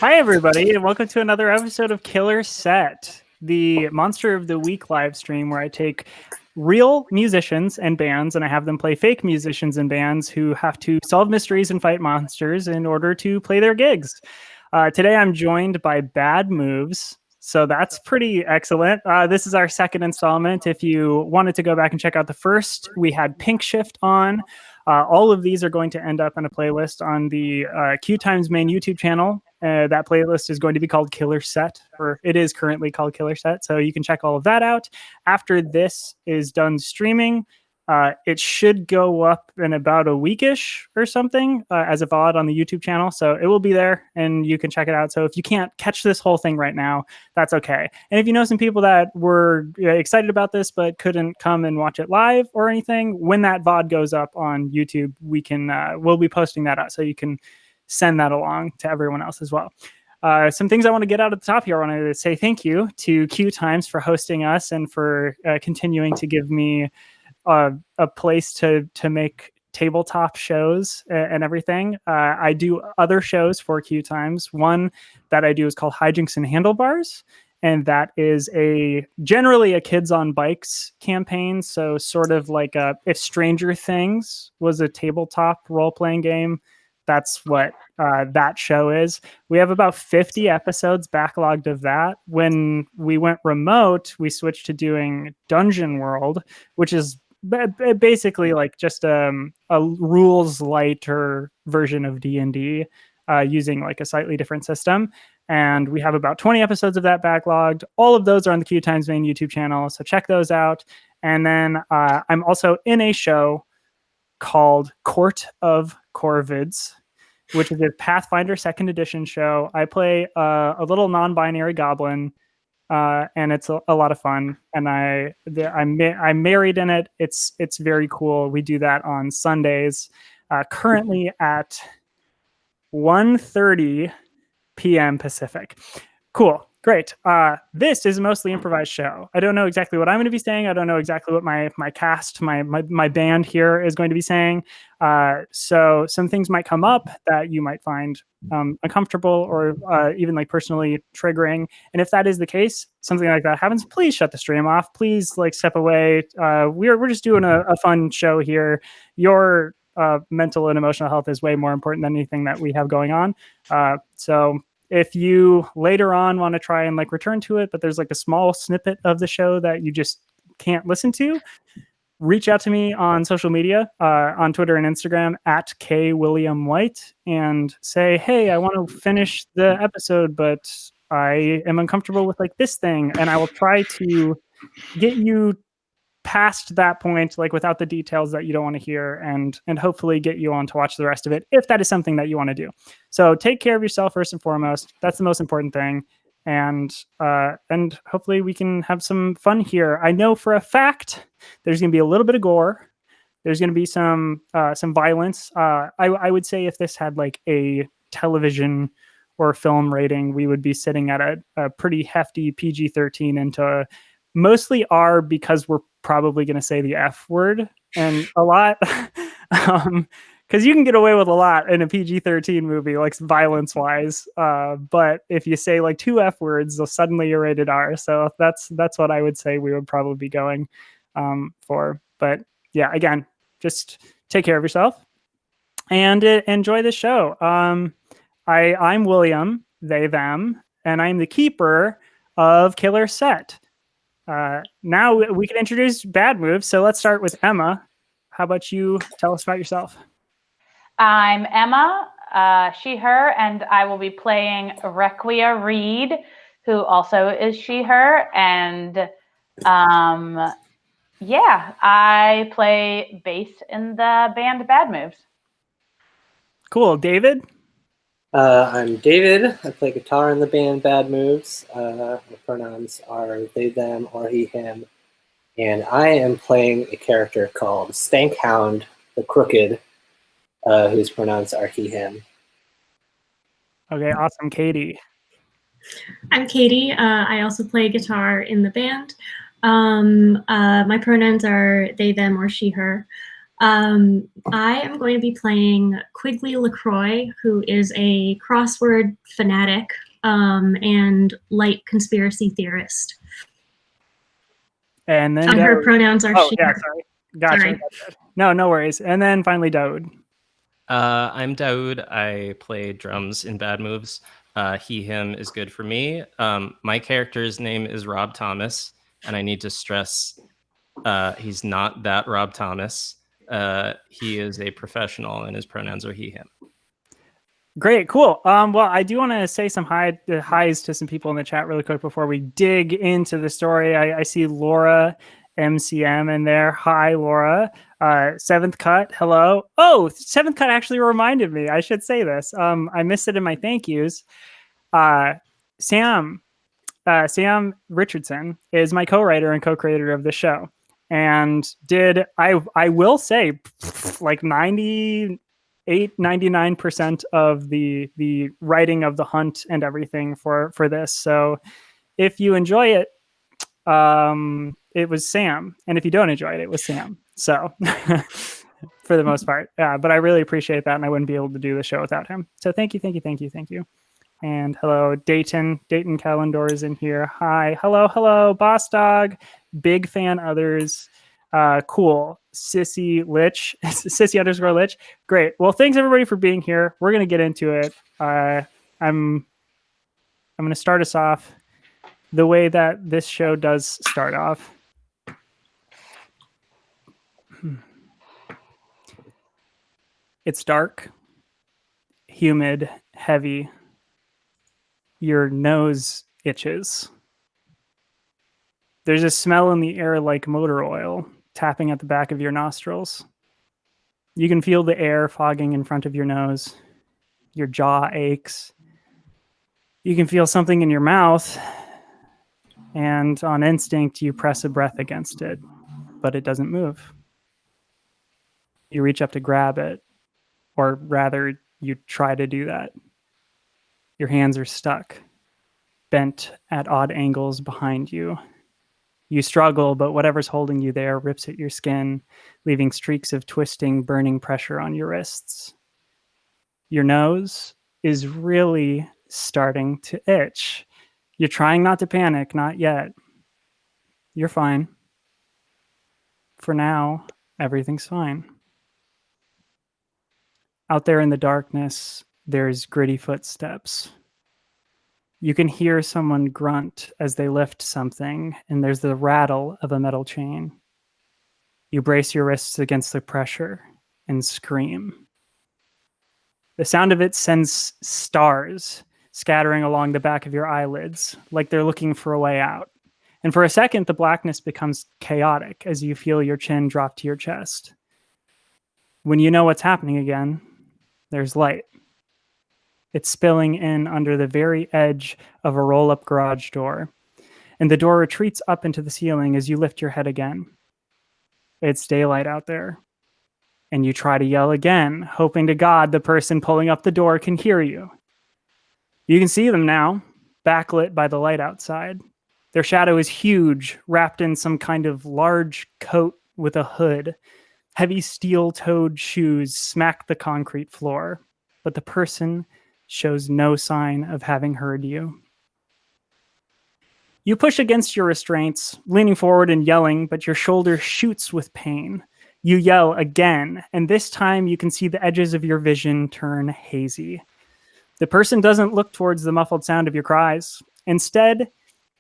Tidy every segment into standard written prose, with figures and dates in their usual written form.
Hi, everybody, and welcome to another episode of Killer Set, the Monster of the Week live stream where I take real musicians and bands and I have them play fake musicians and bands who have to solve mysteries and fight monsters in order to play their gigs. Today, I'm joined by Bad Moves. So that's pretty excellent. This is our second installment. If you wanted to go back and check out the first, we had Pink Shift on. All of these are going to end up in a playlist on the QueueTimes main YouTube channel. That playlist is going to be called Killer Set, or it is currently called Killer Set. So you can check all of that out. After this is done streaming, it should go up in about a weekish or something as a VOD on the YouTube channel. So it will be there and you can check it out. So if you can't catch this whole thing right now, that's okay. And if you know some people that were excited about this but couldn't come and watch it live or anything, when that VOD goes up on YouTube, we'll be posting that out so you can send that along to everyone else as well. Some things I want to get out at the top here. I want to say thank you to QueueTimes for hosting us and for continuing to give me a place to make tabletop shows and everything. I do other shows for QueueTimes. One that I do is called Hijinks and Handlebars, and that is generally a kids on bikes campaign. So sort of like if Stranger Things was a tabletop role-playing game, that's what that show is. We have about 50 episodes backlogged of that. When we went remote, we switched to doing Dungeon World, which is basically like just a rules lighter version of D&D using like a slightly different system. And we have about 20 episodes of that backlogged. All of those are on the QueueTimes main YouTube channel, so check those out. And then I'm also in a show called Court of Corvids, which is a Pathfinder 2nd edition show. I play a little non-binary goblin, and it's a lot of fun. And I'm married in it. It's very cool. We do that on Sundays, currently at 1:30 p.m. Pacific. Cool. Great. This is a mostly improvised show. I don't know exactly what I'm going to be saying. I don't know exactly what my cast, my band here is going to be saying. So some things might come up that you might find uncomfortable or even like personally triggering. And if that is the case, something like that happens, please shut the stream off. Please like step away. We're just doing a fun show here. Your mental and emotional health is way more important than anything that we have going on. So if you later on want to try and like return to it, but there's like a small snippet of the show that you just can't listen to, reach out to me on social media, on Twitter and Instagram at kwilliamwhite, and say, hey, I want to finish the episode, but I am uncomfortable with like this thing. And I will try to get you past that point, like without the details that you don't want to hear, and hopefully get you on to watch the rest of it if that is something that you want to do. So take care of yourself first and foremost. That's the most important thing. And hopefully we can have some fun here. I know for a fact there's going to be a little bit of gore. There's going to be some violence. I would say if this had like a television or film rating, we would be sitting at a pretty hefty PG-13 into mostly R, because we're probably going to say the F word and a lot. Because you can get away with a lot in a PG-13 movie, like violence-wise. But if you say like 2 F words, suddenly you're rated R. So that's what I would say we would probably be going for. But yeah, again, just take care of yourself and enjoy the show. I'm William, they, them, and I'm the keeper of Killer Set. Now we can introduce Bad Moves. So let's start with Emma. How about you tell us about yourself? I'm Emma, she, her, and I will be playing Requia Reed, who also is she, her. And yeah, I play bass in the band Bad Moves. Cool. David? I'm David. I play guitar in the band Bad Moves. My pronouns are they, them, or he, him. And I am playing a character called Stankhound the Crooked, whose pronouns are he, him. Okay, awesome. Katie? I'm Katie. I also play guitar in the band. My pronouns are they, them, or she, her. I am going to be playing Quigley LaCroix, who is a crossword fanatic and light conspiracy theorist. And then Her pronouns are she. Yeah, sorry. Gotcha. Sorry. No worries. And then finally Daoud. I'm Daoud. I play drums in Bad Moves. He, him is good for me. My character's name is Rob Thomas, and I need to stress he's not that Rob Thomas. He is a professional, and his pronouns are he, him. Great, cool. Well, I do want to say some highs to some people in the chat really quick before we dig into the story. I see Laura MCM in there. Hi, Laura. Seventh Cut, hello. Oh, Seventh Cut actually reminded me. I should say this. I missed it in my thank yous. Sam Richardson is my co-writer and co-creator of the show, and I will say like 99% of the writing of the hunt and everything for this. So if you enjoy it, it was Sam, and if you don't enjoy it, it was Sam. So for the most part, but I really appreciate that, and I wouldn't be able to do the show without him. So thank you. And hello, Dayton Calendar is in here. Hi, hello, Boss Dog, big fan. Others, cool. Sissy Lich, Sissy_Lich. Great. Well, thanks everybody for being here. We're gonna get into it. I'm gonna start us off the way that this show does start off. It's dark, humid, heavy. Your nose itches. There's a smell in the air like motor oil tapping at the back of your nostrils. You can feel the air fogging in front of your nose. Your jaw aches. You can feel something in your mouth, and on instinct, you press a breath against it, but it doesn't move. You reach up to grab it, or rather, you try to do that. Your hands are stuck, bent at odd angles behind you. You struggle, but whatever's holding you there rips at your skin, leaving streaks of twisting, burning pressure on your wrists. Your nose is really starting to itch. You're trying not to panic, not yet. You're fine. For now, everything's fine. Out there in the darkness, there's gritty footsteps. You can hear someone grunt as they lift something, and there's the rattle of a metal chain. You brace your wrists against the pressure and scream. The sound of it sends stars scattering along the back of your eyelids, like they're looking for a way out. And for a second, the blackness becomes chaotic as you feel your chin drop to your chest. When you know what's happening again, there's light. It's spilling in under the very edge of a roll-up garage door, and the door retreats up into the ceiling as you lift your head again. It's daylight out there, and you try to yell again, hoping to God the person pulling up the door can hear you. You can see them now, backlit by the light outside. Their shadow is huge, wrapped in some kind of large coat with a hood. Heavy steel-toed shoes smack the concrete floor, but the person shows no sign of having heard you. You push against your restraints, leaning forward and yelling, but your shoulder shoots with pain. You yell again, and this time you can see the edges of your vision turn hazy. The person doesn't look towards the muffled sound of your cries. Instead,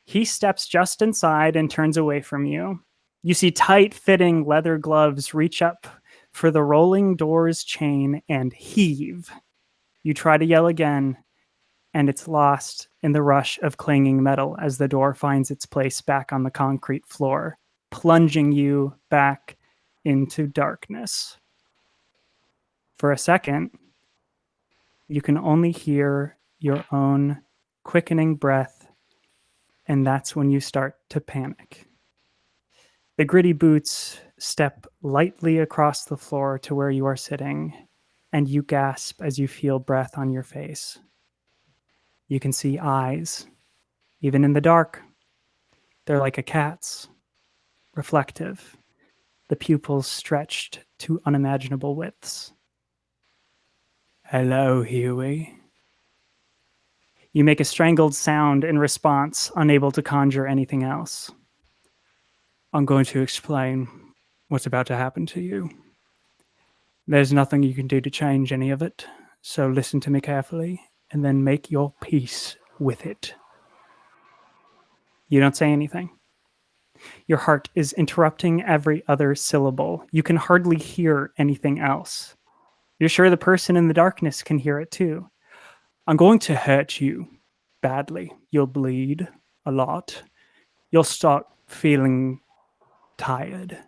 he steps just inside and turns away from you. You see tight-fitting leather gloves reach up for the rolling door's chain and heave. You try to yell again, and it's lost in the rush of clanging metal as the door finds its place back on the concrete floor, plunging you back into darkness. For a second, you can only hear your own quickening breath, and that's when you start to panic. The gritty boots step lightly across the floor to where you are sitting, and you gasp as you feel breath on your face. You can see eyes, even in the dark. They're like a cat's, reflective, the pupils stretched to unimaginable widths. Hello, Huey. You make a strangled sound in response, unable to conjure anything else. I'm going to explain what's about to happen to you. There's nothing you can do to change any of it, so listen to me carefully and then make your peace with it. You don't say anything. Your heart is interrupting every other syllable. You can hardly hear anything else. You're sure the person in the darkness can hear it too. I'm going to hurt you badly. You'll bleed a lot. You'll start feeling tired.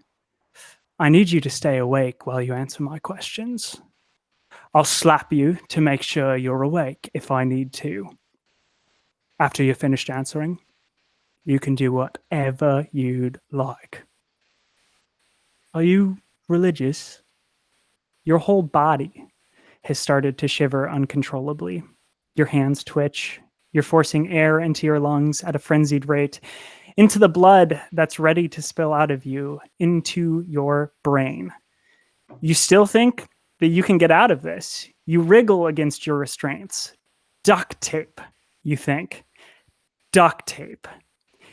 I need you to stay awake while you answer my questions. I'll slap you to make sure you're awake if I need to. After you're finished answering, you can do whatever you'd like. Are you religious? Your whole body has started to shiver uncontrollably. Your hands twitch. You're forcing air into your lungs at a frenzied rate, into the blood that's ready to spill out of you, into your brain. You still think that you can get out of this. You wriggle against your restraints. Duct tape, you think. Duct tape.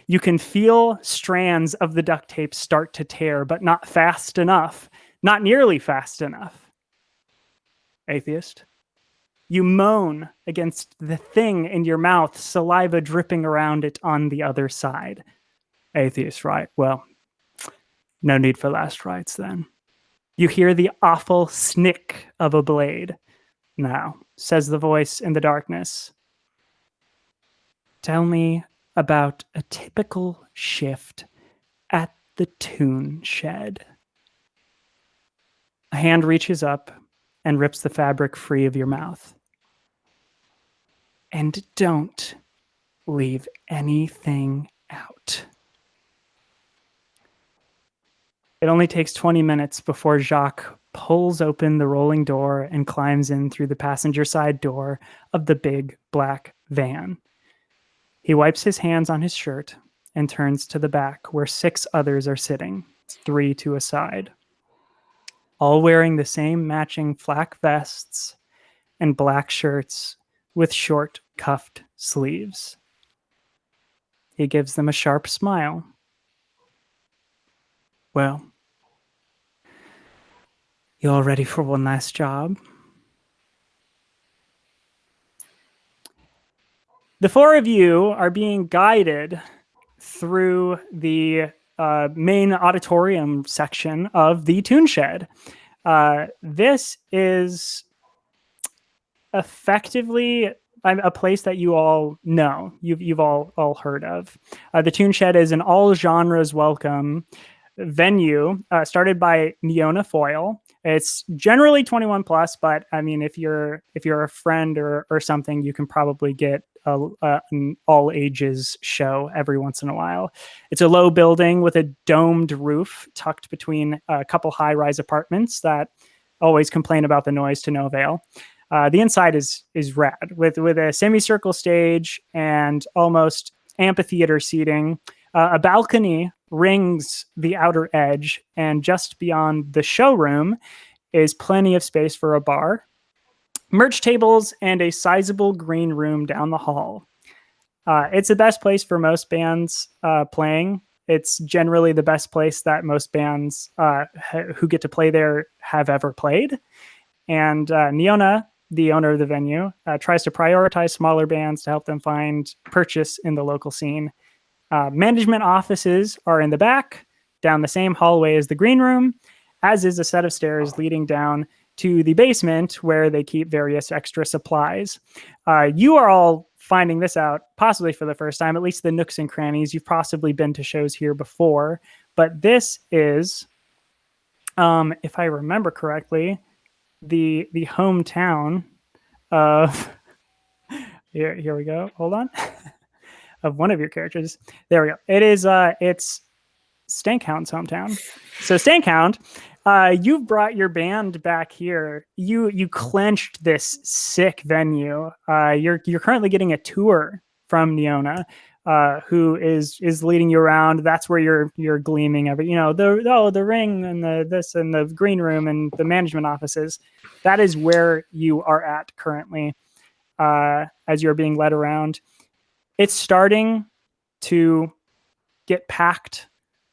You can feel strands of the duct tape start to tear, but not fast enough. Not nearly fast enough. Atheist. You moan against the thing in your mouth, saliva dripping around it on the other side. Atheist, right? Well, no need for last rites then. You hear the awful snick of a blade. Now, says the voice in the darkness, tell me about a typical shift at the tune shed. A hand reaches up and rips the fabric free of your mouth. And don't leave anything out. It only takes 20 minutes before Jacques pulls open the rolling door and climbs in through the passenger side door of the big black van. He wipes his hands on his shirt and turns to the back where 6 others are sitting, 3 to a side, all wearing the same matching flak vests and black shirts with short cuffed sleeves. He gives them a sharp smile. Well, you all ready for one last job? The 4 of you are being guided through the main auditorium section of the Tune Shed. This is effectively a place that you all know, you've all heard of. The Tune Shed is an all genres welcome venue started by Neona Foyle. It's generally 21 plus, but I mean, if you're a friend or something, you can probably get an all ages show every once in a while. It's a low building with a domed roof tucked between a couple high-rise apartments that always complain about the noise to no avail. The inside is rad with a semicircle stage and almost amphitheater seating. A balcony rings the outer edge, and just beyond the showroom is plenty of space for a bar, merch tables, and a sizable green room down the hall. It's the best place for most bands playing. It's generally the best place that most bands who get to play there have ever played. And Neona, the owner of the venue, tries to prioritize smaller bands to help them find purchase in the local scene. Management offices are in the back, down the same hallway as the green room, as is a set of stairs leading down to the basement where they keep various extra supplies. You are all finding this out possibly for the first time, at least the nooks and crannies. You've possibly been to shows here before, but this is, if I remember correctly, the hometown of, here we go, hold on, of one of your characters. There we go. It is, it's Stankhound's hometown. So Stankhound, you've brought your band back here. You clenched this sick venue. You're currently getting a tour from Neona. who is leading you around. That's where you're gleaming every, the ring and the this and the green room and the management offices. That is where you are at currently, as you're being led around. It's starting to get packed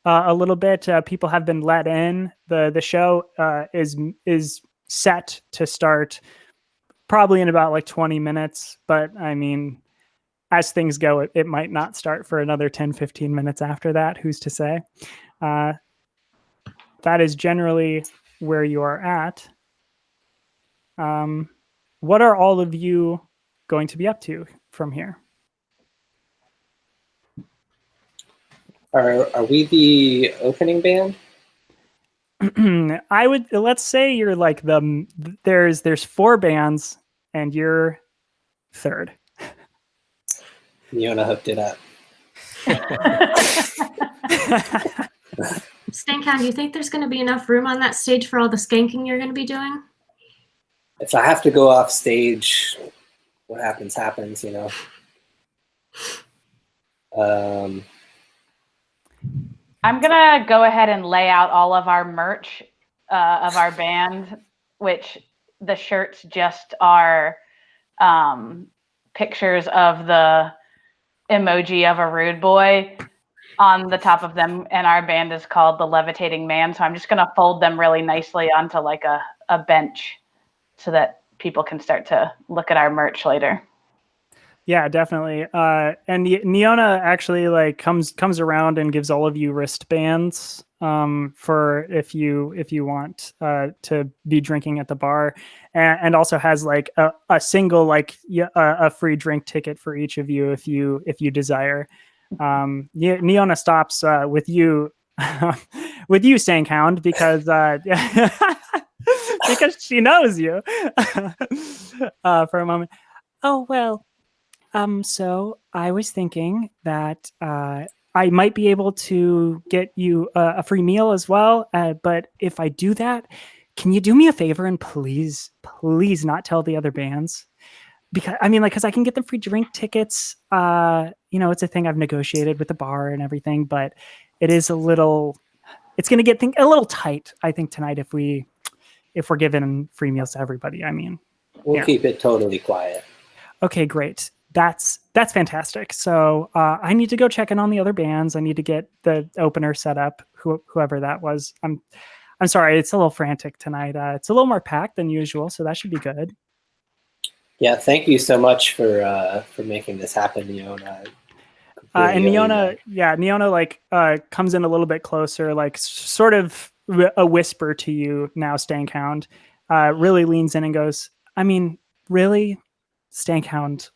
a little bit. People have been let in. The show is set to start probably in about like 20 minutes, but I mean, as things go, it might not start for another 10, 15 minutes after that. Who's to say? That is generally where you are at. What are all of you going to be up to from here? Are we the opening band? Let's say you're like there's 4 bands and you're third. Niona hooked it up. Stankow, do you think there's going to be enough room on that stage for all the skanking you're going to be doing? If I have to go off stage, what happens, happens, I'm gonna go ahead and lay out all of our merch of our band, which the shirts just are pictures of the emoji of a rude boy on the top of them, and our band is called the Levitating Man. So I'm just gonna fold them really nicely onto like a bench so that people can start to look at our merch later. Yeah, definitely. And Niona actually like comes around and gives all of you wristbands for if you want to be drinking at the bar, and also has like a single like a free drink ticket for each of you if you desire. Niona stops with you with you, Sankhound, because because she knows you for a moment. Oh well. So I was thinking that I might be able to get you a free meal as well. But if I do that, can you do me a favor and please not tell the other bands? Because because I can get them free drink tickets. It's a thing I've negotiated with the bar and everything, but it is it's going to get a little tight, I think, tonight if we're giving free meals to everybody. We'll keep it totally quiet. Okay, great. That's fantastic. So I need to go check in on the other bands. I need to get the opener set up, whoever that was. I'm sorry, it's a little frantic tonight. It's a little more packed than usual, so that should be good. Yeah, thank you so much for making this happen, Niona. And Niona like comes in a little bit closer, like sort of a whisper to you now, Stankhound. Really leans in and goes, really, Stankhound,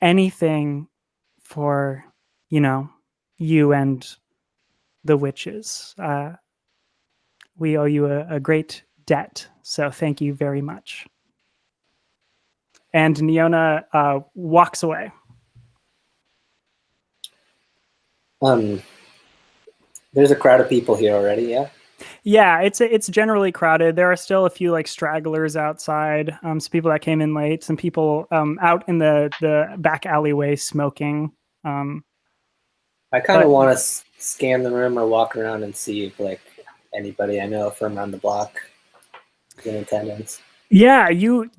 anything for you and the witches. We owe you a great debt, so thank you very much. And Niona walks away. There's a crowd of people here already, yeah? Yeah, it's generally crowded. There are still a few like stragglers outside, some people that came in late, some people out in the back alleyway smoking. I kind of want to scan the room or walk around and see if like anybody I know from around the block is in attendance. Yeah, you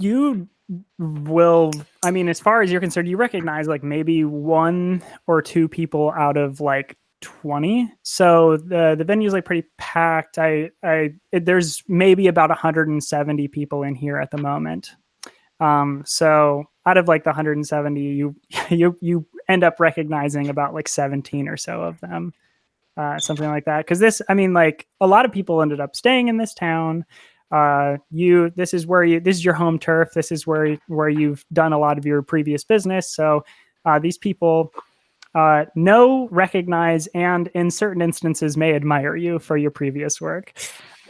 will. As far as you're concerned, you recognize like maybe 1 or 2 people out of like 20. So the venue's like pretty packed. There's maybe about 170 people in here at the moment. So out of like the 170, you end up recognizing about like 17 or so of them, something like that. Because this a lot of people ended up staying in this town. This is your home turf. This is where you've done a lot of your previous business. So these people know, recognize, and in certain instances may admire you for your previous work.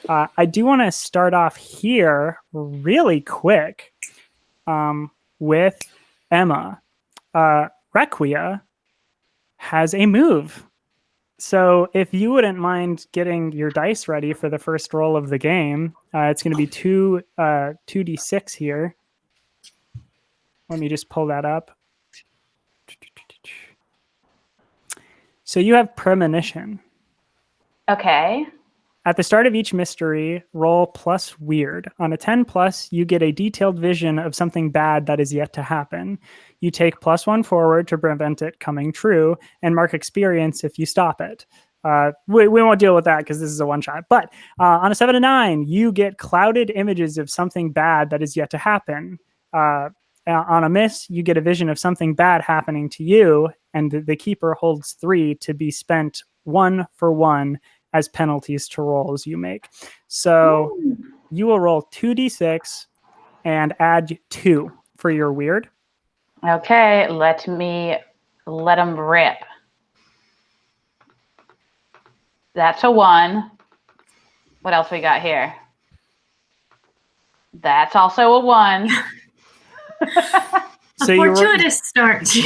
I do want to start off here really quick with Emma. Requia has a move. So if you wouldn't mind getting your dice ready for the first roll of the game, it's going to be 2d6 here. Let me just pull that up. So you have premonition. Okay. At the start of each mystery, roll plus weird. On a 10 plus, you get a detailed vision of something bad that is yet to happen. You take +1 forward to prevent it coming true, and mark experience if you stop it. We won't deal with that because this is a one shot. But on a 7 to 9, you get clouded images of something bad that is yet to happen. On a miss, you get a vision of something bad happening to you, and the keeper holds 3 to be spent 1 for 1 as penalties to rolls you make. So you will roll 2d6 and add 2 for your weird. Okay, let them rip. That's a 1. What else we got here? That's also a 1. So Fortuitous start to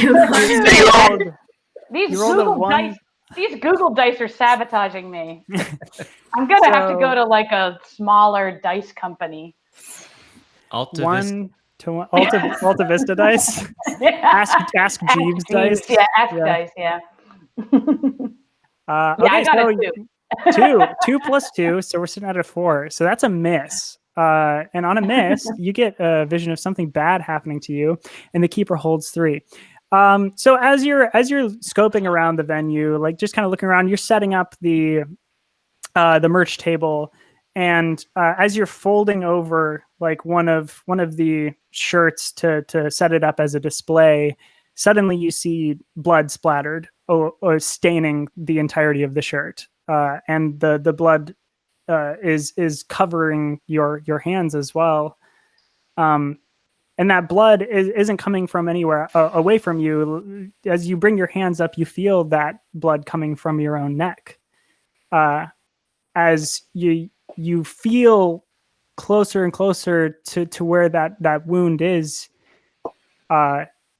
These rolled a Google 1. dice. These Google dice are sabotaging me. I'm gonna have to go to like a smaller dice company. Alta Alta Vista dice. Yeah. Ask Jeeves dice. Yeah, ask dice. Yeah. Okay, I got so it 2 plus 2, so we're sitting at a 4. So that's a miss. And on a miss, you get a vision of something bad happening to you, and the keeper holds 3. So as you're scoping around the venue, like just kind of looking around, you're setting up the merch table, and as you're folding over like one of the shirts to set it up as a display, suddenly you see blood splattered or staining the entirety of the shirt, and the blood is covering your hands as well. And that blood isn't coming from anywhere away from you. As you bring your hands up, you feel that blood coming from your own neck. As you feel closer and closer to where that wound is,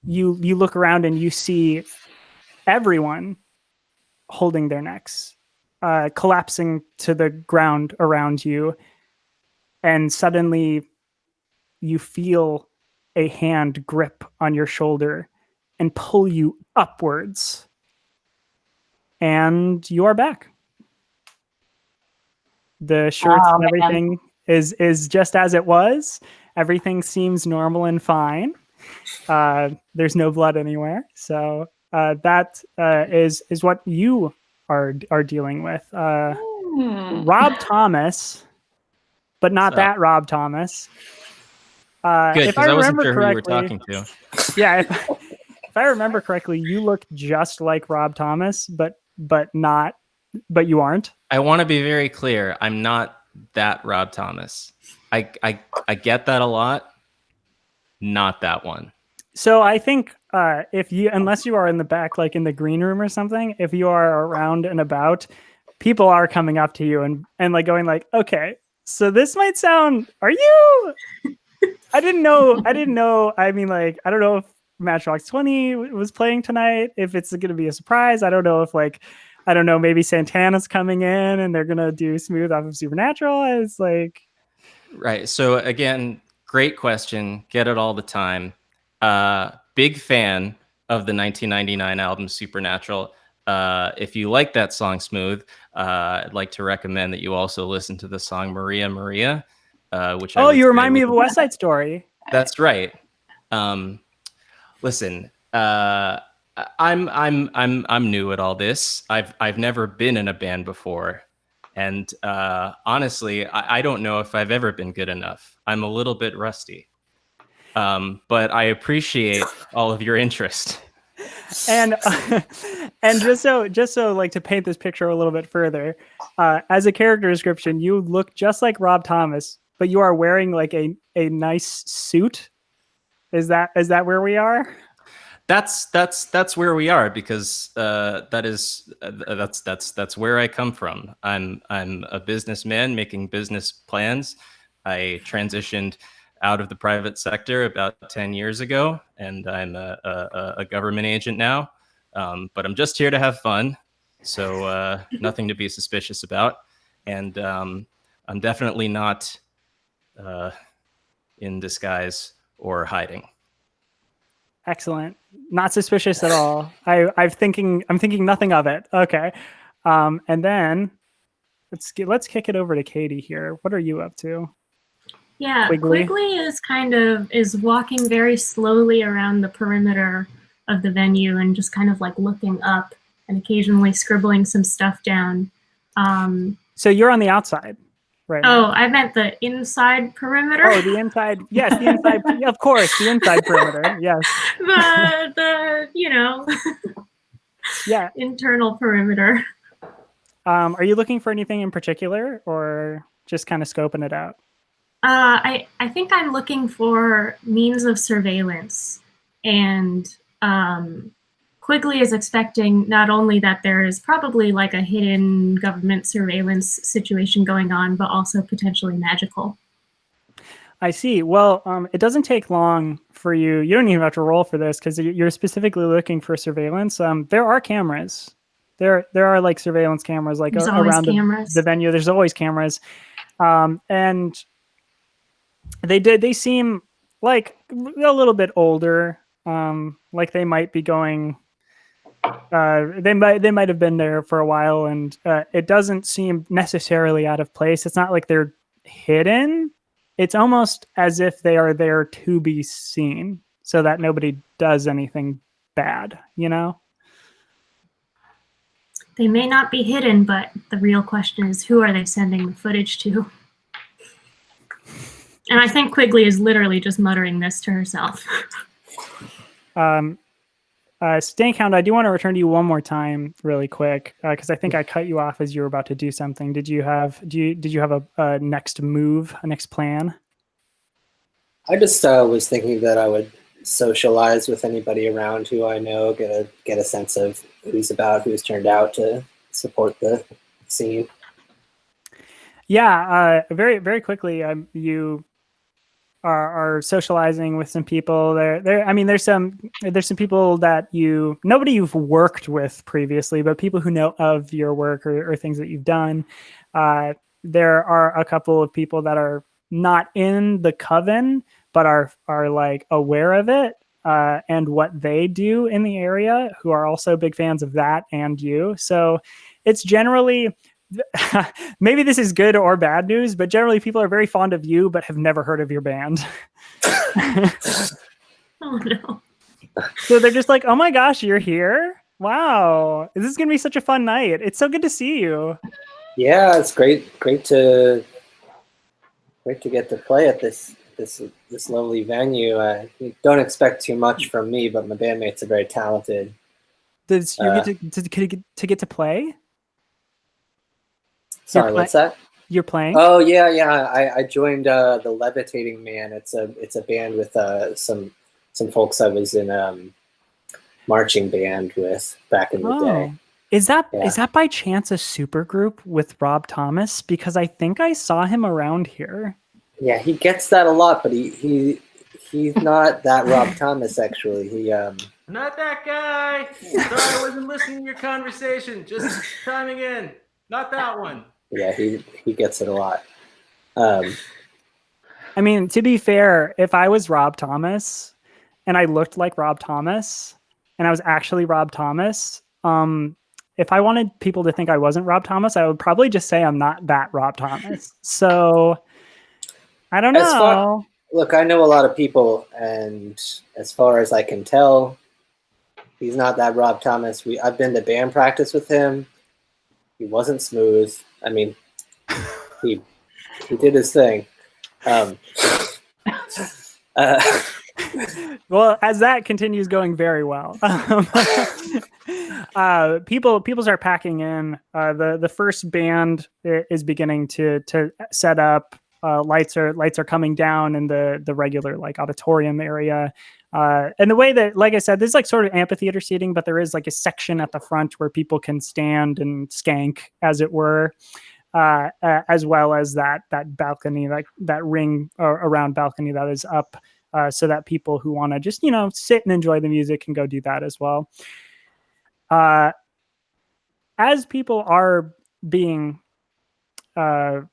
you look around and you see everyone holding their necks, collapsing to the ground around you, and suddenly you feel a hand grip on your shoulder and pull you upwards, and you are back. The shirts and everything is just as it was. Everything seems normal and fine. There's no blood anywhere. So that is what you are dealing with. Rob Thomas, but not that Rob Thomas. Good, if I because I wasn't remember sure correctly, who you were talking to. Yeah, if I remember correctly, you look just like Rob Thomas, but you aren't. I want to be very clear. I'm not that Rob Thomas. I get that a lot. Not that one. So I think unless you are in the back, like in the green room or something, if you are around and about, people are coming up to you and like going like, okay, so this might sound, are you? I didn't know. I mean, like, I don't know if Matchbox 20 was playing tonight, if it's going to be a surprise. I don't know if maybe Santana's coming in and they're going to do Smooth off of Supernatural. It's like. Right. So again, great question. Get it all the time. Big fan of the 1999 album Supernatural. If you like that song Smooth, I'd like to recommend that you also listen to the song Maria Maria, which you remind me of a West Side Story. That's right. Listen, I'm new at all this. I've never been in a band before, and honestly, I don't know if I've ever been good enough. I'm a little bit rusty, but I appreciate all of your interest. And just so like to paint this picture a little bit further, as a character description, you look just like Rob Thomas, but you are wearing like a nice suit. Is that where we are? That's where we are, because that's where I come from. I'm a businessman making business plans. I transitioned out of the private sector about 10 years ago, and I'm a government agent now. But I'm just here to have fun, so nothing to be suspicious about. And I'm definitely not in disguise or hiding. Excellent. Not suspicious at all. I'm thinking nothing of it. Okay. And then let's kick it over to Katie here. What are you up to? Yeah, Quigley? Quigley is walking very slowly around the perimeter of the venue and just kind of like looking up and occasionally scribbling some stuff down. So you're on the outside, right? Oh, I meant the inside perimeter. Oh, the inside. Yes, the inside. Yeah, of course, the inside perimeter. Yes. the Yeah. internal perimeter. Are you looking for anything in particular, or just kind of scoping it out? I think I'm looking for means of surveillance, and Quigley is expecting not only that there is probably like a hidden government surveillance situation going on, but also potentially magical. I see. Well, it doesn't take long for you. You don't even have to roll for this because you're specifically looking for surveillance. There are cameras. There are like surveillance cameras like around the venue. There's always cameras, and they seem like a little bit older. Like they might be going. They might have been there for a while, and it doesn't seem necessarily out of place. It's not like they're hidden. It's almost as if they are there to be seen so that nobody does anything bad, you know? They may not be hidden, but the real question is, who are they sending the footage to? And I think Quigley is literally just muttering this to herself. Stankhound, I do want to return to you one more time really quick because I think I cut you off as you were about to do something. Did you have a next move, a next plan? I just was thinking that I would socialize with anybody around who I know, get a sense of who's turned out to support the scene. Yeah, very very quickly. You are socializing with some people. I mean, there's some people that nobody you've worked with previously, but people who know of your work or things that you've done. There are a couple of people that are not in the coven, but are like aware of it and what they do in the area, who are also big fans of that and you. So it's generally. Maybe this is good or bad news, but generally people are very fond of you, but have never heard of your band. Oh no. So they're just like, oh my gosh, you're here? Wow. This is going to be such a fun night. It's so good to see you. Yeah, it's great to get to play at this lovely venue. Don't expect too much from me, but my bandmates are very talented. Does you get to play? Sorry, what's that? You're playing? Oh yeah. I joined the Levitating Man. It's a band with some folks I was in marching band with back in the day. Is that by chance a super group with Rob Thomas? Because I think I saw him around here. Yeah, he gets that a lot, but he's not that Rob Thomas actually. He Not that guy. Sorry, I wasn't listening to your conversation. Just chiming in. Not that one. Yeah, he gets it a lot. I mean, to be fair, if I was Rob Thomas and I looked like Rob Thomas and I was actually Rob Thomas, if I wanted people to think I wasn't Rob Thomas, I would probably just say I'm not that Rob Thomas. So I don't know. Look, I know a lot of people, and as far as I can tell, he's not that Rob Thomas. I've been to band practice with him. He wasn't smooth. I mean, he did his thing. Well, as that continues going very well, people start packing in. The first band is beginning to set up. Lights are coming down in the regular like auditorium area. And the way that, like I said, there's like sort of amphitheater seating, but there is like a section at the front where people can stand and skank, as it were, as well as that balcony, like that ring around balcony that is up, so that people who want to just, sit and enjoy the music can go do that as well. As people are being filling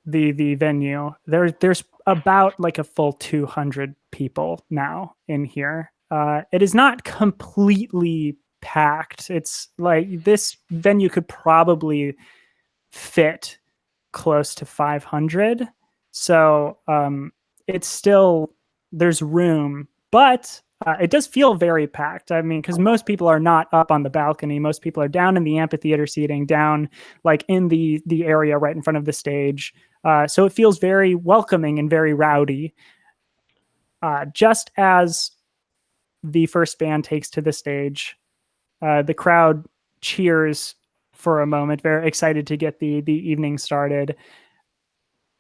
the venue, there's about like a full 200 people now in here. It is not completely packed. It's like this venue could probably fit close to 500. So it's still, there's room, but it does feel very packed. I mean, because most people are not up on the balcony. Most people are down in the amphitheater seating, down like in the area right in front of the stage. So it feels very welcoming and very rowdy. Just as the first band takes to the stage, the crowd cheers for a moment, very excited to get the evening started.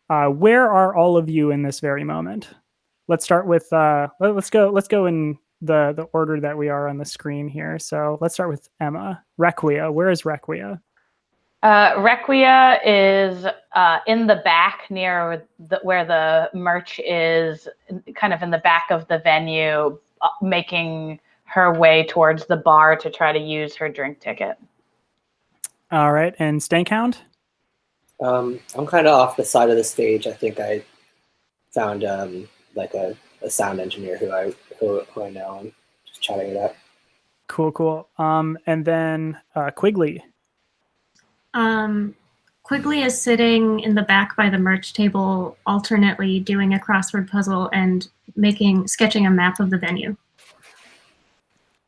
Where are all of you in this very moment? Let's start with let's go in the order that we are on the screen here. So let's start with Emma. Requia, where is Requia? Requia is in the back near where the merch is, kind of in the back of the venue, making her way towards the bar to try to use her drink ticket. All right, and Stankhound? I'm kind of off the side of the stage. I think I found like a sound engineer who I know and just chatting it out. Cool. And then Quigley. Quigley is sitting in the back by the merch table, alternately doing a crossword puzzle and sketching a map of the venue.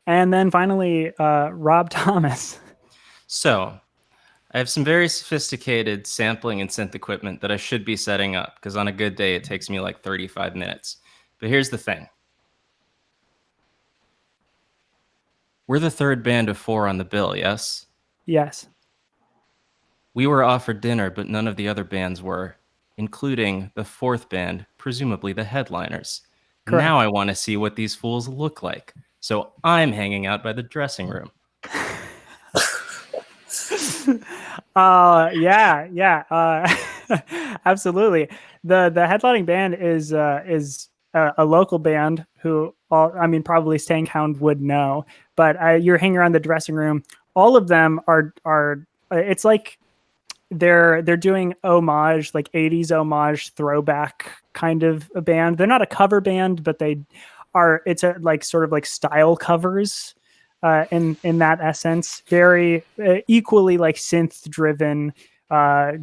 And then finally, Rob Thomas. So I have some very sophisticated sampling and synth equipment that I should be setting up, because on a good day, it takes me like 35 minutes. But here's the thing. We're the third band of 4 on the bill, yes? Yes. We were offered dinner, but none of the other bands were, including the 4th band, presumably the headliners. Correct. Now I want to see what these fools look like. So I'm hanging out by the dressing room. Yeah. Absolutely. The headlining band is a local band who probably Stankhound would know, but you're hanging around the dressing room. All of them are it's like they're doing homage, like 80s homage throwback kind of a band. They're not a cover band, but it's a like sort of like style covers. In that essence, very equally like synth driven,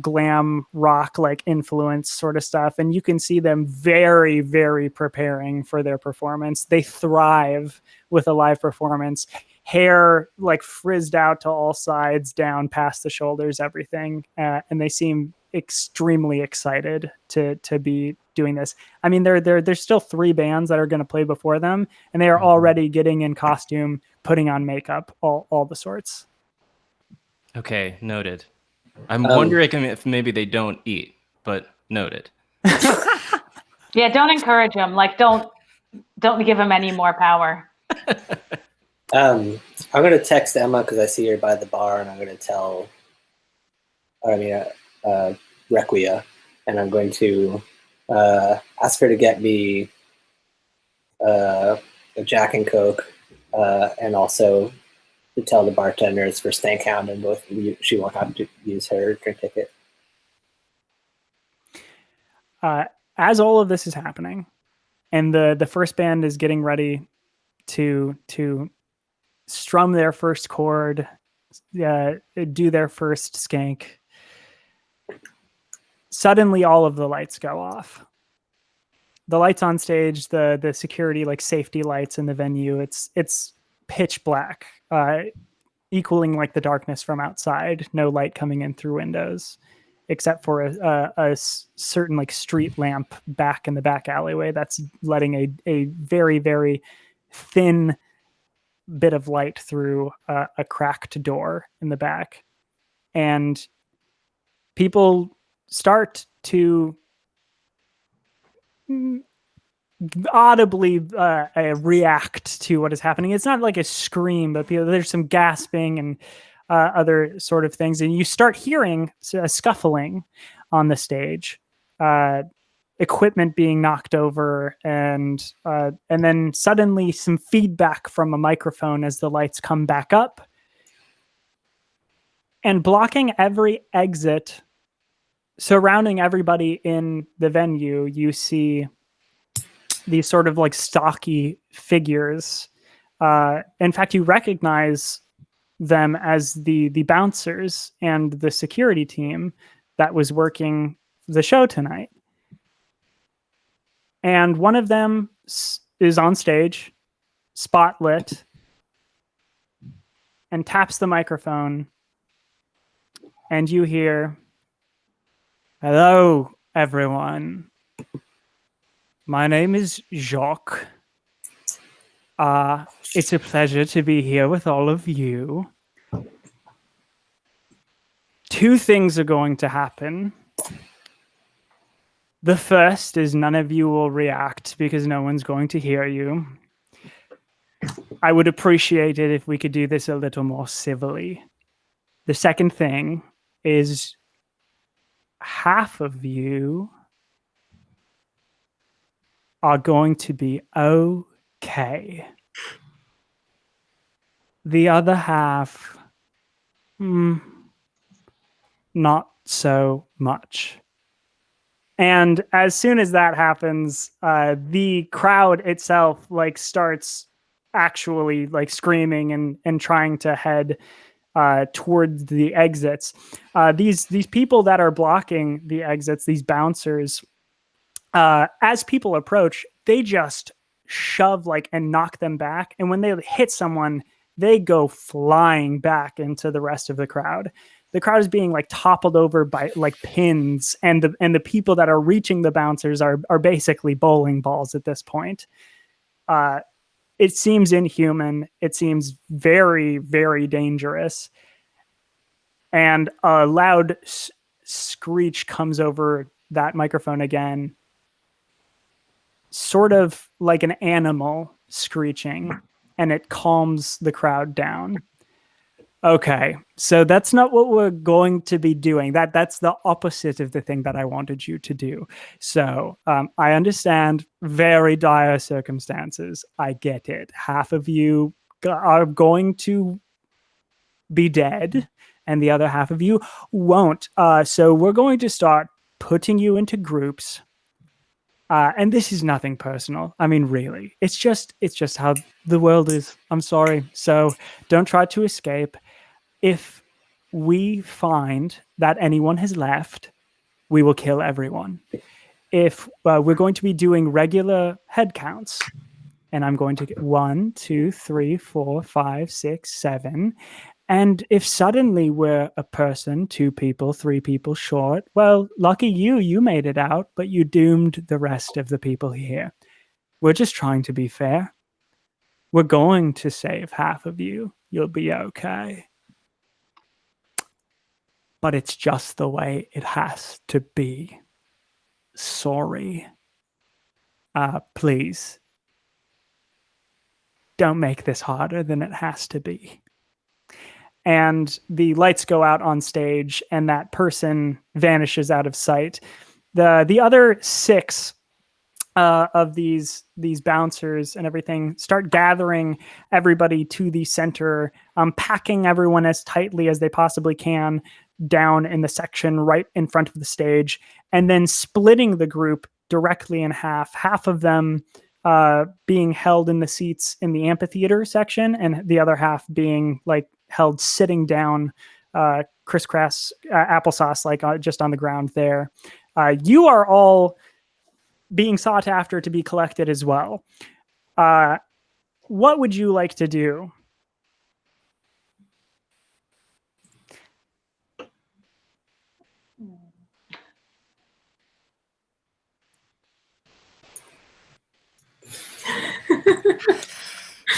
glam rock like influence sort of stuff, and you can see them very, very preparing for their performance. They thrive with a live performance. Hair like frizzed out to all sides, down past the shoulders, everything, and they seem extremely excited to be doing this. I mean, there's still 3 bands that are going to play before them, and they are already getting in costume, putting on makeup, all the sorts. Okay, noted. I'm wondering if maybe they don't eat, but noted. Yeah, don't encourage them. Like, don't give them any more power. I'm going to text Emma because I see her by the bar, and I'm going to tell Requia, and I'm going to ask her to get me a Jack and Coke, and also to tell the bartenders for Stankhound, and she won't have to use her drink ticket. As all of this is happening, and the first band is getting ready to strum their first chord, do their first skank, suddenly all of the lights go off. The lights on stage, the security like safety lights in the venue, it's pitch black, equaling like the darkness from outside. No light coming in through windows, except for a certain like street lamp back in the back alleyway that's letting a very, very thin bit of light through a cracked door in the back. And people start to audibly react to what is happening. It's not like a scream, but there's some gasping and other sort of things. And you start hearing a scuffling on the stage, equipment being knocked over, and then suddenly some feedback from a microphone as the lights come back up. And blocking every exit surrounding everybody in the venue, you see these sort of like stocky figures. In fact, you recognize them as the bouncers and the security team that was working the show tonight. And one of them is on stage, spotlit, and taps the microphone. And you hear, "Hello, everyone. My name is Jacques. It's a pleasure to be here with all of you. Two things are going to happen. The first is none of you will react because no one's going to hear you. I would appreciate it if we could do this a little more civilly. The second thing is half of you are going to be okay. The other half, not so much." And as soon as that happens, the crowd itself like starts actually like screaming and trying to head towards the exits. These people that are blocking the exits, these bouncers, as people approach, they just shove like and knock them back. And when they hit someone, they go flying back into the rest of the crowd. The crowd is being like toppled over by like pins, and the people that are reaching the bouncers are basically bowling balls at this point. It seems inhuman. It seems very, very dangerous. And a loud screech comes over that microphone again, sort of like an animal screeching, and it calms the crowd down. Okay, so that's not what we're going to be doing. That's the opposite of the thing that I wanted you to do. So I understand very dire circumstances. I get it. Half of you are going to be dead, and the other half of you won't. So we're going to start putting you into groups. And this is nothing personal. I mean, really, it's just how the world is. I'm sorry. So don't try to escape. If we find that anyone has left, we will kill everyone. If we're going to be doing regular head counts, and I'm going to get 1, 2, 3, 4, 5, 6, 7. And if suddenly we're a person, 2 people, 3 people short, well, lucky you made it out, but you doomed the rest of the people here. We're just trying to be fair. We're going to save half of you. You'll be okay. But it's just the way it has to be. Sorry. Please. Don't make this harder than it has to be. And the lights go out on stage, and that person vanishes out of sight. The other 6 of these bouncers and everything start gathering everybody to the center, packing everyone as tightly as they possibly can down in the section right in front of the stage, and then splitting the group directly in half. Half of them being held in the seats in the amphitheater section, and the other half being like held sitting down, crisscross applesauce, like just on the ground there. You are all being sought after to be collected as well. What would you like to do?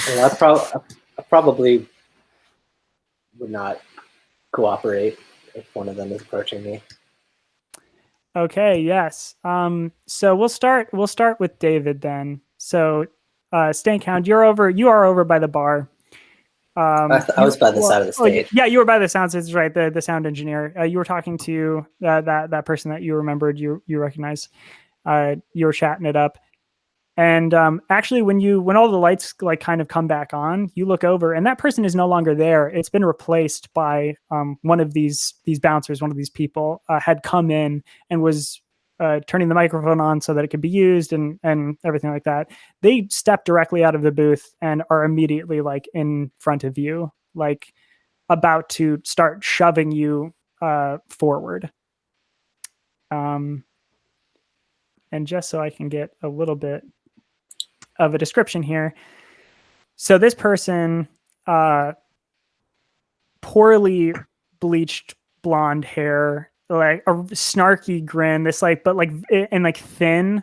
Well, I probably would not cooperate if one of them is approaching me. Okay, yes. So we'll start with David then. So Stankhound, you are over by the bar. I was by the side of the stage. Yeah, you were by the sound stage, right? The sound engineer. You were talking to that person that you remembered, you recognize. You were chatting it up. And actually, when all the lights like kind of come back on, you look over, and that person is no longer there. It's been replaced by one of these bouncers. One of these people had come in and was turning the microphone on so that it could be used and everything like that. They step directly out of the booth and are immediately like in front of you, like about to start shoving you forward. And just so I can get a little bit of a description here. So this person, poorly bleached blonde hair, like a snarky grin, this like, but like, and like thin,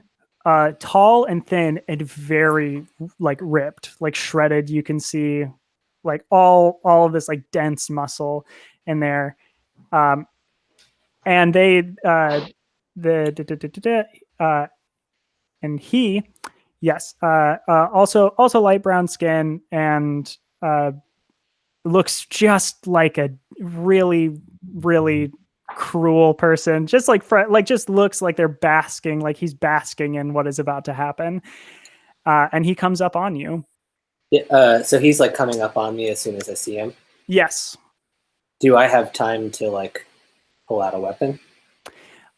tall and thin and very like ripped, like shredded. You can see like all of this like dense muscle in there. And they, and he, yes, also light brown skin and looks just like a really cruel person. Just like just looks like they're basking, like he's basking in what is about to happen. And he comes up on you. Yeah, so he's like coming up on me as soon as I see him. Yes. Do I have time to like pull out a weapon?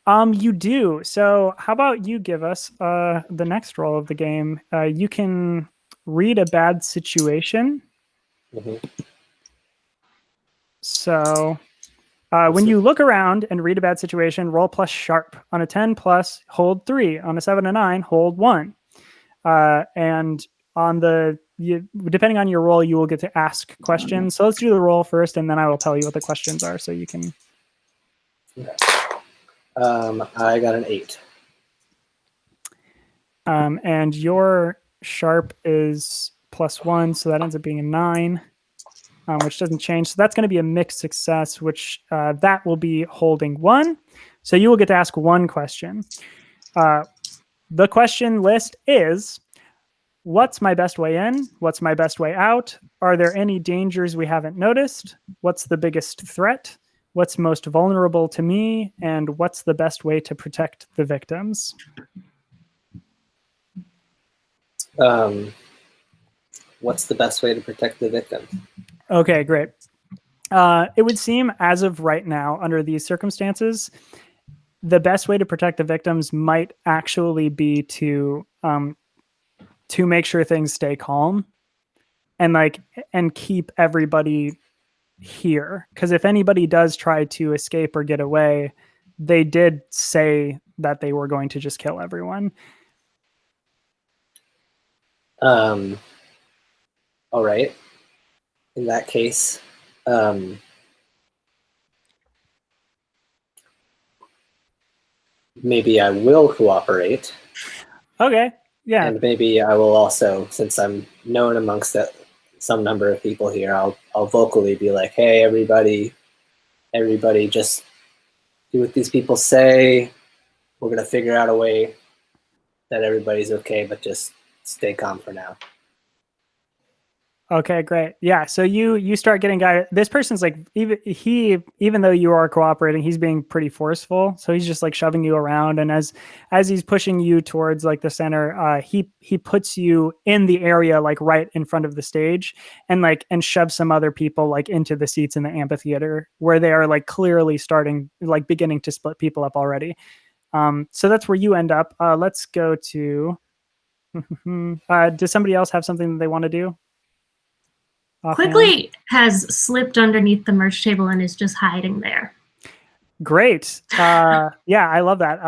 You do. So how about you give us the next roll of the game? You can read a bad situation. Mm-hmm. So when you look around and read a bad situation, roll plus sharp. On a 10 plus, hold 3. On a 7 and 9, hold 1. And on depending on your roll, you will get to ask questions. So let's do the roll first, and then I will tell you what the questions are so you can... Okay. I got an 8. And your sharp is +1, so that ends up being a 9, which doesn't change. So that's going to be a mixed success, which that will be holding 1. So you will get to ask one question. The question list is, what's my best way in? What's my best way out? Are there any dangers we haven't noticed? What's the biggest threat? What's most vulnerable to me? And what's the best way to protect the victims? What's the best way to protect the victim? Okay, great. It would seem as of right now, under these circumstances, the best way to protect the victims might actually be to make sure things stay calm and keep everybody here. Because if anybody does try to escape or get away, they did say that they were going to just kill everyone. All right. In that case, maybe I will cooperate. Okay. Yeah. And maybe I will also, since I'm known amongst some number of people here, I'll vocally be like, hey, everybody, just do what these people say. We're going to figure out a way that everybody's okay, but just stay calm for now. Okay, great. Yeah, so you start getting guided. This person's like, even though you are cooperating, he's being pretty forceful. So he's just like shoving you around, and as he's pushing you towards like the center, he puts you in the area like right in front of the stage, and shoves some other people like into the seats in the amphitheater where they are like clearly beginning to split people up already. So that's where you end up. Let's go to. Does somebody else have something that they want to do? Quickly has slipped underneath the merch table and is just hiding there. Great. Yeah, I love that.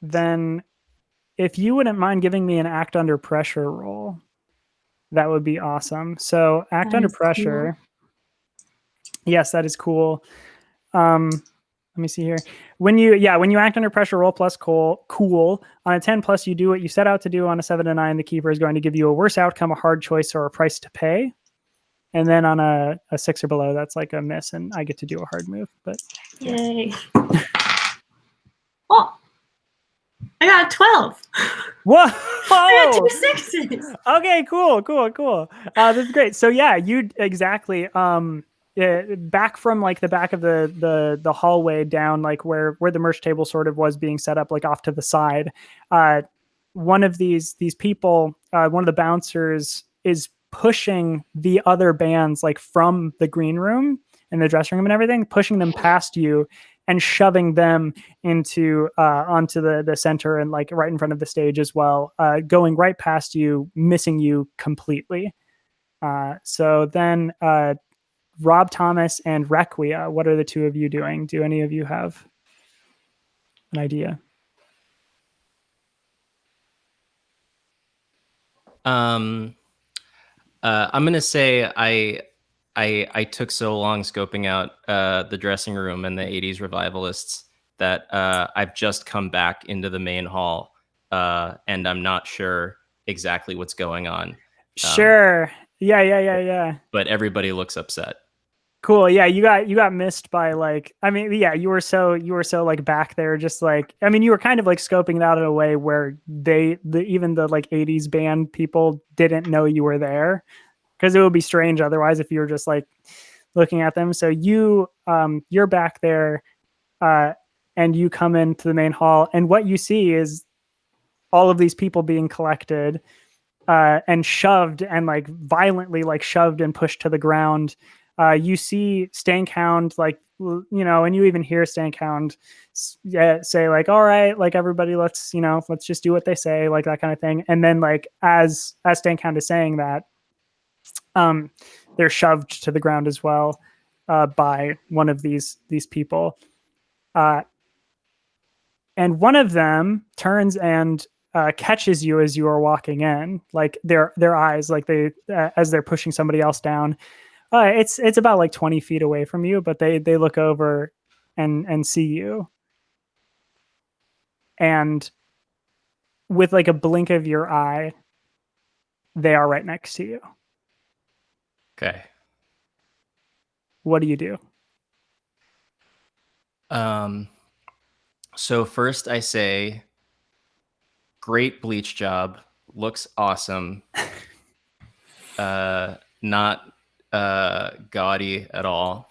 Then if you wouldn't mind giving me an act under pressure roll, that would be awesome. So act under pressure. Cool. Yes, that is cool. Let me see here. When you act under pressure, roll plus cool. On a 10 plus, you do what you set out to do. On a 7 to 9, the keeper is going to give you a worse outcome, a hard choice, or a price to pay. And then on a 6 or below, that's like a miss, and I get to do a hard move. But yay! Oh, I got a 12. Whoa! I got 2 6s. Okay, cool. That's great. So yeah, you exactly. Back from like the back of the hallway down like where the merch table sort of was being set up like off to the side, one of these people, one of the bouncers is pushing the other bands like from the green room and the dressing room and everything, pushing them past you and shoving them into onto the center and like right in front of the stage as well, going right past you, missing you completely. So then Rob Thomas and Requia, what are the two of you doing? Do any of you have an idea? I'm gonna say I took so long scoping out the dressing room and the 80s revivalists that I've just come back into the main hall, and I'm not sure exactly what's going on. Sure. Yeah. But everybody looks upset. Cool. Yeah, you got missed by like, I mean, yeah, you were so like back there, just like, I mean, you were kind of like scoping it out in a way where even the like 80s band people didn't know you were there, because it would be strange otherwise if you were just like looking at them. So you're back there, and you come into the main hall, and what you see is all of these people being collected, and shoved and like violently like shoved and pushed to the ground. You see Stankhound, like, you know, and you even hear Stankhound say like, all right, like everybody, let's just do what they say, like that kind of thing. And then like, as Stankhound is saying that, they're shoved to the ground as well, by one of these people. And one of them turns and catches you as you are walking in, like their eyes, like they, as they're pushing somebody else down. It's about like 20 feet away from you, but they look over and see you. And with like a blink of your eye, they are right next to you. Okay. What do you do? So first I say, great bleach job. Looks awesome. Not gaudy at all.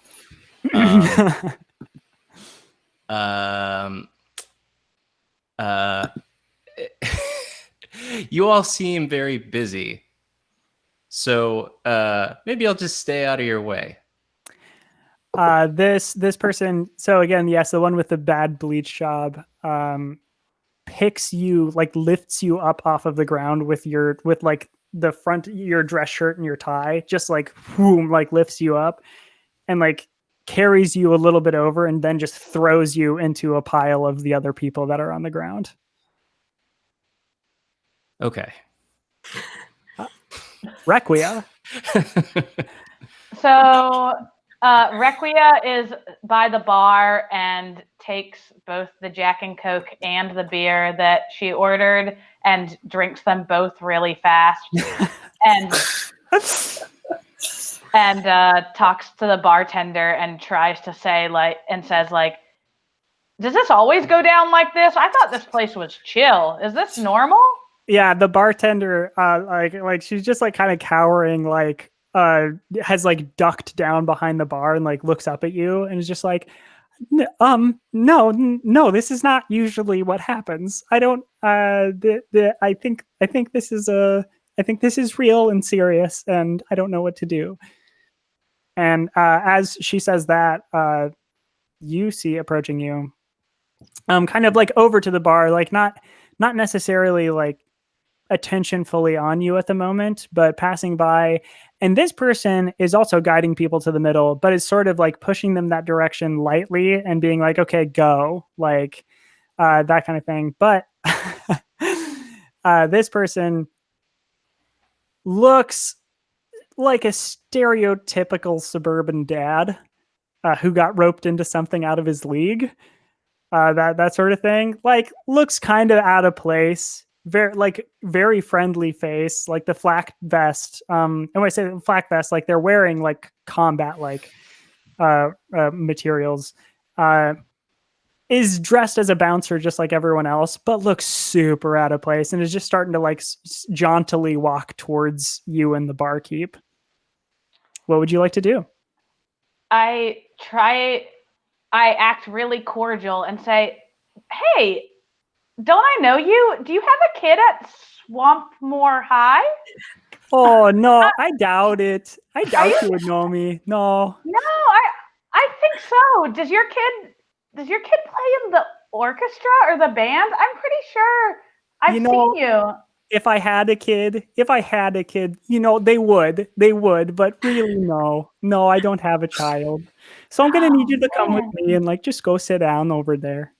You all seem very busy, so maybe I'll just stay out of your way. This person, so again, yes, the one with the bad bleach job, picks you, like lifts you up off of the ground with like the front, your dress shirt and your tie, just like whoom, like lifts you up and like carries you a little bit over and then just throws you into a pile of the other people that are on the ground. Okay. Requia. So Requia is by the bar and takes both the Jack and Coke and the beer that she ordered and drinks them both really fast and talks to the bartender and tries to say says does this always go down like this? I thought this place was chill. Is this normal? Yeah, the bartender, like she's just like kind of cowering, like has like ducked down behind the bar and like looks up at you and is just like, no, this is not usually what happens. I don't. I think this is I think this is real and serious, and I don't know what to do. And as she says that, you see approaching you, kind of like over to the bar, like not necessarily like attention fully on you at the moment, but passing by. And this person is also guiding people to the middle, but is sort of like pushing them that direction lightly and being like, okay, go, like that kind of thing. But this person looks like a stereotypical suburban dad who got roped into something out of his league. That sort of thing. Like, looks kind of out of place. Very friendly face, like the flak vest. And when I say flak vest, like they're wearing like combat like materials. Is dressed as a bouncer just like everyone else, but looks super out of place and is just starting to like jauntily walk towards you and the barkeep. What would you like to do? I act really cordial and say, hey, don't I know you? Do you have a kid at Swampmore High? Oh no, I doubt it. I doubt you- you would know me. No. No, I think so. Does your kid play in the orchestra or the band? I'm pretty sure I've seen you. If I had a kid, they would, but really no, I don't have a child. So I'm gonna need you to come with me and like just go sit down over there.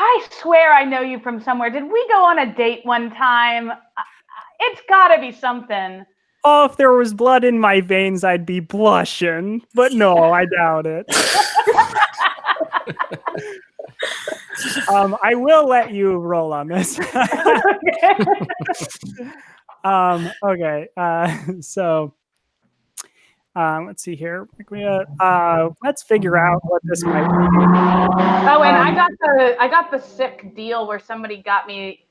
I swear I know you from somewhere. Did we go on a date one time? It's gotta be something. Oh, if there was blood in my veins, I'd be blushing, but no, I doubt it. I will let you roll on this. Okay. So let's see here. Let's figure out what this might be. Oh, and I got the sick deal where somebody got me,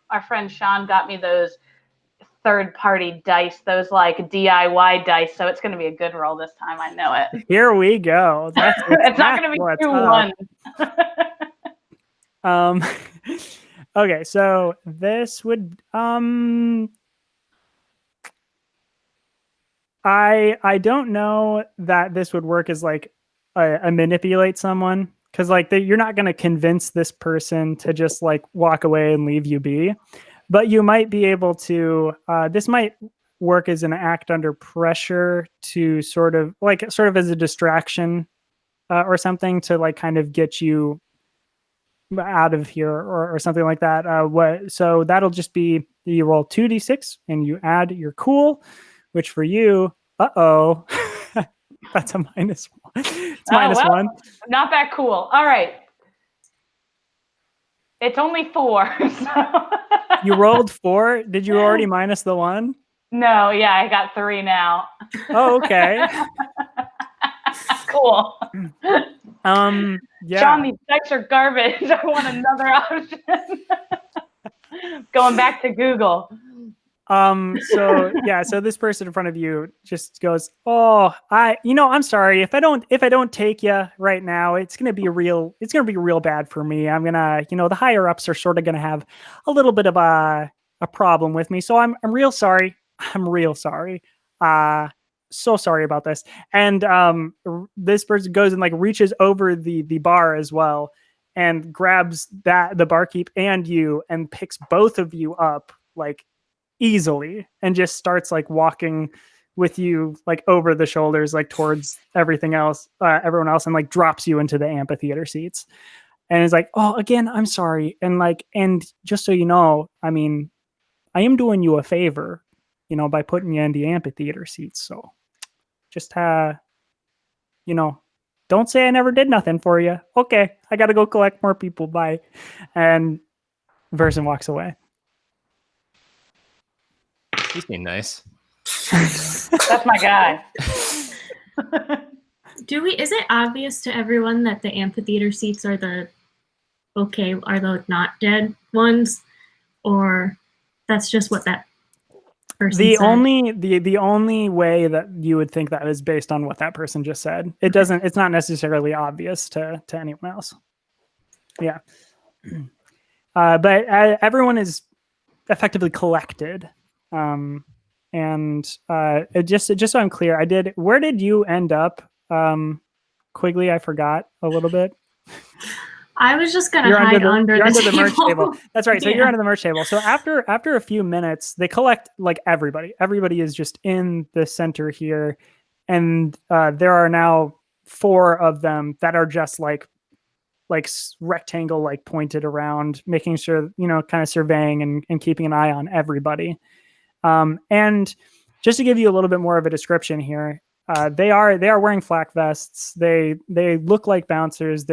our friend Sean got me those third-party dice, those like DIY dice. So it's going to be a good roll this time. I know it. Here we go. It's not going to be 2-1. Okay, so this would I don't know that this would work as like a manipulate someone, because like you're not going to convince this person to just like walk away and leave you be, but you might be able to. This might work as an act under pressure to sort of as a distraction or something to like kind of get you out of here or something like that. So that'll just be you roll 2d6 and you add your cool, which for you, that's a -1. It's -1. Not that cool. All right. It's only 4. So. You rolled 4. Did you already minus the 1? No, yeah, I got 3 now. Oh, okay. Cool. Yeah. Sean, these dice are garbage. I want another option. Going back to Google. So this person in front of you just goes, "Oh, I'm sorry. If I don't take you right now, it's going to be real bad for me. I'm going to, the higher ups are sort of going to have a little bit of a problem with me. So I'm real sorry. I'm real sorry. So sorry about this." And this person goes and like reaches over the bar as well and grabs the barkeep and you and picks both of you up like easily and just starts like walking with you like over the shoulders like towards everyone else and like drops you into the amphitheater seats and is like, "Oh, again, I'm sorry." And just so you know, I mean, I am doing you a favor, by putting you in the amphitheater seats. So just don't say I never did nothing for you. Okay, I gotta go collect more people. Bye. And person walks away. He's being nice. That's my guy. Is it obvious to everyone that the amphitheater seats are the not dead ones, or that's just what that person said? The only way that you would think that is based on what that person just said. It's not necessarily obvious to anyone else. Yeah. But everyone is effectively collected. Just so I'm clear, where did you end up? Quigley, I forgot a little bit. I was just gonna hide under the merch table. That's right. So you're under the merch table. So after a few minutes, they collect like everybody. Everybody is just in the center here, and there are now 4 of them that are just like rectangle like pointed around, making sure kind of surveying and keeping an eye on everybody. And just to give you a little bit more of a description here, they are wearing flak vests. They look like bouncers.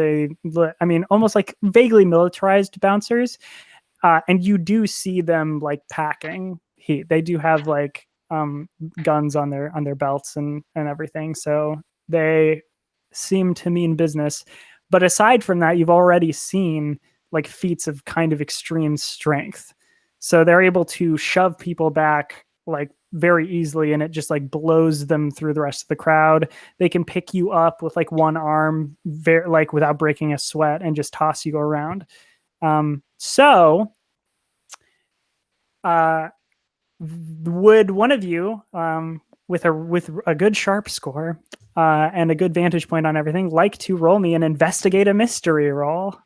Almost like vaguely militarized bouncers. And you do see them like packing heat. They do have like guns on their belts and everything. So they seem to mean business. But aside from that, you've already seen like feats of kind of extreme strength. So they're able to shove people back like very easily, and it just like blows them through the rest of the crowd. They can pick you up with like one arm, like without breaking a sweat, and just toss you around. So would one of you, with a good sharp score and a good vantage point on everything, like to roll me an investigate a mystery roll?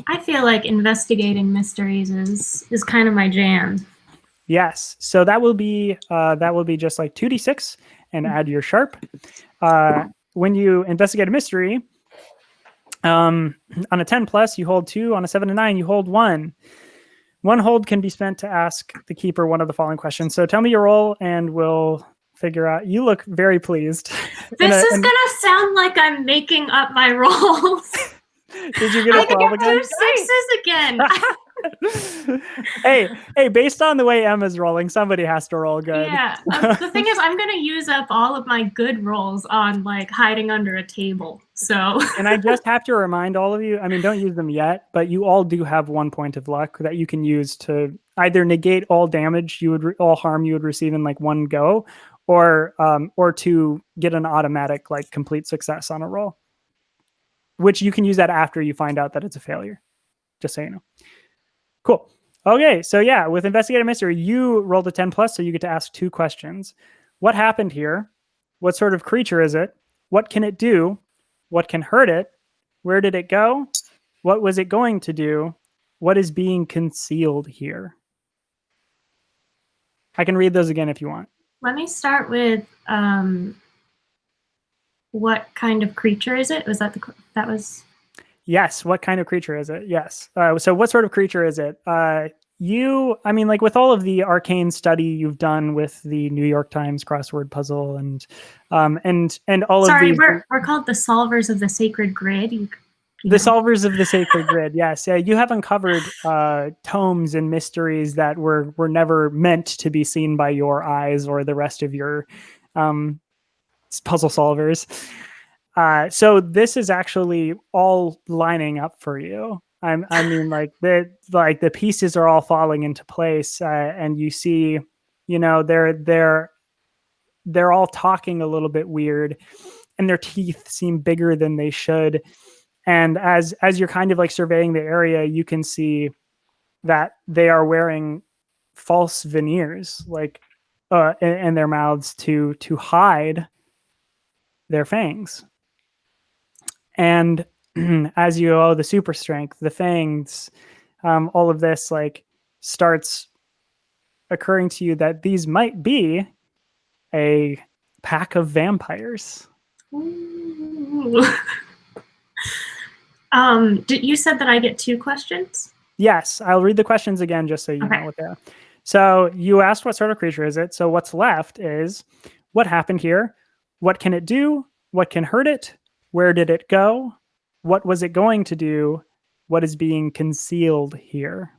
I feel like investigating mysteries is kind of my jam. Yes. So that will be just like 2d6 and add your sharp. When you investigate a mystery, on a 10 plus, you hold 2. On a 7 to 9, you hold 1. One hold can be spent to ask the keeper one of the following questions. So tell me your roll, and we'll figure out. You look very pleased. This is gonna sound like I'm making up my rolls. Did you get a 12 again? 2 sixes again. hey, based on the way Emma's rolling, somebody has to roll good. Yeah. The thing is, I'm gonna use up all of my good rolls on like hiding under a table. So. And I just have to remind all of you, I mean, don't use them yet, but you all do have 1 point of luck that you can use to either negate all damage all harm you would receive in like one go, or to get an automatic like complete success on a roll, which you can use that after you find out that it's a failure. Just so you know. Cool. Okay, so yeah, with Investigative Mystery, you rolled a 10 plus, so you get to ask 2 questions. What happened here? What sort of creature is it? What can it do? What can hurt it? Where did it go? What was it going to do? What is being concealed here? I can read those again if you want. Let me start with what kind of creature is it? Was that that was? Yes. What kind of creature is it? Yes. So what sort of creature is it? I mean, like with all of the arcane study you've done with the New York Times crossword puzzle and all of these. Sorry, we're called the solvers of the sacred grid. The solvers of the sacred grid. Yes. You have uncovered tomes and mysteries that were never meant to be seen by your eyes or the rest of your puzzle solvers. So this is actually all lining up for you. I mean, like the pieces are all falling into place, and you see, they're all talking a little bit weird, and their teeth seem bigger than they should. And as you're kind of like surveying the area, you can see that they are wearing false veneers, like in their mouths to hide their fangs. And as you the super strength, the fangs, all of this like starts occurring to you that these might be a pack of vampires. You said that I get 2 questions? Yes, I'll read the questions again just so you know what they are. So you asked what sort of creature is it? So what's left is what happened here? What can it do? What can hurt it? Where did it go? What was it going to do? What is being concealed here?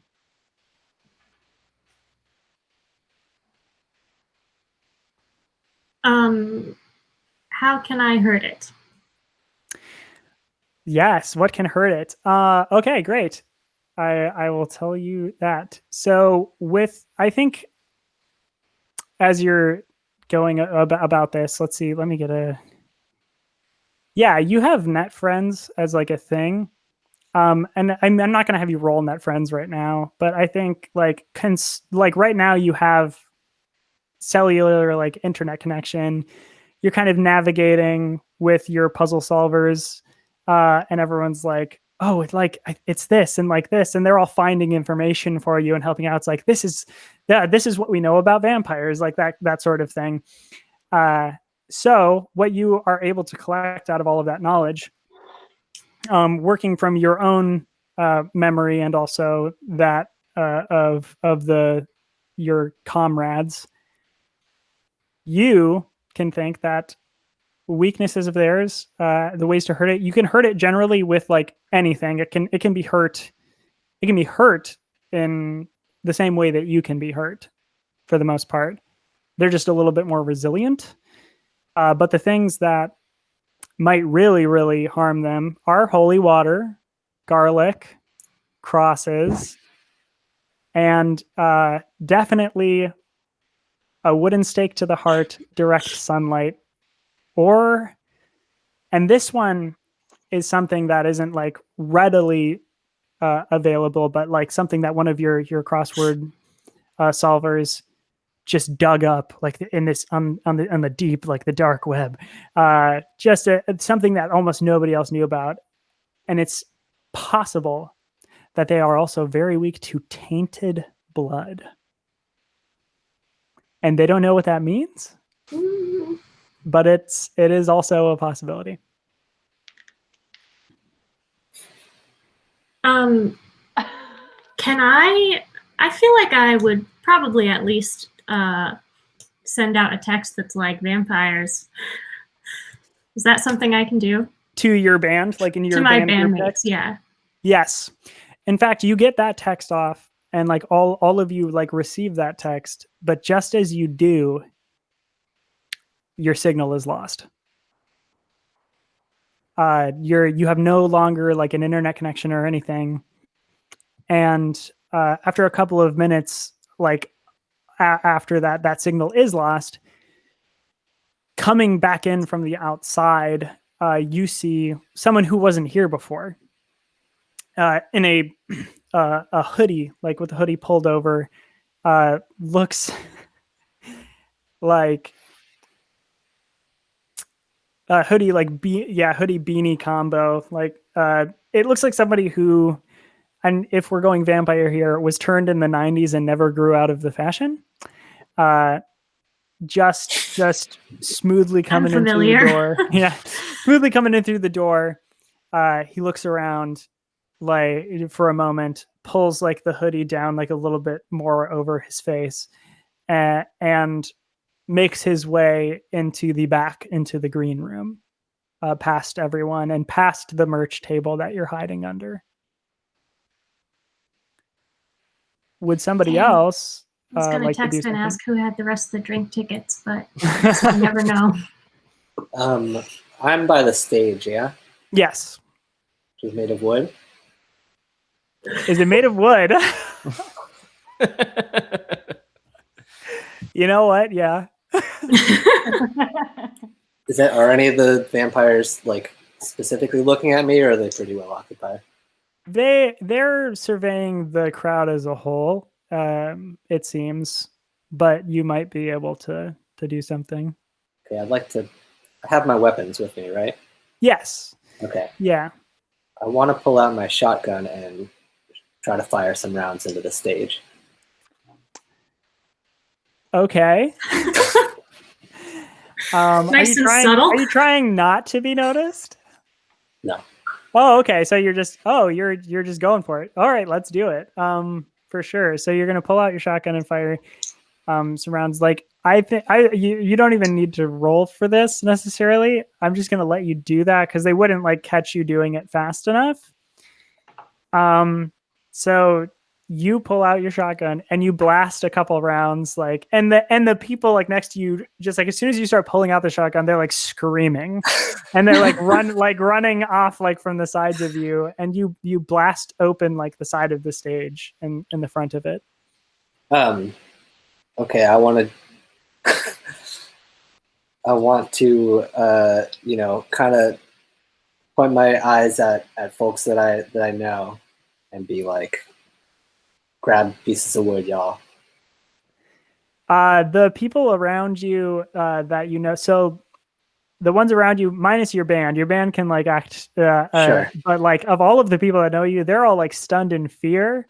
How can I hurt it? Yes, what can hurt it? Okay, great. I will tell you that. So I think as you're going about this, let's see, let me get you have net friends as like a thing. And I'm not going to have you roll net friends right now, but I think like right now you have cellular like internet connection. You're kind of navigating with your puzzle solvers, and everyone's like, oh, it's this and like this, and they're all finding information for you and helping out. It's like this is what we know about vampires, like that sort of thing. So what you are able to collect out of all of that knowledge, working from your own memory and also that of your comrades, you can think that weaknesses of theirs, the ways to hurt it, you can hurt it generally with like anything. It can be hurt. It can be hurt in the same way that you can be hurt for the most part. They're just a little bit more resilient. But the things that might really, really harm them are holy water, garlic, crosses, and definitely a wooden stake to the heart, direct sunlight, and this one is something that isn't like readily available, but like something that one of your crossword solvers just dug up, like in this on the deep, like the dark web, just something that almost nobody else knew about, and it's possible that they are also very weak to tainted blood, and they don't know what that means, but it is also a possibility. Can I feel like I would probably at least send out a text that's like vampires. Is that something I can do? To your band, like in your to my band bandmates, yeah. Yes. In fact, you get that text off, and like all of you like receive that text, but just as you do, your signal is lost. You have no longer like an internet connection or anything. And after a couple of minutes, like after that signal is lost, coming back in from the outside, you see someone who wasn't here before, in a hoodie, like with the hoodie pulled over, looks like a hoodie, like hoodie beanie combo. Like it looks like somebody who, and if we're going vampire here, was turned in the 90s and never grew out of the fashion. Just smoothly coming in through the door. Yeah, smoothly coming in through the door. He looks around like for a moment, pulls like the hoodie down like a little bit more over his face, and makes his way into the green room, past everyone and past the merch table that you're hiding under. Would somebody else I was gonna like text to do and something? ask who had the rest of the drink tickets, but I never know. I'm by the stage, yeah? Yes. Which is made of wood. Is it made of wood? You know what? Yeah. Are any of the vampires like specifically looking at me, or are they pretty well occupied? They're surveying the crowd as a whole, it seems, but you might be able to do something. Okay, I'd like to have my weapons with me, right? Yes. Okay. Yeah. I want to pull out my shotgun and try to fire some rounds into the stage. Okay. Nice and subtle. Are you trying not to be noticed? No. Oh, okay. So you're just going for it. All right, let's do it. For sure. So you're gonna pull out your shotgun and fire some rounds. Like you don't even need to roll for this necessarily. I'm just gonna let you do that because they wouldn't like catch you doing it fast enough. So you pull out your shotgun and you blast a couple rounds, like, and the people like next to you, just like as soon as you start pulling out the shotgun, they're like screaming and they're like running off like from the sides of you, and you blast open like the side of the stage and in the front of it. Okay, I want to kind of point my eyes at folks that I know and be like, grab pieces of wood, y'all. The people around you that you know, so the ones around you minus your band can like act, sure. But like of all of the people that know you, they're all like stunned in fear.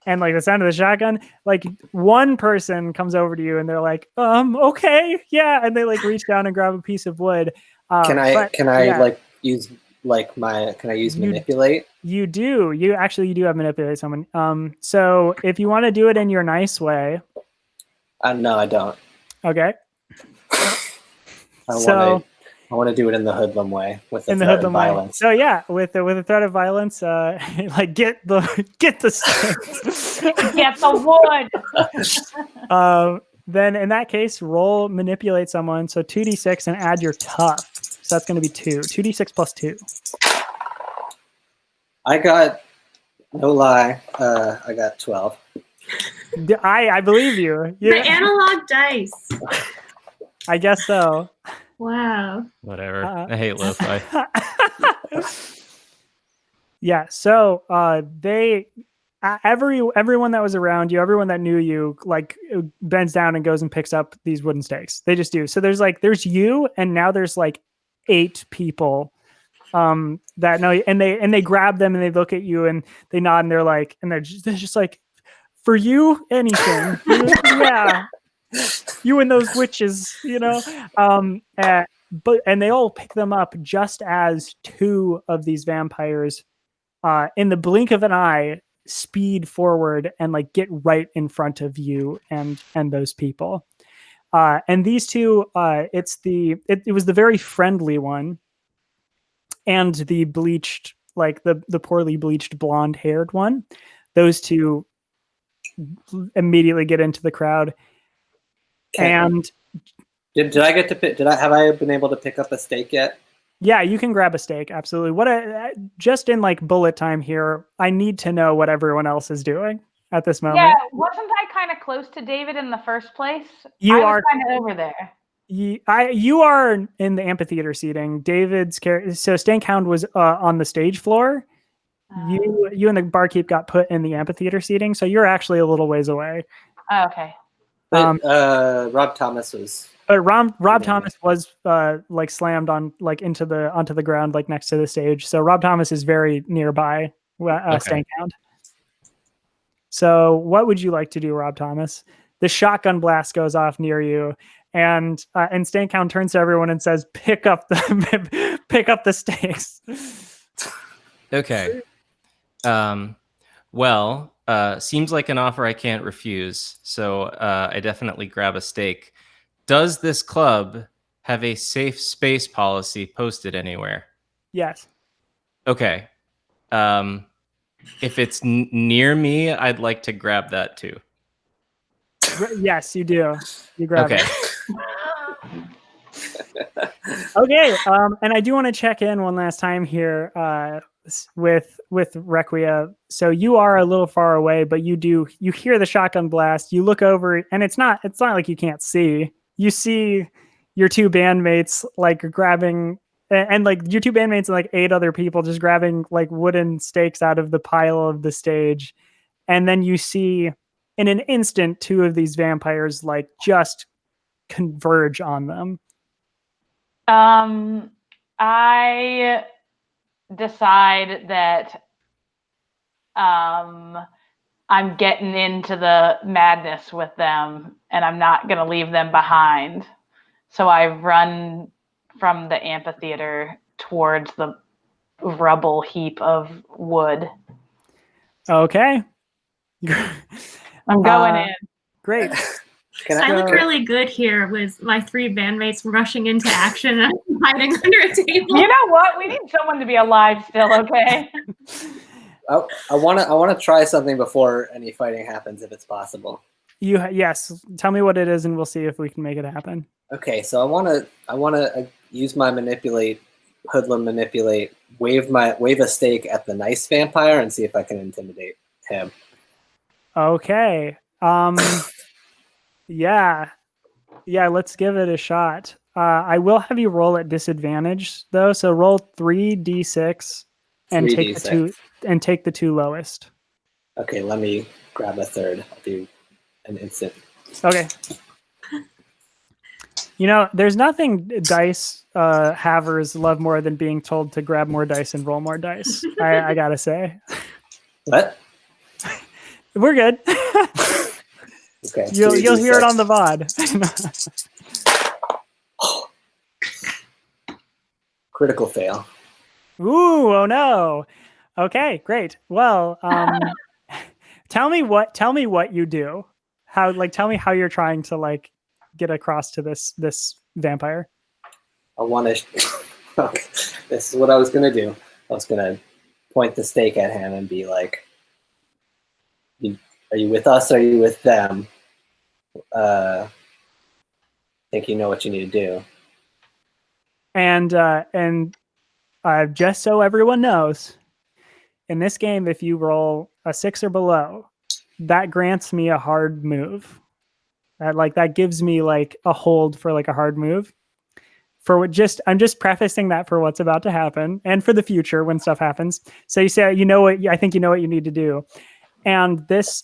And like the sound of the shotgun, like one person comes over to you and they're like, okay, yeah. And they like reach down and grab a piece of wood. Can I use manipulate? You do. You do have manipulate someone. So if you want to do it in your nice way. No, I don't. Okay. I want to do it in the hoodlum way, with the threat of violence. So yeah, with a threat of violence, like get the sticks. Get the wood. Then in that case, roll manipulate someone. So 2d6 and add your tough. So that's going to be 2. 2d6 plus 2. I got, no lie, I got 12. I believe you. The analog dice. I guess so. Wow. Whatever. I hate lo-fi. Yeah. So everyone that was around you, everyone that knew you, like bends down and goes and picks up these wooden stakes. They just do. So there's you, and now there's like 8 people that know you, and they grab them and they look at you and they nod and they're just like, for you, anything. Yeah. You and those witches, but they all pick them up just as 2 of these vampires in the blink of an eye speed forward and like get right in front of you and those people. And these 2, it was the very friendly one and the bleached, like the poorly bleached blonde haired one. Those 2 immediately get into the crowd. Okay. And did I get to pick? Have I been able to pick up a stake yet? yeah, you can grab a stake. Absolutely. Just in like bullet time here, I need to know what everyone else is doing at this moment. Yeah, wasn't I kind of close to David in the first place? You I was are kind of over there. You are in the amphitheater seating. David's character. So Stankhound was on the stage floor. You and the barkeep got put in the amphitheater seating, so you're actually a little ways away. Oh, okay. But Rob Thomas was. But Rob Thomas was like slammed on like onto the ground like next to the stage. So Rob Thomas is very nearby. Stankhound. So what would you like to do, Rob Thomas? The shotgun blast goes off near you, and Stankhound turns to everyone and says, "Pick up the stakes." Okay. Well, seems like an offer I can't refuse. So I definitely grab a stake. Does this club have a safe space policy posted anywhere? Yes. Okay. If it's near me, I'd like to grab that too. Yes, you do. You grab Okay. it. Okay. And I do want to check in one last time here with Requia. So you are a little far away, but you hear the shotgun blast. You look over, and it's not like you can't see. You see your 2 bandmates like grabbing, and like your 2 bandmates and like 8 other people just grabbing like wooden stakes out of the pile of the stage. And then you see in an instant 2 of these vampires like just converge on them. I decide that I'm getting into the madness with them and I'm not going to leave them behind. So I run from the amphitheater towards the rubble heap of wood. Okay. I'm going in. Great. I look really good here with my 3 bandmates rushing into action and I'm hiding under a table. You know what? We need someone to be alive still, okay? I want to try something before any fighting happens, if it's possible. Yes. Tell me what it is, and we'll see if we can make it happen. Okay, so I want to use my hoodlum manipulate, wave a stake at the nice vampire, and see if I can intimidate him. Okay. Yeah. Let's give it a shot. I will have you roll at disadvantage though, so roll 3d6 and take the 2 lowest. Okay, let me grab a third. I'll do an instant. Okay. There's nothing dice havers love more than being told to grab more dice and roll more dice. I gotta say. What? We're good. Okay. You'll hear it on the VOD. Critical fail. Ooh, oh no. Okay, great. Well, tell me what you do. Tell me how you're trying to like get across to this vampire. I want to. Okay, this is what I was gonna do. I was gonna point the stake at him and be like, "Are you with us? Or are you with them? Think you know what you need to do." And just so everyone knows, in this game, if you roll a 6 or below, that grants me a hard move. That gives me like a hold for like a hard move. I'm just prefacing that for what's about to happen and for the future when stuff happens. So you say, I think you know what you need to do. And this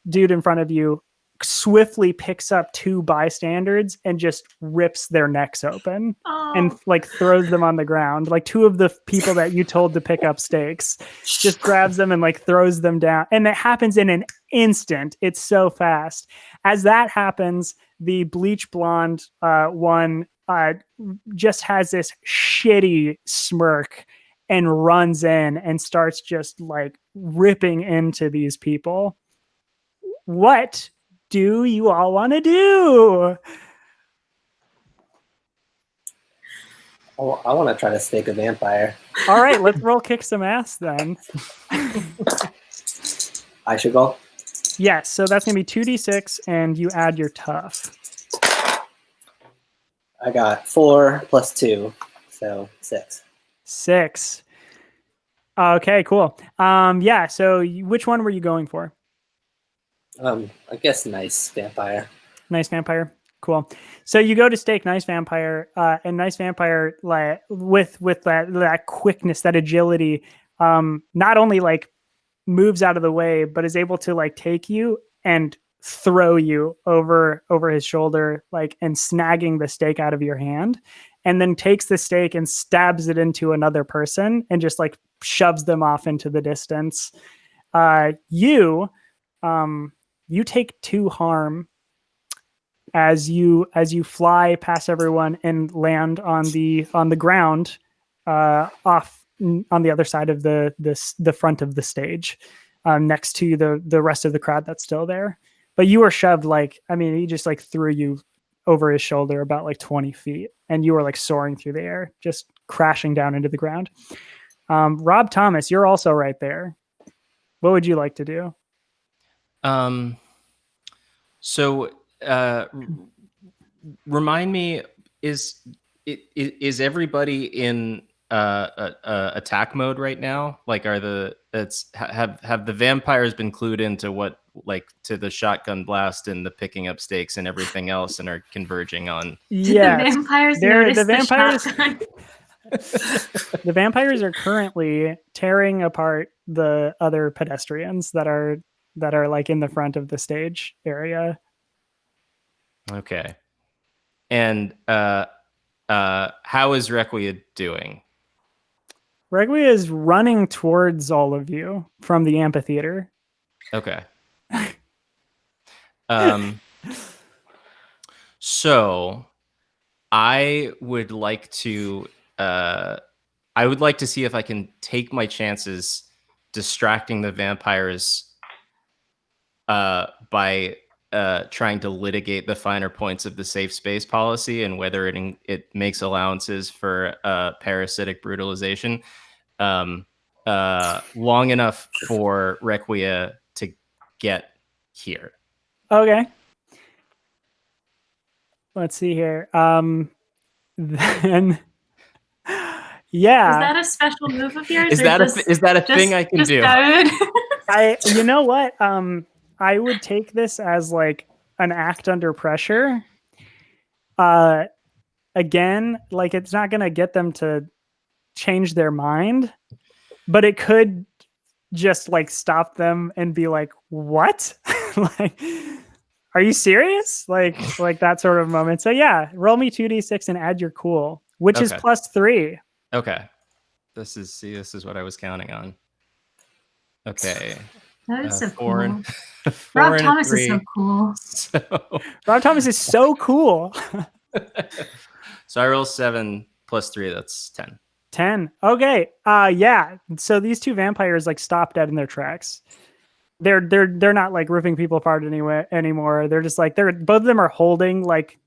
dude in front of you swiftly picks up two bystanders and just rips their necks open and like throws them on the ground. Like two of the people that you told to pick up stakes just grabs them and like throws them down. And it happens in an instant. It's so fast. As that happens, the bleach blonde one just has this shitty smirk and runs in and starts just like ripping into these people. What do you all want to do? Oh, I want to try to stake a vampire. All right, let's roll kick some ass then. I should go? Yes, so that's going to be 2d6 and you add your tough. I got 4 plus 2, so 6. 6. Okay, cool. Yeah, so which one were you going for? I guess nice vampire. Nice vampire. Cool. So you go to stake nice vampire, and nice vampire like with that quickness, that agility, not only like moves out of the way, but is able to like take you and throw you over his shoulder, like, and snagging the stake out of your hand, and then takes the stake and stabs it into another person and just like shoves them off into the distance. You take 2 harm as you fly past everyone and land on the ground off on the other side of the front of the stage, next to the rest of the crowd that's still there. But you were shoved he just like threw you over his shoulder about like 20 feet, and you were like soaring through the air, just crashing down into the ground. Rob Thomas, you're also right there. What would you like to do? So remind me, is everybody in attack mode right now? Like, have the vampires been clued into what, like, to the shotgun blast and the picking up stakes and everything else, and are converging on? Yeah, the vampires notice the shotgun. The vampires are currently tearing apart the other pedestrians that are like in the front of the stage area. Okay. And how is Requia doing? Requia is running towards all of you from the amphitheater. Okay. So I would like to see if I can take my chances distracting the vampires by trying to litigate the finer points of the safe space policy and whether it makes allowances for parasitic brutalization long enough for Requia to get here. Okay. Let's see here. Then yeah. Is that a special move of yours? Is that a thing I can do? You know what? I would take this as like an act under pressure. Again, like, it's not going to get them to change their mind, but it could just like stop them and be like, what? Like, are you serious? Like that sort of moment. So yeah, roll me 2d6 and add your cool, which is +3. Okay. This is what I was counting on. Okay. That is so 4 cool. and Rob 4 Thomas and is 3. so cool. Rob Thomas is so cool. So I roll 7 + 3. That's 10. 10. Okay. Yeah. So these 2 vampires like stop dead in their tracks. They're not like ripping people apart anymore. They're just like both of them are holding like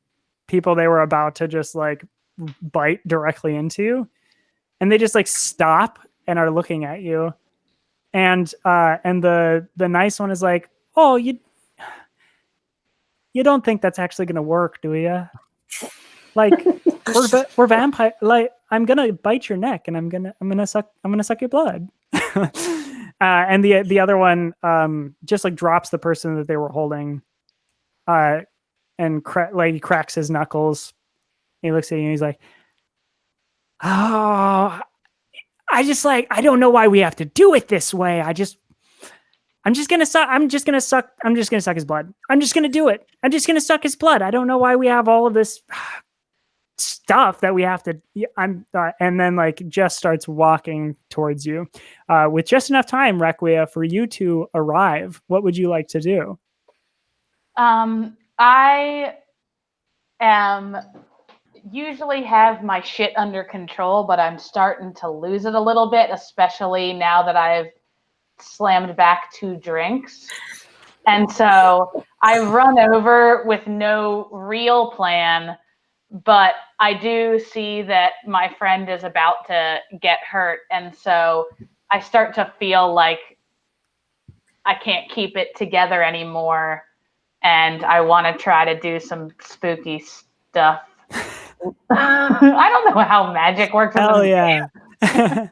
people they were about to just like bite directly into, and they just like stop and are looking at you. And the nice one is like, oh, you don't think that's actually gonna work, do you? Like, we're vampire. Like, I'm gonna bite your neck and I'm gonna suck your blood. And the other one just like drops the person that they were holding, and he cracks his knuckles. He looks at you and he's like, "Oh, I don't know why we have to do it this way. I'm just gonna suck. I'm just gonna suck his blood. I'm just gonna do it. I'm just gonna suck his blood. I don't know why we have all of this stuff that we have to." And then like just starts walking towards you, with just enough time, Requia, for you to arrive. What would you like to do? I am usually have my shit under control, but I'm starting to lose it a little bit, especially now that I've slammed back 2 drinks. And so I run over with no real plan, but I do see that my friend is about to get hurt. And so I start to feel like I can't keep it together anymore. And I want to try to do some spooky stuff. I don't know how magic works. Hell yeah. I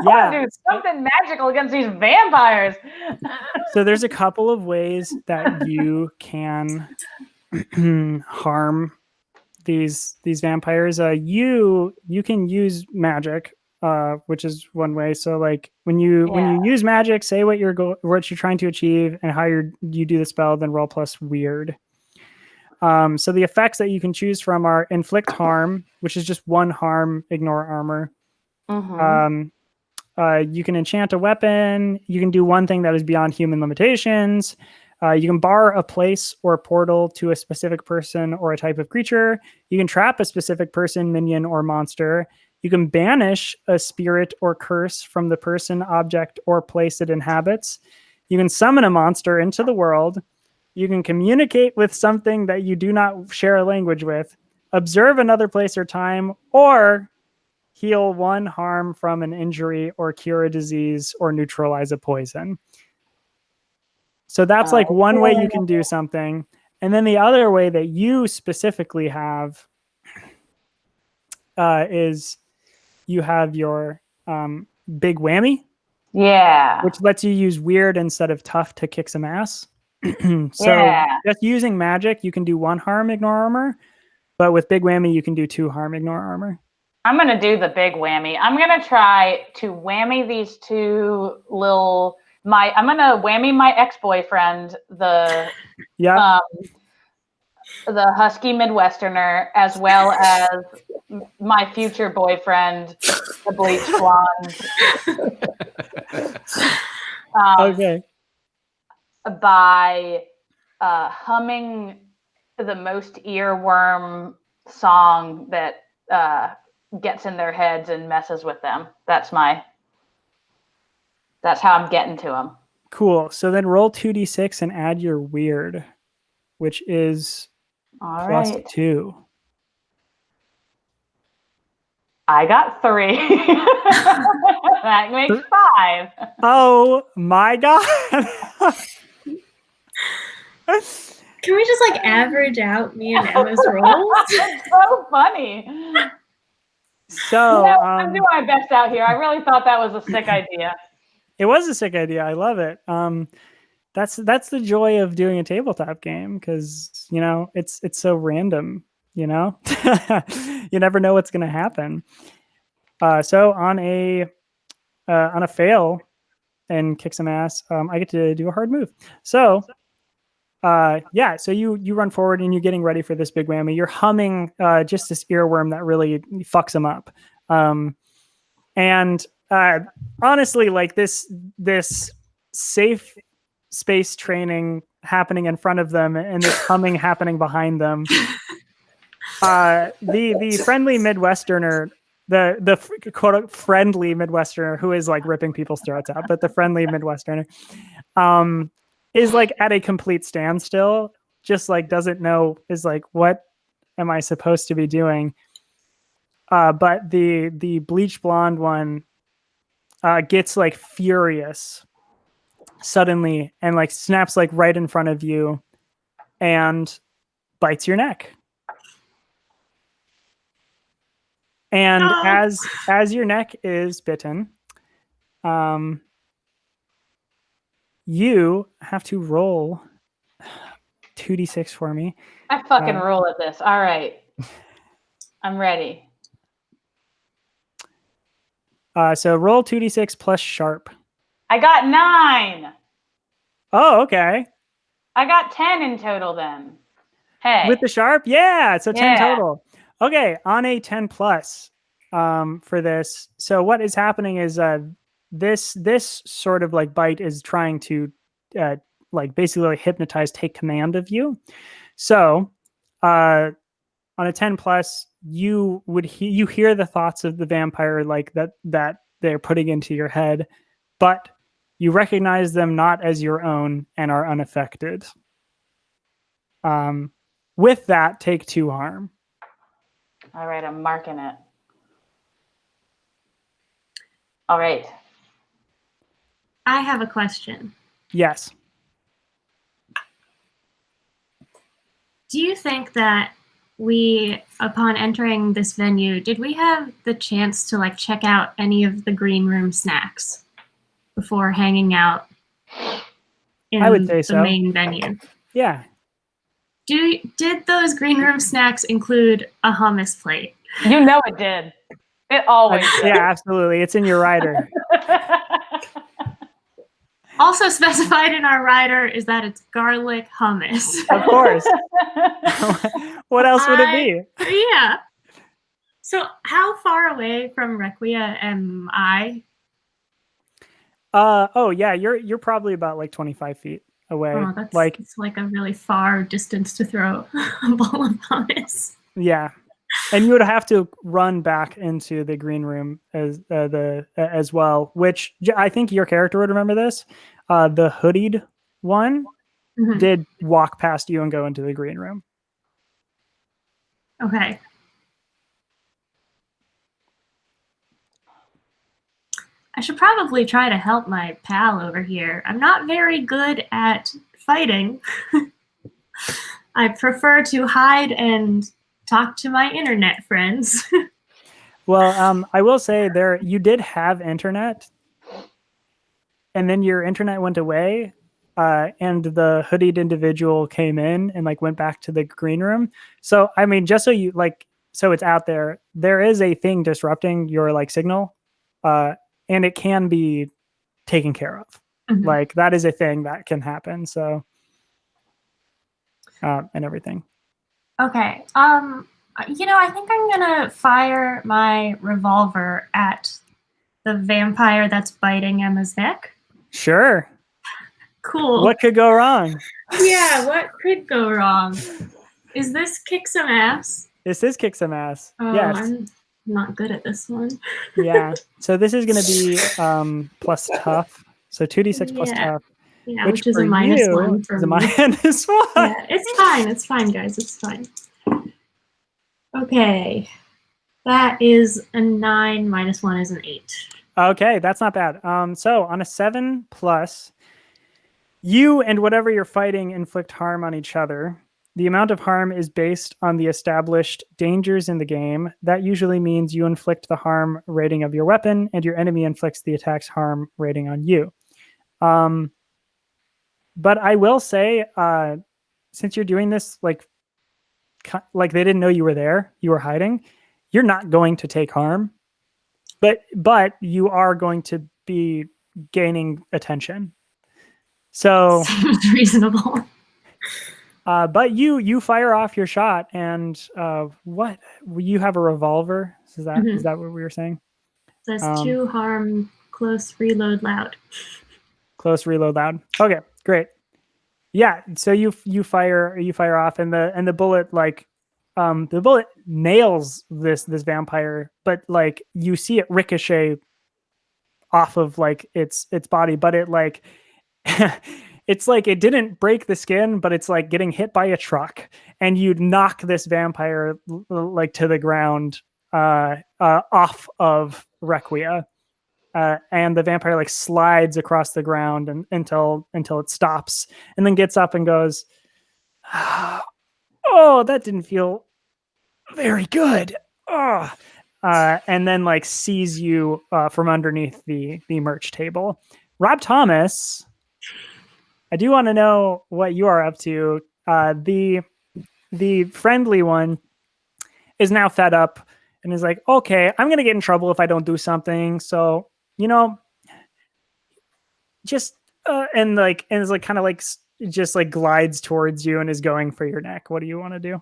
want to do something magical against these vampires. So there's a couple of ways that you can harm these vampires. You can use magic, which is one way. So like when you use magic, say what you're trying to achieve and how you do the spell, then roll plus weird. So the effects that you can choose from are inflict harm, which is just 1 harm, ignore armor. You can enchant a weapon. You can do one thing that is beyond human limitations. You can bar a place or a portal to a specific person or a type of creature. You can trap a specific person, minion, or monster. You can banish a spirit or curse from the person, object, or place it inhabits. You can summon a monster into the world. You can communicate with something that you do not share a language with, observe another place or time, or heal 1 harm from an injury or cure a disease or neutralize a poison. So that's like one way you can do something. And then the other way that you specifically have is you have your big whammy. Yeah. Which lets you use weird instead of tough to kick some ass. So just using magic, you can do 1 harm, ignore armor. But with big whammy, you can do 2 harm, ignore armor. I'm going to do the big whammy. I'm going to try to whammy these 2 little... I'm going to whammy my ex-boyfriend, the husky Midwesterner, as well as my future boyfriend, the bleach blonde. Okay. By humming the most earworm song that gets in their heads and messes with them. That's how I'm getting to them. Cool. So then roll 2d6 and add your weird, which is +2. I got 3. That makes 5. Oh my god. Can we just like average out me and Emma's rolls? It's so funny. So I'm doing my best out here. I really thought that was a sick idea. It was a sick idea. I love it. That's the joy of doing a tabletop game, because it's so random. You never know what's going to happen. So on a fail and kick some ass, I get to do a hard move. So so you run forward and you're getting ready for this big whammy. You're humming just this earworm that really fucks him up. And honestly, like this safe space training happening in front of them and this humming happening behind them. The friendly Midwesterner, the quote friendly Midwesterner who is like ripping people's throats out, but the friendly Midwesterner is like at a complete standstill, just like doesn't know, is like, what am I supposed to be doing? But the bleach blonde one gets like furious suddenly and like snaps like right in front of you and bites your neck. And as your neck is bitten, you have to roll 2d6 for me. I fucking roll at this. All right. I'm ready. So roll 2d6 plus sharp. I got 9. Oh, okay. I got 10 in total then. Hey. With the sharp? Yeah, so 10 Yeah. total. Okay, on a 10 plus for this. So what is happening is this sort of like bite is trying to like basically like hypnotize, take command of you. So on a 10 plus, you would you hear the thoughts of the vampire like that they're putting into your head, but you recognize them not as your own and are unaffected. With that, take 2 harm. All right, I'm marking it. All right. I have a question. Yes. Do you think that we, upon entering this venue, did we have the chance to like check out any of the green room snacks before hanging out in I would say the so. main venue? Yeah. Did those green room snacks include a hummus plate? You know it did. It always did. Yeah, absolutely. It's in your rider. Also specified in our rider is that it's garlic hummus. Of course. What else would it be? Yeah. So how far away from Requia am I? Oh yeah, you're probably about like 25 feet away. Oh, that's like it's like a really far distance to throw a bowl of hummus. yeah. And you would have to run back into the green room as well, which I think your character would remember this. The hoodied one did walk past you and go into the green room. Okay. I should probably try to help my pal over here. I'm not very good at fighting. I prefer to hide and talk to my internet friends. Well, I will say you did have internet, and then your internet went away, and the hoodied individual came in and like went back to the green room. So I mean, just so you like, so it's out there. There is a thing disrupting your like signal, and it can be taken care of. Like that is a thing that can happen. So, and everything. Okay. I think I'm gonna fire my revolver at the vampire that's biting Emma's neck. Sure. Cool. What could go wrong? Yeah, what could go wrong? Is this kick some ass? This is kick some ass. Oh, yes. I'm not good at this one. Yeah. So this is going to be plus tough. So 2d6 plus tough. Yeah, which is a -1 for me. -1. Yeah, it's fine. It's fine, guys. It's fine. Okay. That is a 9. -1 is an 8. Okay, that's not bad. So on a 7 plus, you and whatever you're fighting inflict harm on each other. The amount of harm is based on the established dangers in the game. That usually means you inflict the harm rating of your weapon, and your enemy inflicts the attack's harm rating on you. But I will say, since you're doing this, like they didn't know you were there, you were hiding, you're not going to take harm, but you are going to be gaining attention. So seems reasonable. But you fire off your shot, and what? You have a revolver? Is that what we were saying? It says 2 harm, close, reload loud. Close, reload loud. Okay, great. Yeah, so you fire off, and the bullet the bullet nails this vampire, but like you see it ricochet off of like its body, but it like it's like it didn't break the skin, but it's like getting hit by a truck, and you knock this vampire like to the ground off of Requia, and the vampire like slides across the ground until it stops, and then gets up and goes, "Oh, that didn't feel very good." Oh. And then like sees you from underneath the merch table. Rob Thomas, I do want to know what you are up to. The friendly one is now fed up and is like, okay, I'm gonna get in trouble if I don't do something. So just and is like kind of like just like glides towards you and is going for your neck. What do you want to do?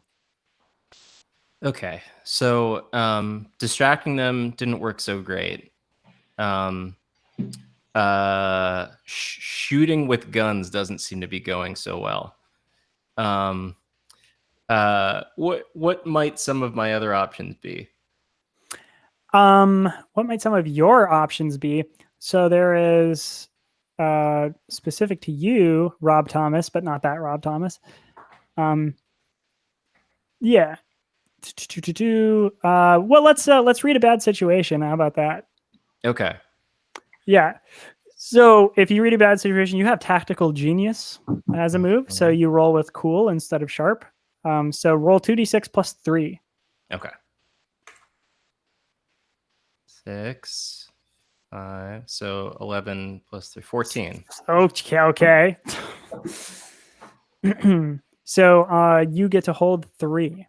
Okay, so distracting them didn't work so great. Shooting with guns doesn't seem to be going so well. What might some of my other options be? What might some of your options be? So there is specific to you, Rob Thomas, but not that Rob Thomas. Yeah. Well, let's read a bad situation. How about that? Okay. Yeah. So if you read a bad situation, you have tactical genius as a move. So you roll with cool instead of sharp. So roll 2d6 plus 3. Okay. 6, 5, so 11 plus 3, 14. Okay. So you get to hold 3.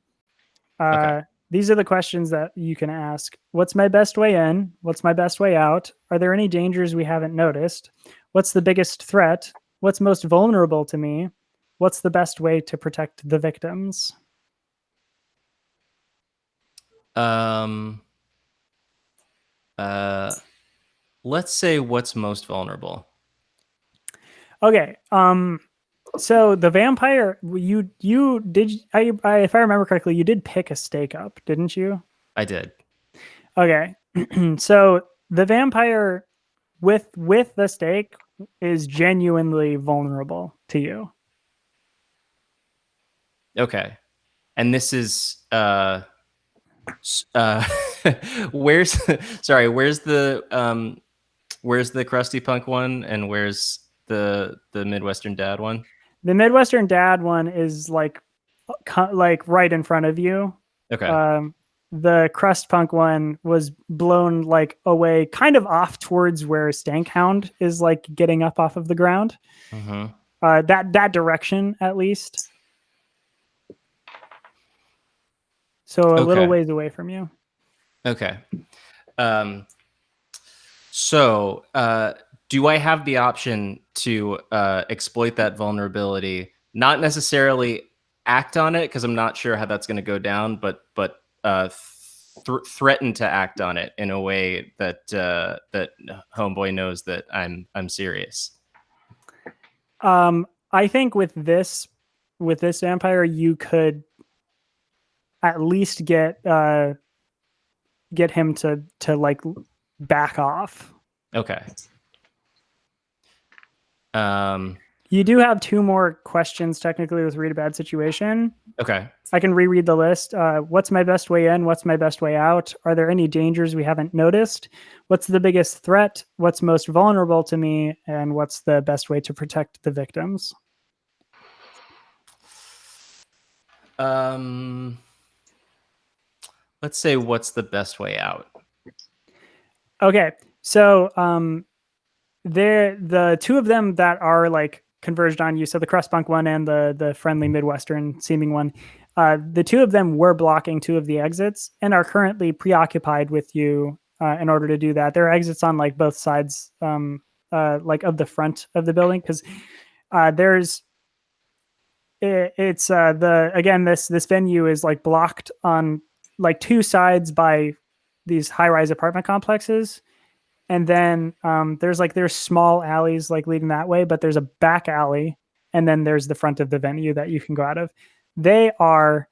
Okay. These are the questions that you can ask. What's my best way in? What's my best way out? Are there any dangers we haven't noticed? What's the biggest threat? What's most vulnerable to me? What's the best way to protect the victims? Let's say what's most vulnerable. Okay. So the vampire, you did, if I remember correctly, you did pick a stake up, didn't you? I did. Okay. So the vampire with the stake is genuinely vulnerable to you. Okay. And this is where's where's the crusty punk one and where's the Midwestern dad one? The Midwestern dad one is like right in front of you. Okay. The crust punk one was blown like away, kind of off towards where Stankhound is like getting up off of the ground. Mm-hmm. That direction at least. So a little ways away from you. Okay. So do I have the option to exploit that vulnerability? Not necessarily act on it because I'm not sure how that's going to go down, but threaten to act on it in a way that that Homeboy knows that I'm serious. I think with this vampire, you could at least get him to like back off. Okay. You do have 2 more questions technically with read a bad situation. Okay. I can reread the list. What's my best way in? What's my best way out? Are there any dangers we haven't noticed? What's the biggest threat? What's most vulnerable to me? And what's the best way to protect the victims? Let's say what's the best way out? Okay. So the 2 of them that are like converged on you, so the crustpunk one and the friendly Midwestern seeming one, the 2 of them were blocking 2 of the exits and are currently preoccupied with you in order to do that. There are exits on like both sides like of the front of the building because there's it's this venue is like blocked on like 2 sides by these high-rise apartment complexes. And then there's small alleys like leading that way, but there's a back alley, and then there's the front of the venue that you can go out of. They were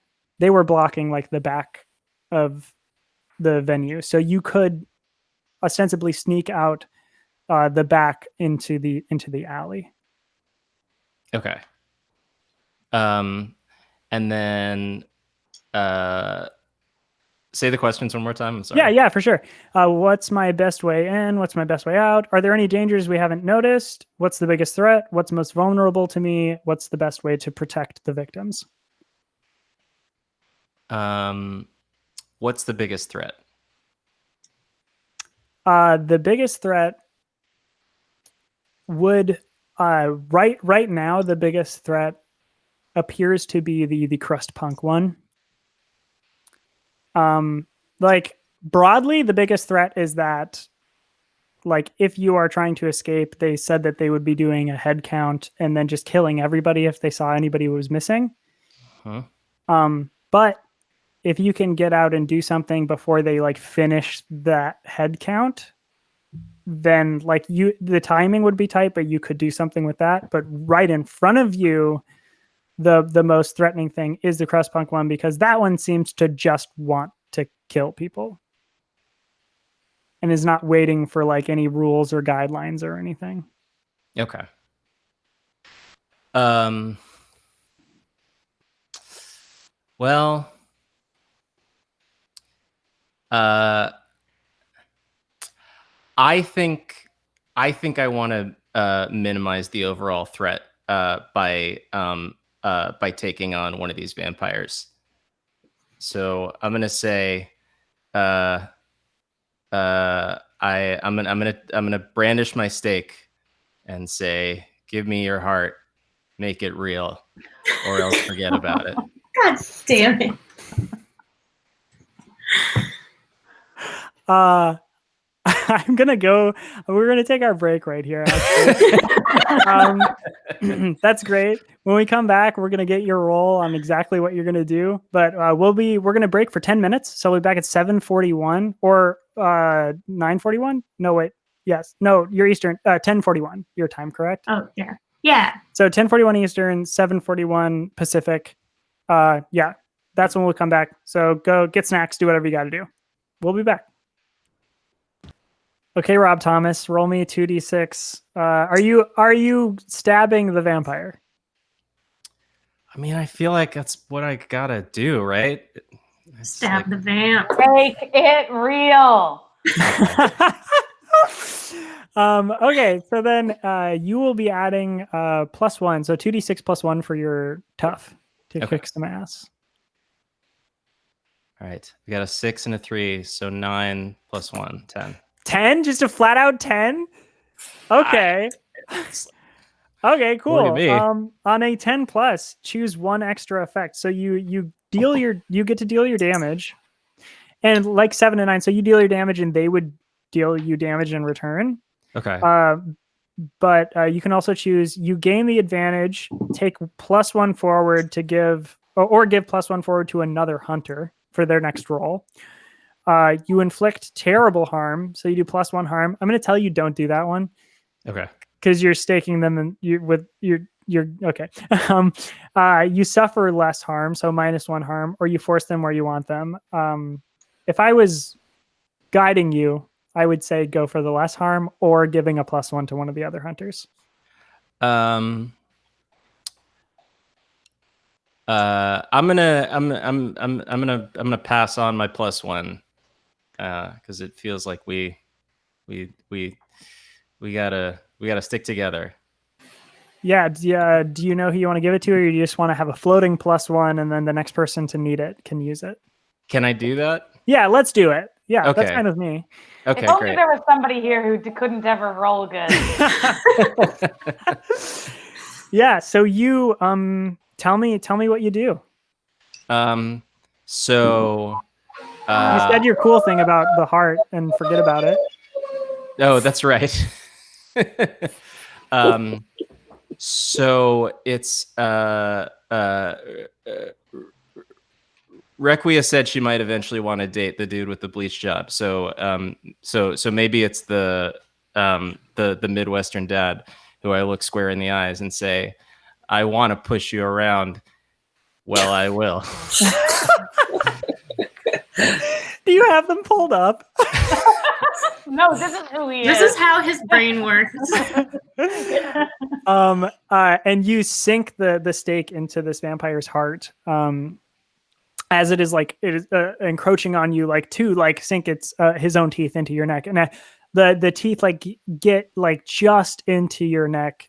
blocking like the back of the venue, so you could ostensibly sneak out the back into the alley. Okay. And then say the questions one more time. I'm sorry. Yeah, for sure. What's my best way in? What's my best way out? Are there any dangers we haven't noticed? What's the biggest threat? What's most vulnerable to me? What's the best way to protect the victims? What's the biggest threat? The biggest threat would Right now, the biggest threat appears to be the crust punk one. Like broadly, the biggest threat is that, like, if you are trying to escape, they said that they would be doing a head count and then just killing everybody if they saw anybody who was missing. Huh? But if you can get out and do something before they like finish that head count, then like the timing would be tight, but you could do something with that. But right in front of you, the most threatening thing is the crust punk one, because that one seems to just want to kill people and is not waiting for like any rules or guidelines or anything. Okay. Well, I think I want to minimize the overall threat by taking on one of these vampires. So I'm gonna say, I'm gonna brandish my stake and say, "Give me your heart, make it real, or else forget about it." God damn it. I'm gonna go. We're gonna take our break right here. That's great. When we come back, we're gonna get your roll on exactly what you're gonna do. But we're gonna break for 10 minutes. So we'll be back at 7:41 or 9:41. No, wait. Yes. No, you're Eastern. 10:41. Your time, correct? Oh yeah. Yeah. So 10:41 Eastern, 7:41 Pacific. Yeah, that's when we'll come back. So go get snacks. Do whatever you got to do. We'll be back. Okay, Rob Thomas, roll me 2d6. Are you stabbing the vampire? I mean, I feel like that's what I gotta do, right? It's Stab like- the vamp. Make it real. Okay, so then you will be adding +1, so 2d6 +1 for your tough to kick some ass. All right, we got a 6 and a 3, so 9 + 1, 10. 10? Just a flat out 10? Okay. Okay, cool. Look at me. On a 10 plus, choose one extra effect. So you get to deal your damage. And like 7 and 9, so you deal your damage and they would deal you damage in return. Okay. But you can also choose, you gain the advantage, take +1 forward to give, or give +1 forward to another hunter for their next roll. You inflict terrible harm, so you do +1 harm. I'm going to tell you don't do that one. Okay. Because you're staking them and you're okay. You suffer less harm, so -1 harm, or you force them where you want them. If I was guiding you, I would say go for the less harm or giving a +1 to one of the other hunters. I'm gonna pass on my +1 because it feels like we gotta stick together. Yeah. Do you know who you want to give it to, or you just want to have a floating +1 and then the next person to need it can use it? Can I do that? Yeah, let's do it. Yeah, Okay. that's fine with me. Okay, If only great. there was somebody here who couldn't ever roll good. Yeah. So you tell me what you do. So You said your cool thing about the heart and forget about it. oh, that's right. So it's Requia said she might eventually want to date the dude with the bleach job. So so maybe it's the Midwestern dad who I look square in the eyes and say, "I want to push you around." Well, I will. Do you have them pulled up? No, this is who he is. This is how his brain works. And you sink the stake into this vampire's heart. As it is encroaching on you, like to like sink its his own teeth into your neck, and the teeth like get like just into your neck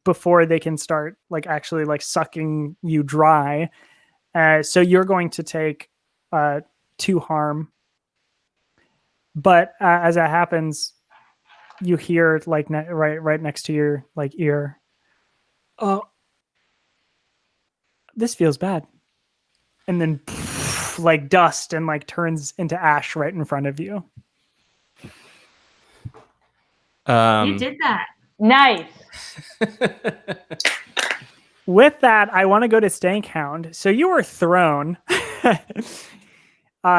before they can start like actually like sucking you dry. So you're going to take 2 harm. But as that happens, you hear like right next to your like ear. Oh, this feels bad. And then like dust and like turns into ash right in front of you. You did that. Nice. With that, I want to go to Stankhound. So you were thrown.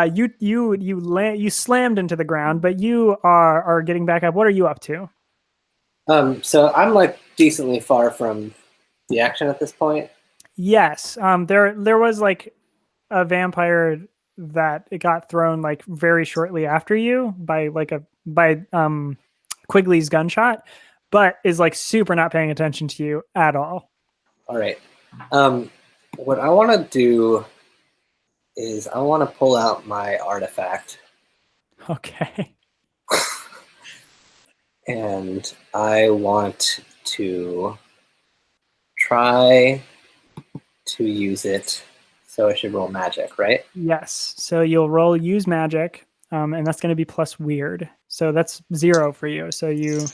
You slammed into the ground, but you are getting back up. What are you up to? So I'm like decently far from the action at this point. Yes. There was like a vampire that it got thrown like very shortly after you by Quigley's gunshot, but is like super not paying attention to you at all. All right. What I want to do is I want to pull out my artifact. Okay. And I want to try to use it. So I should roll magic, right? Yes. So you'll roll use magic, and that's going to be plus weird. So that's 0 for you. So you.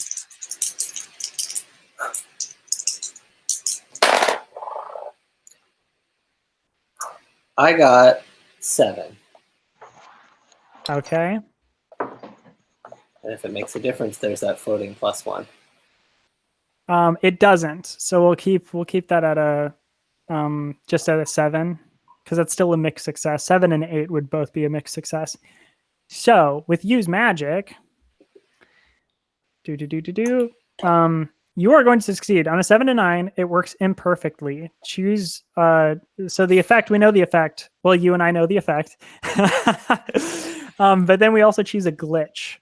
I got 7. Okay. And if it makes a difference, there's that floating +1. It doesn't. So we'll keep that at a just at a 7 because that's still a mixed success. 7 and 8 would both be a mixed success. So with use magic, you are going to succeed on a 7 to 9. It works imperfectly. Choose. So the effect, we know the effect. Well, you and I know the effect. But then we also choose a glitch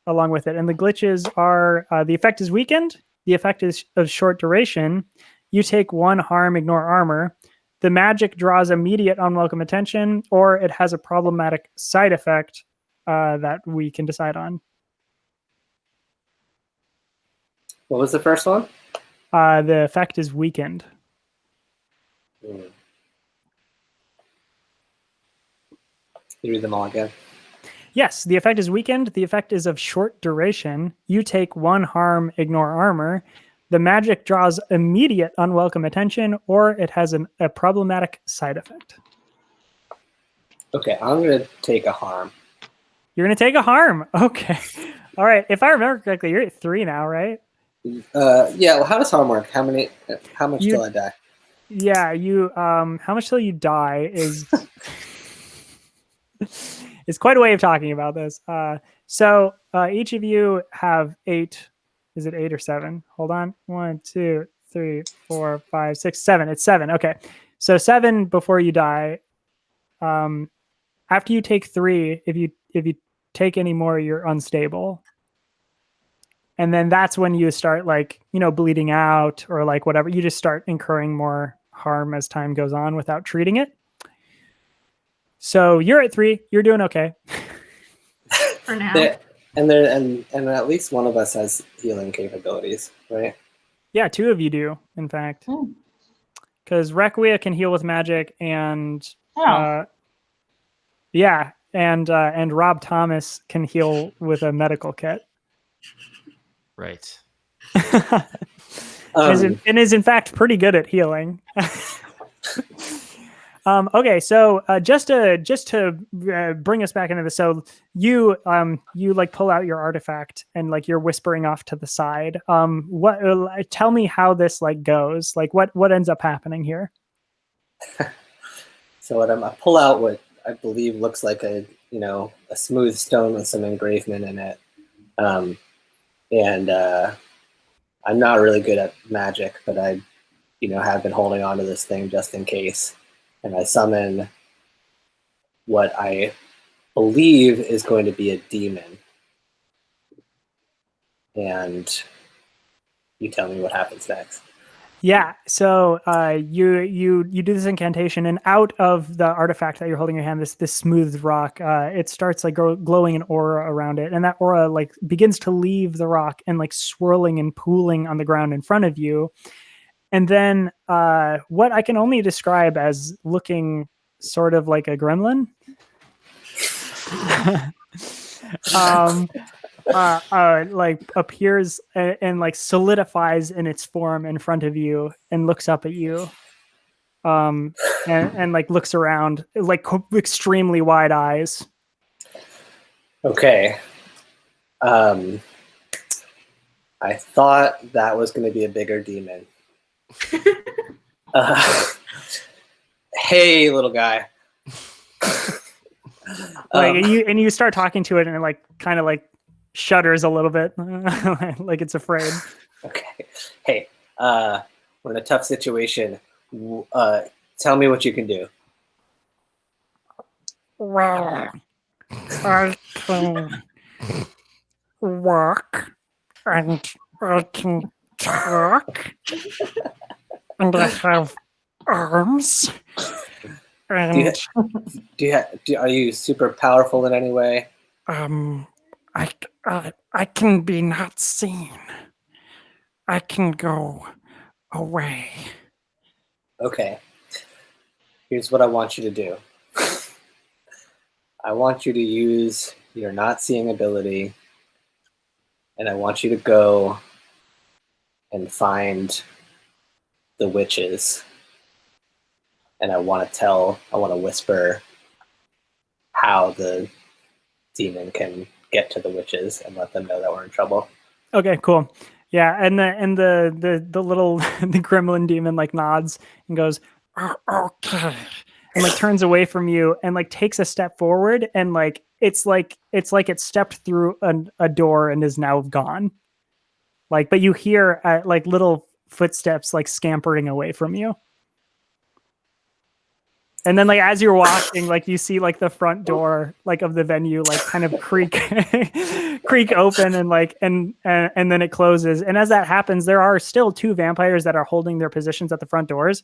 along with it. And the glitches are the effect is weakened. The effect is of short duration. You take 1 harm, ignore armor. The magic draws immediate unwelcome attention, or it has a problematic side effect that we can decide on. What was the first one? The effect is weakened. Can you read them all again? Yes, the effect is weakened. The effect is of short duration. You take 1 harm, ignore armor. The magic draws immediate unwelcome attention, or it has a problematic side effect. Okay, I'm going to take a harm. You're going to take a harm. Okay. All right. If I remember correctly, you're at 3 now, right? Yeah, well, how does harm work? How much till I die? Yeah, how much till you die is is quite a way of talking about this. So each of you have 8. Is it 8 or 7? Hold on. 1, 2, 3, 4, 5, 6, 7. It's 7. Okay. So 7 before you die. After you take 3, if you take any more, you're unstable. And then that's when you start bleeding out or like whatever. You just start incurring more harm as time goes on without treating it. So you're at 3. You're doing okay. For now. And at least one of us has healing capabilities, right? Yeah, 2 of you do, in fact. Because Requia can heal with magic, and and Rob Thomas can heal with a medical kit. Right. And is in fact pretty good at healing. Okay, so just to bring us back into this, so you like pull out your artifact and like you're whispering off to the side. Tell me how this like goes. Like what ends up happening here? So I pull out what I believe looks like a smooth stone with some engravement in it, and I'm not really good at magic, but I have been holding on to this thing just in case. And I summon what I believe is going to be a demon. And you tell me what happens next. Yeah, so you do this incantation, and out of the artifact that you're holding in your hand, this smooth rock, it starts like glowing an aura around it, and that aura like begins to leave the rock and like swirling and pooling on the ground in front of you. And then what I can only describe as looking sort of like a gremlin. like appears and like solidifies in its form in front of you and looks up at you. And like looks around like extremely wide eyes. Okay. I thought that was going to be a bigger demon. Hey, little guy. Like you start talking to it and it like kind of like shudders a little bit, like it's afraid. Okay. Hey, we're in a tough situation. Tell me what you can do. Well, I can walk and I can talk and I have arms. And Are you super powerful in any way? I can be not seen. I can go away. Okay. Here's what I want you to do. I want you to use your not seeing ability, and I want you to go and find the witches. And I want to whisper how the demon can get to the witches and let them know that we're in trouble. Okay, cool. Yeah, and the little the gremlin demon like nods and goes, "Oh, okay," and like turns away from you and like takes a step forward and like it stepped through a door and is now gone. Like, but you hear like little footsteps like scampering away from you. And then like as you're walking, like you see like the front door like of the venue like kind of creak open and like and then it closes. And as that happens, there are still two vampires that are holding their positions at the front doors.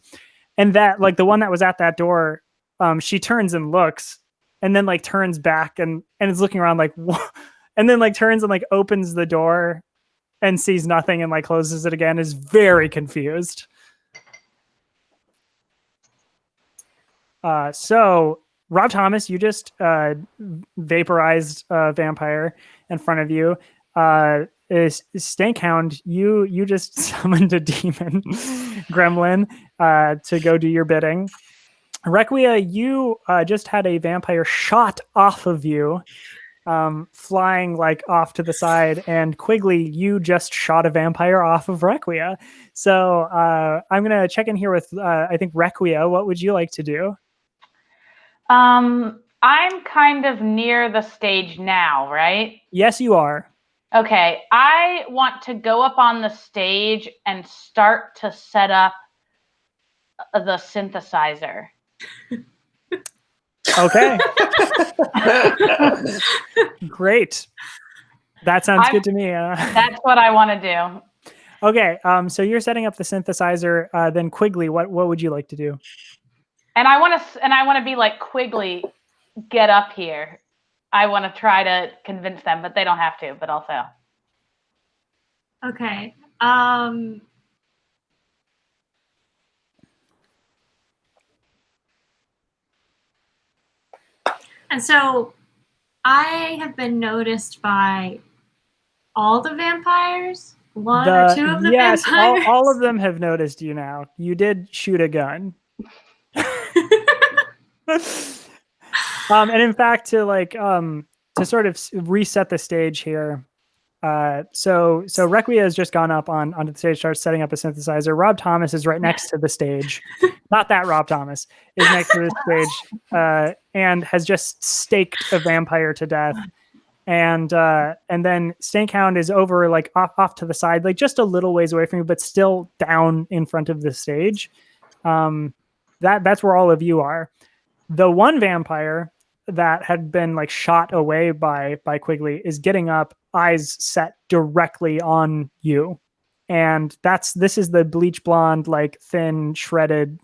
And that like the one that was at that door, she turns and looks and then like turns back and is looking around like what? And then like turns and like opens the door and sees nothing and like closes it again, is very confused. So Rob Thomas, you just vaporized a vampire in front of you. Is Stankhound, you just summoned a demon gremlin to go do your bidding. Requia, you just had a vampire shot off of you, flying like off to the side, and Quigley, you just shot a vampire off of Requia. So I'm gonna check in here with I think Requia. What would you like to do? I'm kind of near the stage now, right? Yes, you are. Okay, I want to go up on the stage and start to set up the synthesizer. Okay. Great. That sounds good to me. That's what I want to do. Okay, so you're setting up the synthesizer. Then Quigley, what would you like to do? And I want to be like, Quigley, get up here. I want to try to convince them, but they don't have to, but I'll fail. Okay. And so I have been noticed by all the vampires, one or two of the vampires. Yes, all of them have noticed you now. You did shoot a gun. And in fact, to sort of reset the stage here. So Requia has just gone up onto the stage, starts setting up a synthesizer. Rob Thomas is right next to the stage. Not that Rob Thomas is next to the stage, and has just staked a vampire to death. And then Stankhound is over like off to the side, like just a little ways away from you, but still down in front of the stage. That's where all of you are. The one vampire that had been like shot away by Quigley is getting up, eyes set directly on you. And this is the bleach blonde, like thin, shredded,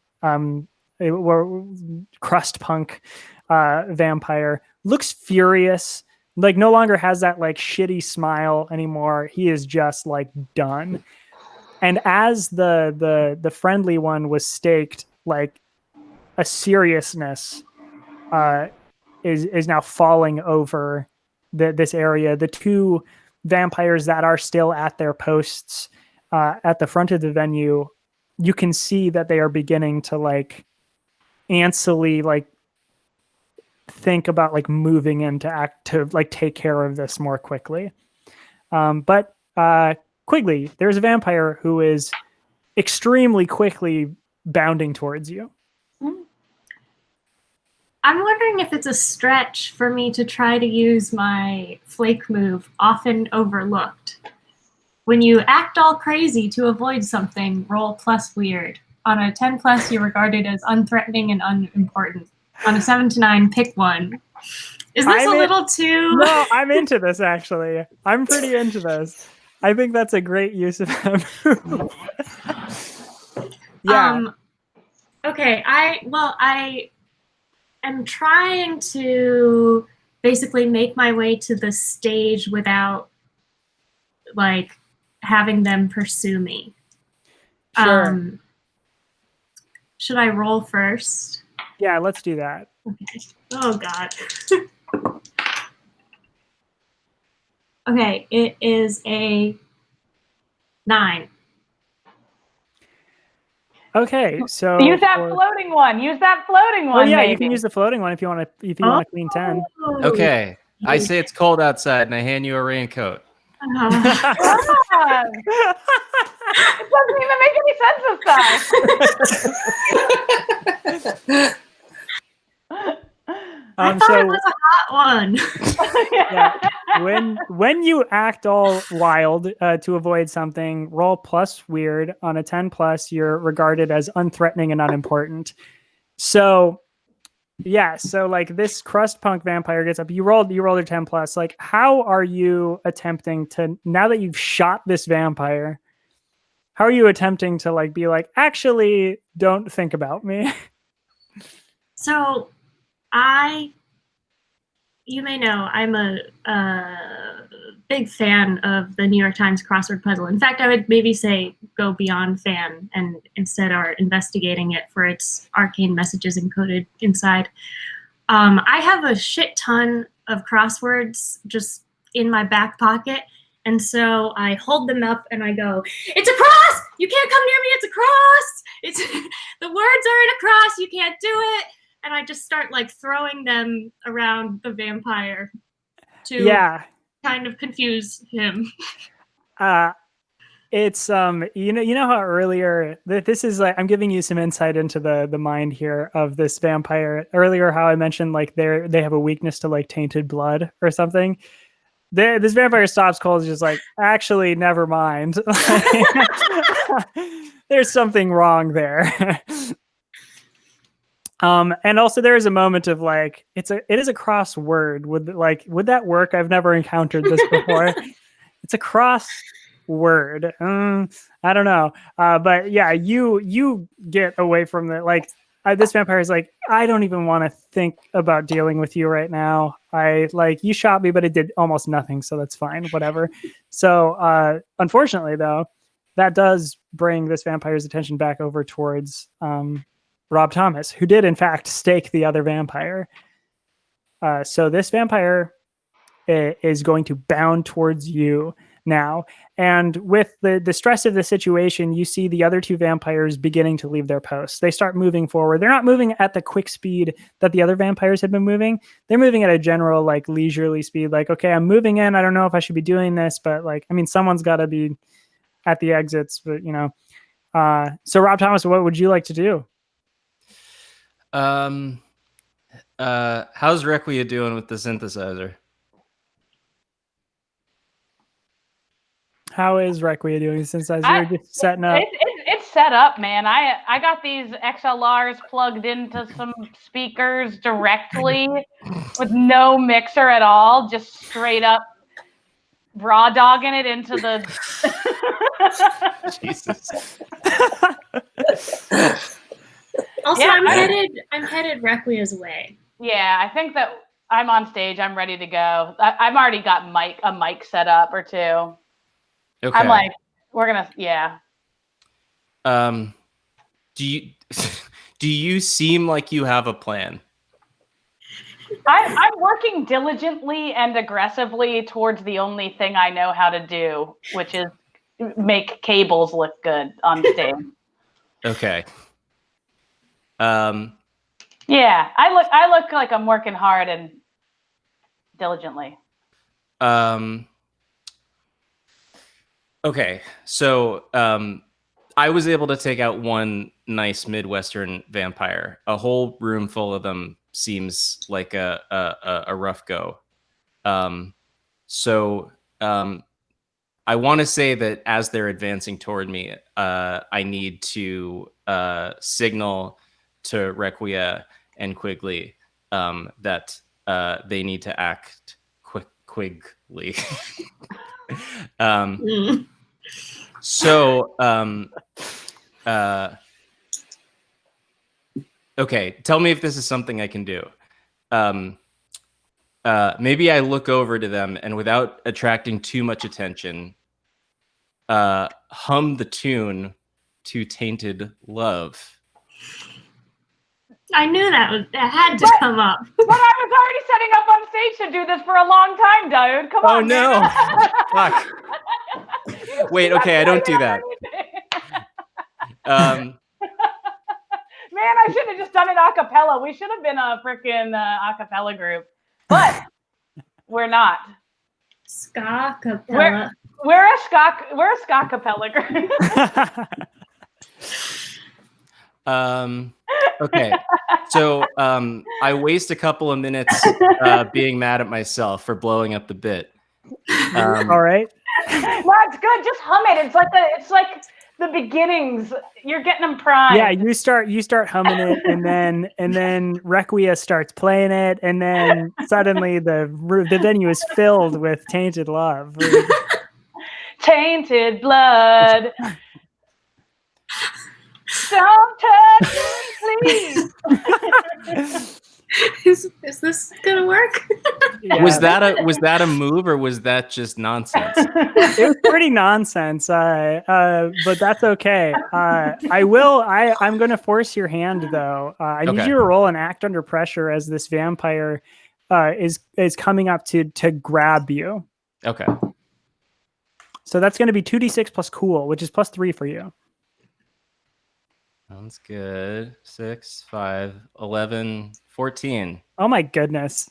crust punk vampire. Looks furious, like no longer has that like shitty smile anymore. He is just like done. And as the friendly one was staked, like a seriousness is now falling over this area. The two vampires that are still at their posts at the front of the venue, you can see that they are beginning to like antsily like think about like moving into act to like take care of this more quickly. But Quigley, there's a vampire who is extremely quickly bounding towards you. I'm wondering if it's a stretch for me to try to use my flake move, often overlooked. When you act all crazy to avoid something, roll plus weird. On a 10 plus, you're regarded as unthreatening and unimportant. On a 7 to 9, pick one. Is this a little too... No, I'm into this, actually. I'm pretty into this. I think that's a great use of that move. Yeah. Okay, I am trying to basically make my way to the stage without, like, having them pursue me. Sure. Should I roll first? Yeah, let's do that. Okay. Oh, God. Okay, it is a 9. Okay, so use that floating one. Use that floating one. Oh yeah, maybe. You can use the floating one if you want to. If you want to clean 10. Okay, I say it's cold outside, and I hand you a raincoat. It doesn't even make any sense this time. I thought it was a hot one. Yeah. When you act all wild to avoid something, roll plus weird. On a 10 plus, you're regarded as unthreatening and unimportant. So yeah, so like this crust punk vampire gets up. You rolled a 10 plus. Like, how are you attempting to, now that you've shot this vampire, how are you attempting to like be like, actually, don't think about me? So you may know, I'm a big fan of the New York Times crossword puzzle. In fact, I would maybe say go beyond fan and instead are investigating it for its arcane messages encoded inside. I have a shit ton of crosswords just in my back pocket. And so I hold them up and I go, "It's a cross! You can't come near me, it's a cross! The words are in a cross, you can't do it!" And I just start like throwing them around the vampire to kind of confuse him. It's you know how earlier this is like, I'm giving you some insight into the mind here of this vampire. Earlier, how I mentioned like they have a weakness to like tainted blood or something. This vampire stops cold, is just like, actually, never mind. There's something wrong there. And also there is a moment of like, it is a crossword. Would that work? I've never encountered this before. It's a cross word. I don't know. But yeah, you get away from the like. This vampire is like, I don't even want to think about dealing with you right now. You shot me, but it did almost nothing, so that's fine. Whatever. So unfortunately, though, that does bring this vampire's attention back over towards Rob Thomas, who did in fact stake the other vampire. So this vampire is going to bound towards you now. And with the stress of the situation, you see the other two vampires beginning to leave their posts. They start moving forward. They're not moving at the quick speed that the other vampires had been moving. They're moving at a general, like, leisurely speed. Like, okay, I'm moving in. I don't know if I should be doing this, but like, I mean, someone's got to be at the exits, but you know. So Rob Thomas, what would you like to do? How's Requia doing with the synthesizer? How is Requia doing since you're just setting up? It's set up, man. I got these XLRs plugged into some speakers directly with no mixer at all, just straight up raw dogging it into the Jesus. Also, yeah, I'm headed Requia's way. Yeah, I think that I'm on stage. I'm ready to go. I've already got a mic set up or two. Okay. I'm like, we're gonna, yeah. Do you seem like you have a plan? I'm working diligently and aggressively towards the only thing I know how to do, which is make cables look good on stage. Okay. Yeah, I look like I'm working hard and diligently. Okay, so I was able to take out one nice Midwestern vampire. A whole room full of them seems like a rough go. So I want to say that as they're advancing toward me, I need to signal to Requia and Quigley that they need to act quickly. So, okay, tell me if this is something I can do. Maybe I look over to them and without attracting too much attention, hum the tune to Tainted Love. I knew that had to come up. But I was already setting up on stage to do this for a long time, dude. Come on. Oh no! Fuck. Wait, okay, I don't do that. Man, I should have just done it a cappella. We should have been a freaking a cappella group, but we're not. Ska cappella. We're a ska cappella group. Okay, so I waste a couple of minutes being mad at myself for blowing up the bit. All right. That's good. Just hum it. It's like the beginnings. You're getting them primed. Yeah, you start humming it, and then Requia starts playing it, and then suddenly the venue is filled with Tainted Love. Tainted blood. Don't touch me, please. Is this gonna work? Yeah. Was that a move or was that just nonsense? It was pretty nonsense, but that's okay. I'm going to force your hand though. I need you to roll an act under pressure as this vampire is coming up to grab you. Okay. So that's going to be 2d6 plus cool, which is +3 for you. Sounds good. 6, 5, 11, 14. Oh my goodness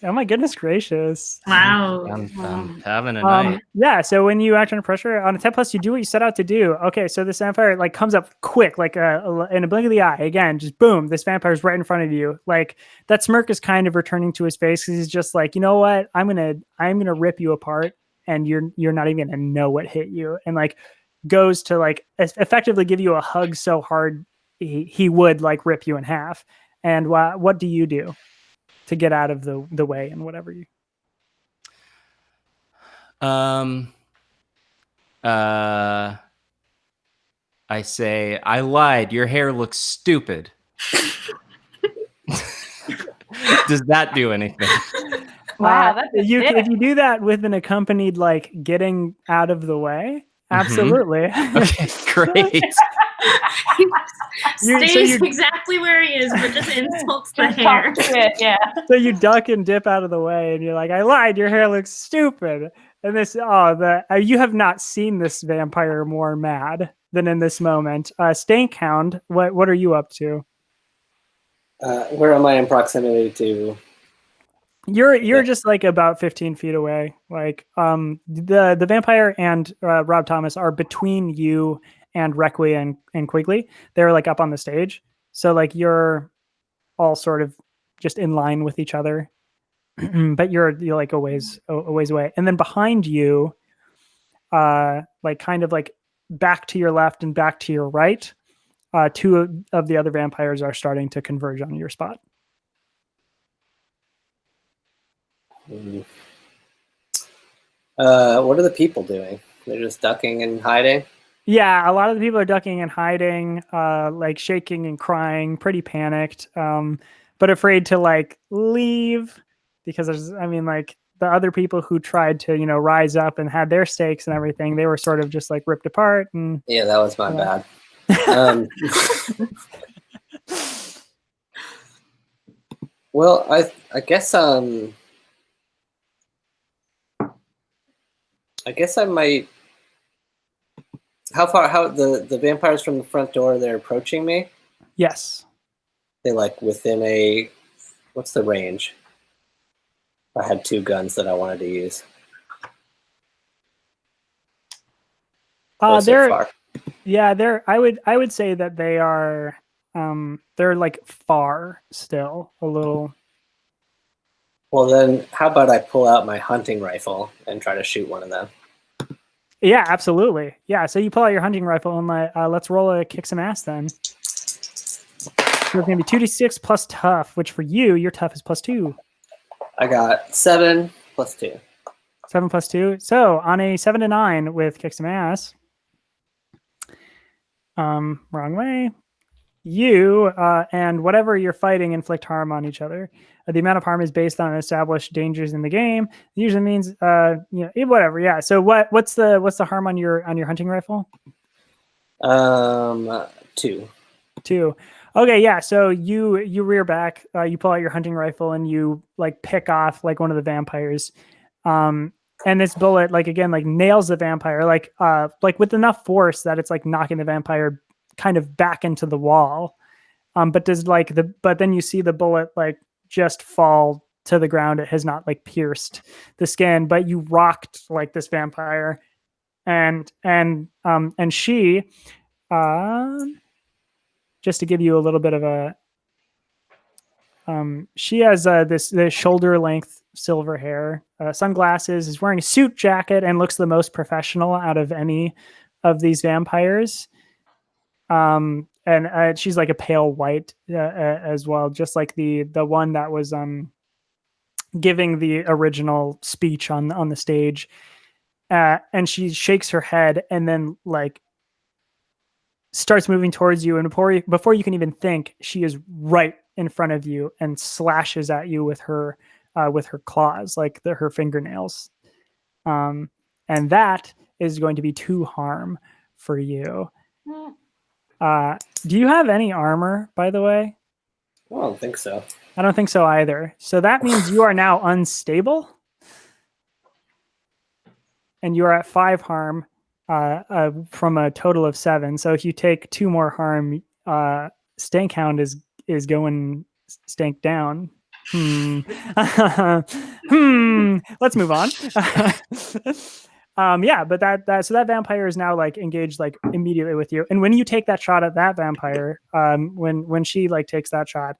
gracious. Wow. I'm having a night. Yeah, so when you act under pressure on a 10+, you do what you set out to do. Okay, so this vampire like comes up quick, like in a blink of the eye. Again, just boom, this vampire's right in front of you. Like that smirk is kind of returning to his face because he's just like, you know what? I'm gonna rip you apart, and you're not even gonna know what hit you. And like goes to like effectively give you a hug so hard he would like rip you in half. And what do you do to get out of the way and whatever you? I say, I lied. Your hair looks stupid. Does that do anything? Wow, that's if you do that with an accompanied like getting out of the way, absolutely. Okay, great. Stays exactly where he is, but just insults the hair. Shit, yeah. So you duck and dip out of the way, and you're like, "I lied. Your hair looks stupid." And this, you have not seen this vampire more mad than in this moment. Stankhound, what are you up to? Where am I in proximity to? You're just like about 15 feet away. Like the vampire and Rob Thomas are between you and Requia and Quigley. They're like up on the stage. So like you're all sort of just in line with each other. But you're like a ways away. And then behind you, like kind of like back to your left and back to your right, two of the other vampires are starting to converge on your spot. What are the people doing? They're just ducking and hiding? Yeah, a lot of the people are ducking and hiding, like shaking and crying, pretty panicked, but afraid to like leave because like the other people who tried to, rise up and had their stakes and everything, they were sort of just like ripped apart. And yeah, that was my bad. Well, I guess I might. How the vampires from the front door? They're approaching me. Yes. They like within a. What's the range? I had 2 guns that I wanted to use. They're far. Yeah, I would say that they are they're like far still a little. Well, then how about I pull out my hunting rifle and try to shoot one of them? Yeah, absolutely. Yeah, so you pull out your hunting rifle and let's roll a kick some ass then. So it's gonna be 2d6 plus tough, which for you, your tough is +2. I got 7 plus 2. 7 plus 2. So on a 7 to 9 with kick some ass. Wrong way. You and whatever you're fighting inflict harm on each other. The amount of harm is based on established dangers in the game. It usually means whatever. Yeah. So what's the harm on your hunting rifle? 2. 2. Okay, yeah. So you rear back, you pull out your hunting rifle and you like pick off like one of the vampires. And this bullet like nails the vampire like with enough force that it's like knocking the vampire kind of back into the wall. But then you see the bullet like just fall to the ground. It has not like pierced the skin, but you rocked like this vampire, and she, just to give you a little bit of a, she has this shoulder length silver hair, sunglasses, is wearing a suit jacket, and looks the most professional out of any of these vampires. And she's like a pale white as well, just like the one that was giving the original speech on the stage. And she shakes her head and then like starts moving towards you, and before you can even think, she is right in front of you and slashes at you with her claws, like her fingernails. And that is going to be 2 harm for you. Do you have any armor, by the way? I don't think so. I don't think so either. So that means you are now unstable. And you are at 5 harm from a total of 7. So if you take 2 more harm, Stank Hound is going stank down. Let's move on. But so that vampire is now like engaged like immediately with you. And when you take that shot at that vampire, when she like takes that shot,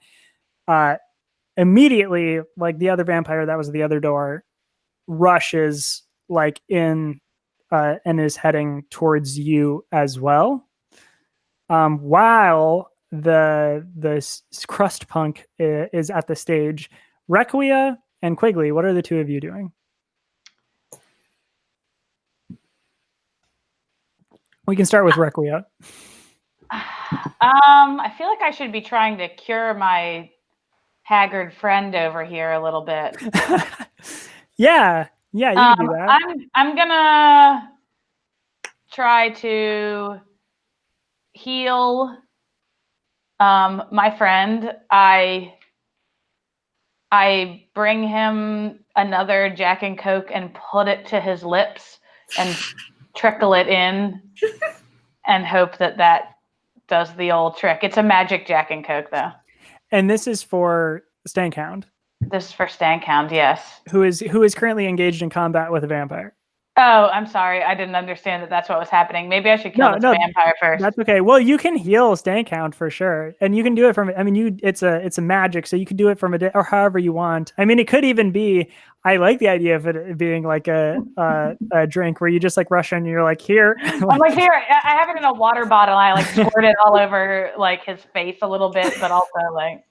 immediately like the other vampire that was the other door rushes like in and is heading towards you as well. While the crust punk is at the stage, Requia and Quigley, what are the 2 of you doing? We can start with Requia. I feel like I should be trying to cure my haggard friend over here a little bit. Yeah, you can do that. I'm gonna try to heal my friend. I bring him another Jack and Coke and put it to his lips and trickle it in and hope that does the old trick. It's a magic Jack and Coke though. And this is for Stank Hound. This is for Stank Hound, yes. Who is currently engaged in combat with a vampire. Oh, I'm sorry. I didn't understand that's what was happening. Maybe I should kill this vampire first. That's okay. Well, you can heal Stank Hound for sure. And you can do it from, it's a magic, so you can do it from or however you want. I mean, it could even be, I like the idea of it being like a drink where you just like rush in and you're like, here. I'm like, here, I have it in a water bottle. I like squirt it all over like his face a little bit, but also like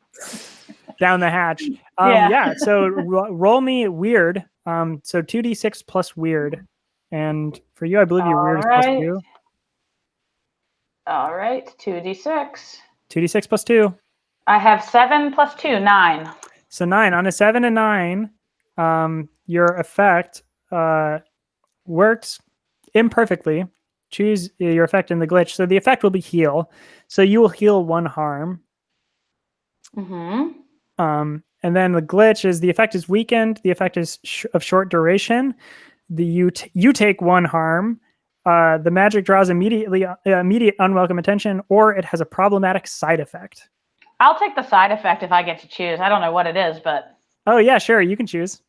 down the hatch. So roll me weird. So 2d6 plus weird. And for you, I believe your weird is +2. All right, 2d6. 2d6 plus 2. I have 7 plus 2, 9. So 9. On a 7 and 9, your effect works imperfectly. Choose your effect in the glitch. So the effect will be heal. So you will heal 1 harm. Mm-hmm. And then the glitch is the effect is weakened. The effect is of short duration. You take 1 harm. The magic draws immediate unwelcome attention, or it has a problematic side effect. I'll take the side effect if I get to choose. I don't know what it is, but Oh yeah, sure, you can choose.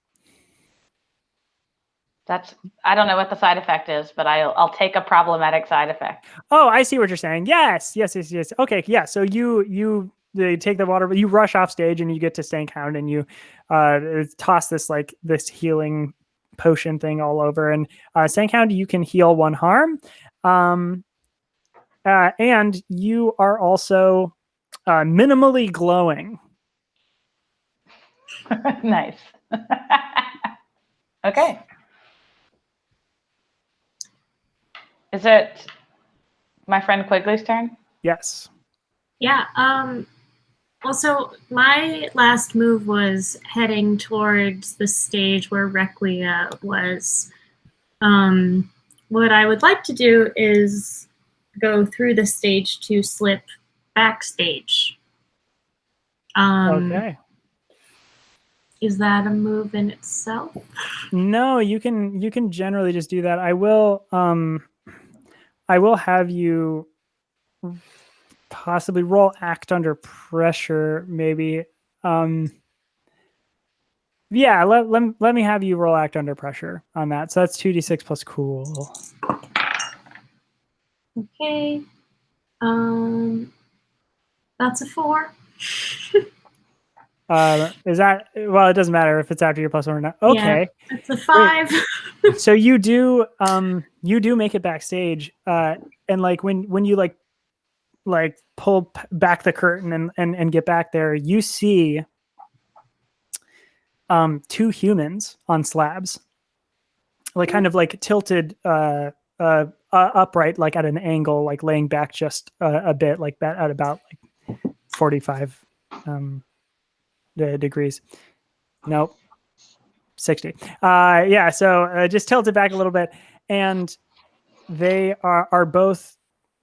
I don't know what the side effect is, but I'll take a problematic side effect. Oh, I see what you're saying. Yes. Okay, yeah. So they take the water, but you rush off stage and you get to Stankhound and you toss this healing potion thing all over. And Stankhound, you can heal 1 harm. And you are also minimally glowing. Nice. Okay. Is it my friend Quigley's turn? Yes. Yeah. Well, so my last move was heading towards the stage where Requia was. What I would like to do is go through the stage to slip backstage. Okay. Is that a move in itself? No, you can generally just do that. I will have you possibly roll act under pressure, maybe. Yeah, let me have you roll act under pressure on that. So that's 2d6 plus cool. Okay. That's a 4. Is that, well, it doesn't matter if it's after your plus 1 or not. Okay. Yeah, it's a 5. So you do make it backstage, and like when you like pull back the curtain and get back there, you see 2 humans on slabs, like kind of like tilted upright, like at an angle, like laying back just a bit, like that at about like 45 degrees. Nope. 60. Yeah, so just tilt it back a little bit, and they are both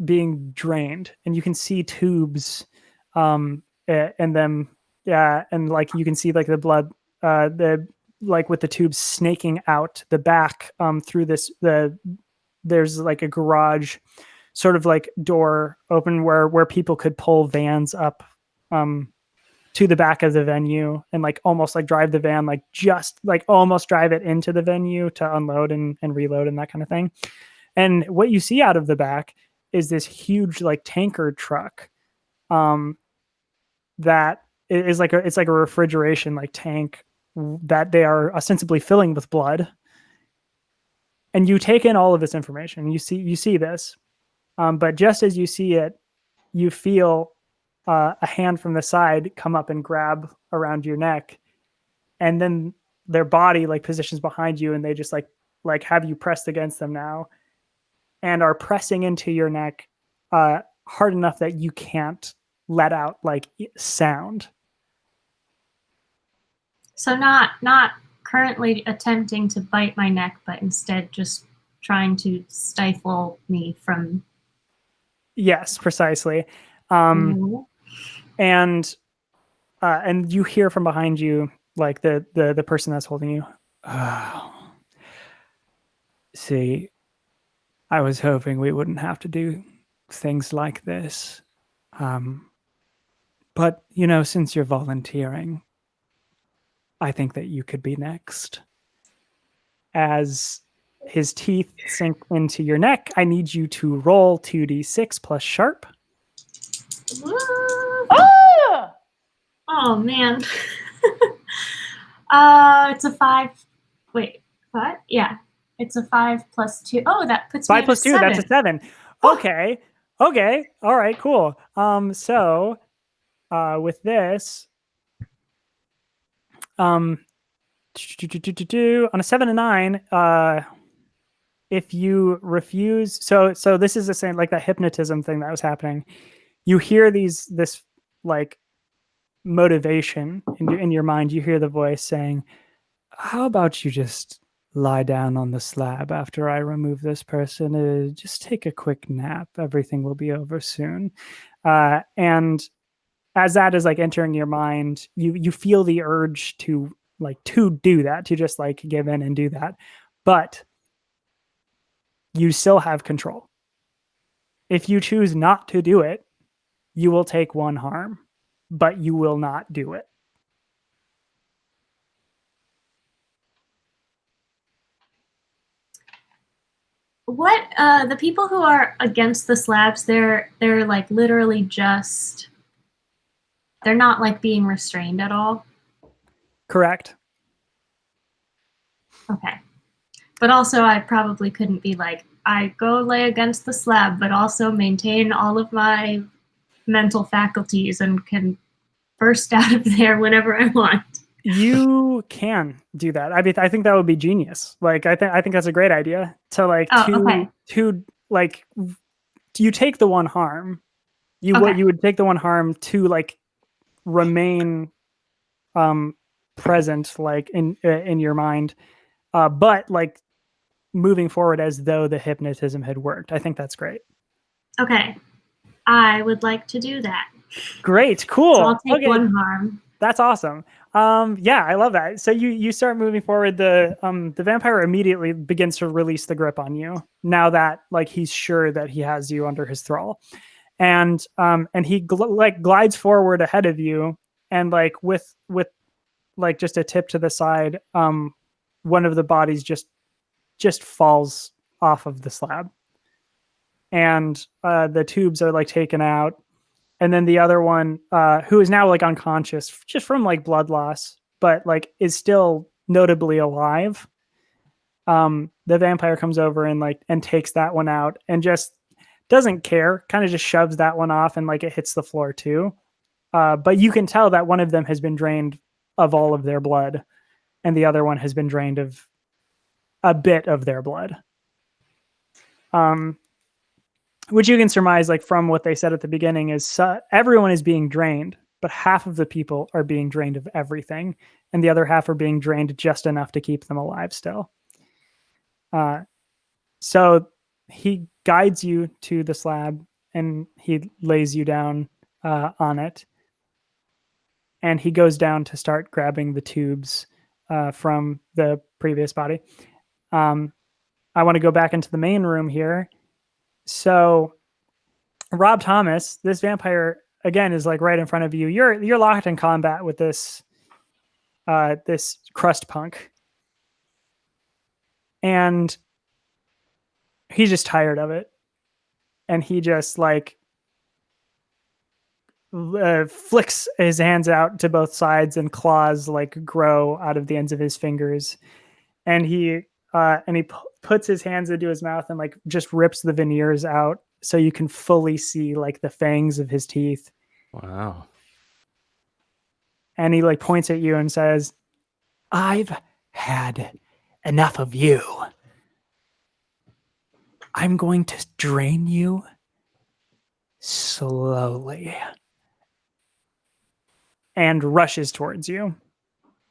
being drained, and you can see tubes and them, yeah, and like you can see like the blood, like with the tubes snaking out the back through there's like a garage sort of like door open where people could pull vans up to the back of the venue and like almost like drive the van, like just like almost drive it into the venue to unload and reload and that kind of thing. And what you see out of the back is this huge like tanker truck that is like it's like a refrigeration like tank that they are ostensibly filling with blood. And you take in all of this information. You see this, but just as you see it, you feel a hand from the side come up and grab around your neck, and then their body like positions behind you, and they just like have you pressed against them now, and are pressing into your neck hard enough that you can't let out like sound. So not currently attempting to bite my neck, but instead just trying to stifle me from. Yes, precisely. And you hear from behind you, like the person that's holding you. Oh. See, I was hoping we wouldn't have to do things like this. But, you know, since you're volunteering, I think that you could be next. As his teeth sink into your neck, I need you to roll 2d6 plus sharp. Oh! Oh man. It's a 5. Wait, what? Yeah. It's a 5 plus 2. Oh, that puts 5 me plus at 2, 7. that's a 7. Okay. Okay. All right, cool. So with this, on a 7 and 9, if you refuse, so this is the same like that hypnotism thing that was happening. You hear this like motivation in your mind. You hear the voice saying, "How about you just lie down on the slab after I remove this person? Just take a quick nap. Everything will be over soon." And as that is like entering your mind, you feel the urge to do that, to just like give in and do that. But you still have control. If you choose not to do it, you will take 1 harm, but you will not do it. What the people who are against the slabs, they're like literally just, they're not like being restrained at all. Correct. Okay. But also I probably couldn't be like, I go lay against the slab, but also maintain all of my mental faculties and can burst out of there whenever I want. You can do that. I mean, I think that would be genius. Like, I think that's a great idea to like to like you take the 1 harm. You would take the 1 harm to like remain present like in your mind, but like moving forward as though the hypnotism had worked. I think that's great. Okay, I would like to do that. Great, cool. So I'll take 1 harm. That's awesome. Yeah, I love that. So you start moving forward. The vampire immediately begins to release the grip on you now that like he's sure that he has you under his thrall, and he glides forward ahead of you, and like with like just a tip to the side, one of the bodies just falls off of the slab, and the tubes are like taken out. And then the other one, who is now like unconscious just from like blood loss, but like is still notably alive. The vampire comes over and takes that one out and just doesn't care, kind of just shoves that one off, and like it hits the floor too. But you can tell that one of them has been drained of all of their blood, and the other one has been drained of a bit of their blood. Which you can surmise, like from what they said at the beginning, is everyone is being drained, but half of the people are being drained of everything, and the other half are being drained just enough to keep them alive still. So he guides you to the slab, and he lays you down on it, and he goes down to start grabbing the tubes from the previous body. I want to go back into the main room here. So Rob Thomas, this vampire again is like right in front of you. You're locked in combat with this this crust punk, and he's just tired of it, and he just like flicks his hands out to both sides, and claws like grow out of the ends of his fingers, and he puts his hands into his mouth and like just rips the veneers out so you can fully see like the fangs of his teeth. Wow. And he like points at you and says, "I've had enough of you. I'm going to drain you slowly." And rushes towards you.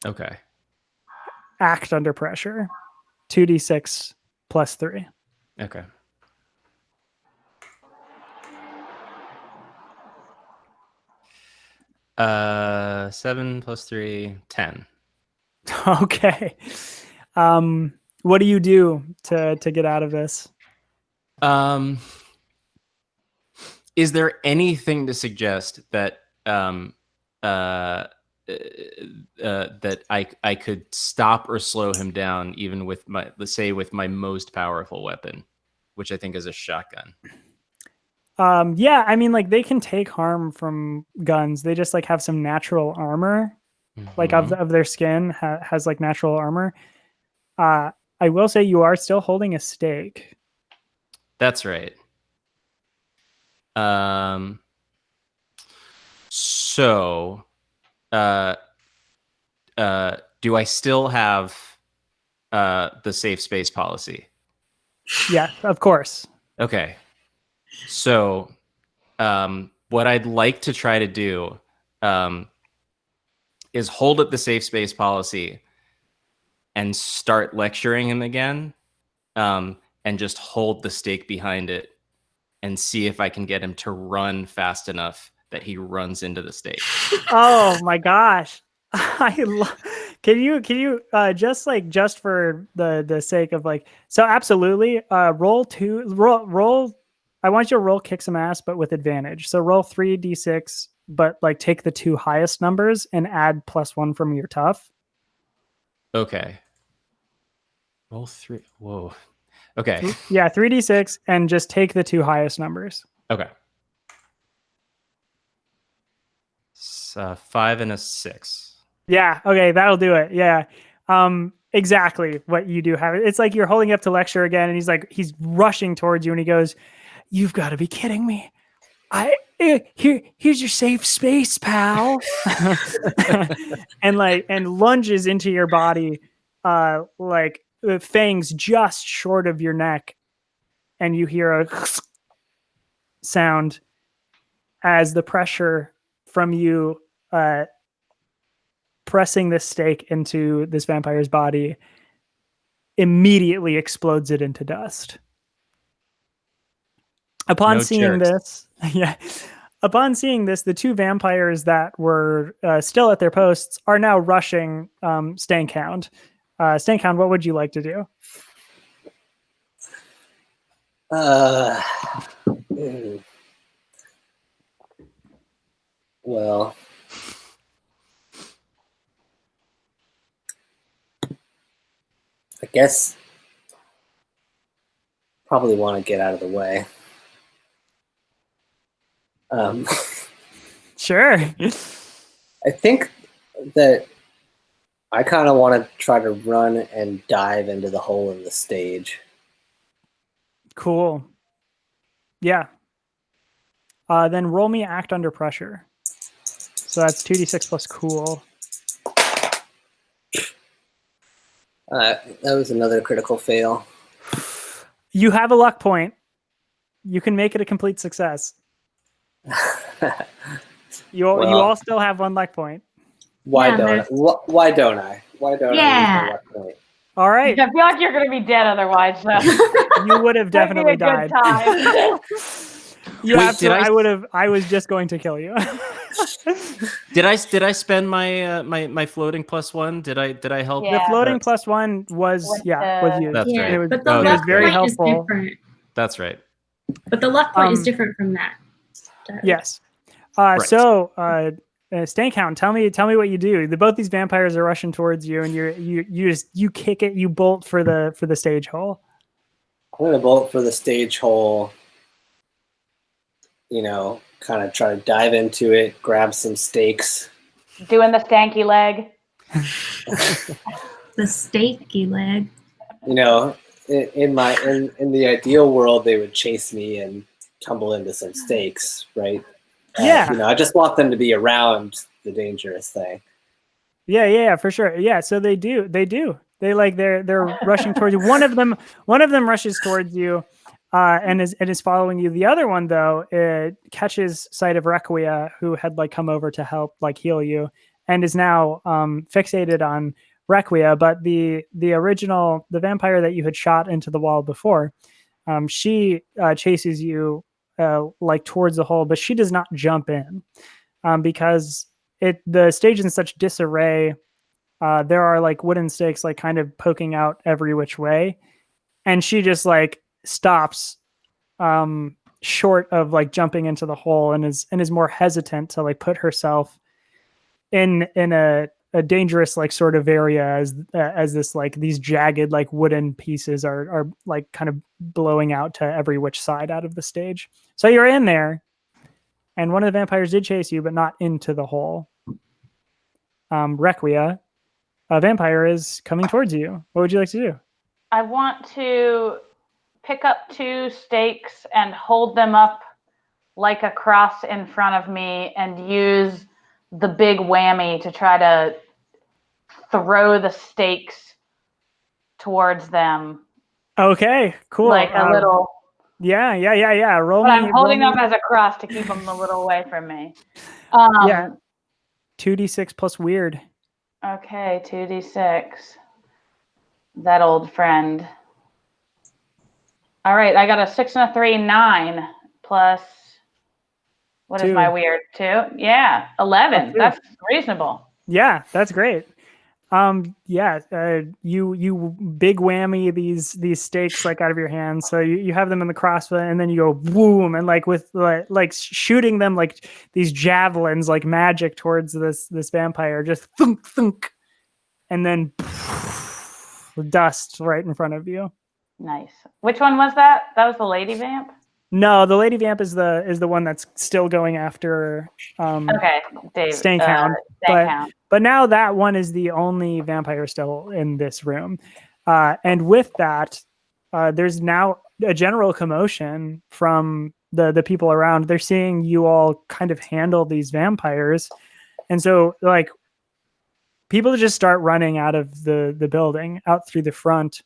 Okay. Act under pressure. 2d6 plus 3. Okay. Uh, 7 plus 3, 10. Okay. What do you do to get out of this? Is there anything to suggest that that I could stop or slow him down even with my, let's say, with my most powerful weapon, which I think is a shotgun? Yeah, I mean, like they can take harm from guns. They just like have some natural armor, like of their skin has like natural armor. I will say you are still holding a stake. That's right. So, do I still have the safe space policy? Yeah, of course. Okay. So, what I'd like to try to do is hold up the safe space policy and start lecturing him again, and just hold the stake behind it and see if I can get him to run fast enough that he runs into the stake. Oh my gosh. Can you just for the sake of like, so absolutely roll I want you to roll kick some ass but with advantage. So roll 3d6 but like take the 2 highest numbers and add +1 from your tough. Okay. Roll 3. Whoa. Okay. Yeah, 3d6 and just take the 2 highest numbers. Okay. 5 and a 6. Yeah, okay, that'll do it. Yeah. Exactly what you do have. It's like you're holding up to lecture again and he's rushing towards you and he goes, "You've got to be kidding me. Here's your safe space, pal." and lunges into your body fangs just short of your neck, and you hear a sound as the pressure from you pressing this stake into this vampire's body immediately explodes it into dust. Upon seeing this, the 2 vampires that were still at their posts are now rushing Stankhound. Stankhound, what would you like to do? Well, I guess probably want to get out of the way. Sure. I think that I kind of want to try to run and dive into the hole in the stage. Cool. Yeah. Then roll me act under pressure. So that's 2d6 plus cool. That was another critical fail. You have a luck point. You can make it a complete success. You all still have 1 luck point. Why don't I? Why don't I use my luck point? All right. I feel like you're going to be dead otherwise. So. You would have definitely died. I was just going to kill you. Did I spend my my floating +1? Did I help? Yeah. The floating +1 was used. That's right. It was, but the it was luck very point helpful. is different. That's right. But the luck point is different from that. Yes. Right. So Stankhound, tell me what you do. Both these vampires are rushing towards you, and you kick it. You bolt for the stage hole. I'm gonna bolt for the stage hole. You know, kind of try to dive into it, grab some stakes. Doing the stanky leg. The stakey leg. You know, in the ideal world, they would chase me and tumble into some stakes, right? Yeah. You know, I just want them to be around the dangerous thing. Yeah, for sure. Yeah, so they do. They're rushing towards you. One of them rushes towards you, and is following you. The other one, though, it catches sight of Requia, who had come over to help heal you, and is now fixated on Requia. But the vampire that you had shot into the wall before, she chases you towards the hole, but she does not jump in because the stage is in such disarray. There are wooden stakes kind of poking out every which way, and she just stops short of jumping into the hole and is more hesitant to put herself in a dangerous sort of area as this these jagged wooden pieces are kind of blowing out to every which side out of the stage. So you're in there, and one of the vampires did chase you, but not into the hole. Requia, a vampire is coming towards you. What would you like to do? I want to pick up 2 stakes and hold them up like a cross in front of me and use the big whammy to try to throw the stakes towards them. Okay, cool. Like a little. Yeah. But I'm holding them as a cross to keep them a little away from me. Yeah. 2d6 plus weird. Okay, 2d6. That old friend. All right, I got a 6 and a 3, 9 plus What 2. is my weird? 2? Yeah, 11. 2. That's reasonable. Yeah, that's great. You big whammy these stakes like out of your hands. So you have them in the crossbow, and then you go boom, and like with like shooting them like these javelins, like magic towards this vampire, just thunk thunk, and then dust right in front of you. Nice. Which one was that? That was the lady vamp? No, the lady vamp is the one that's still going after Okay, Dave. Stankhound. Stankhound. But now that one is the only vampire still in this room. And with that, there's now a general commotion from the people around. They're seeing you all kind of handle these vampires. And so like people just start running out of the building, out through the front.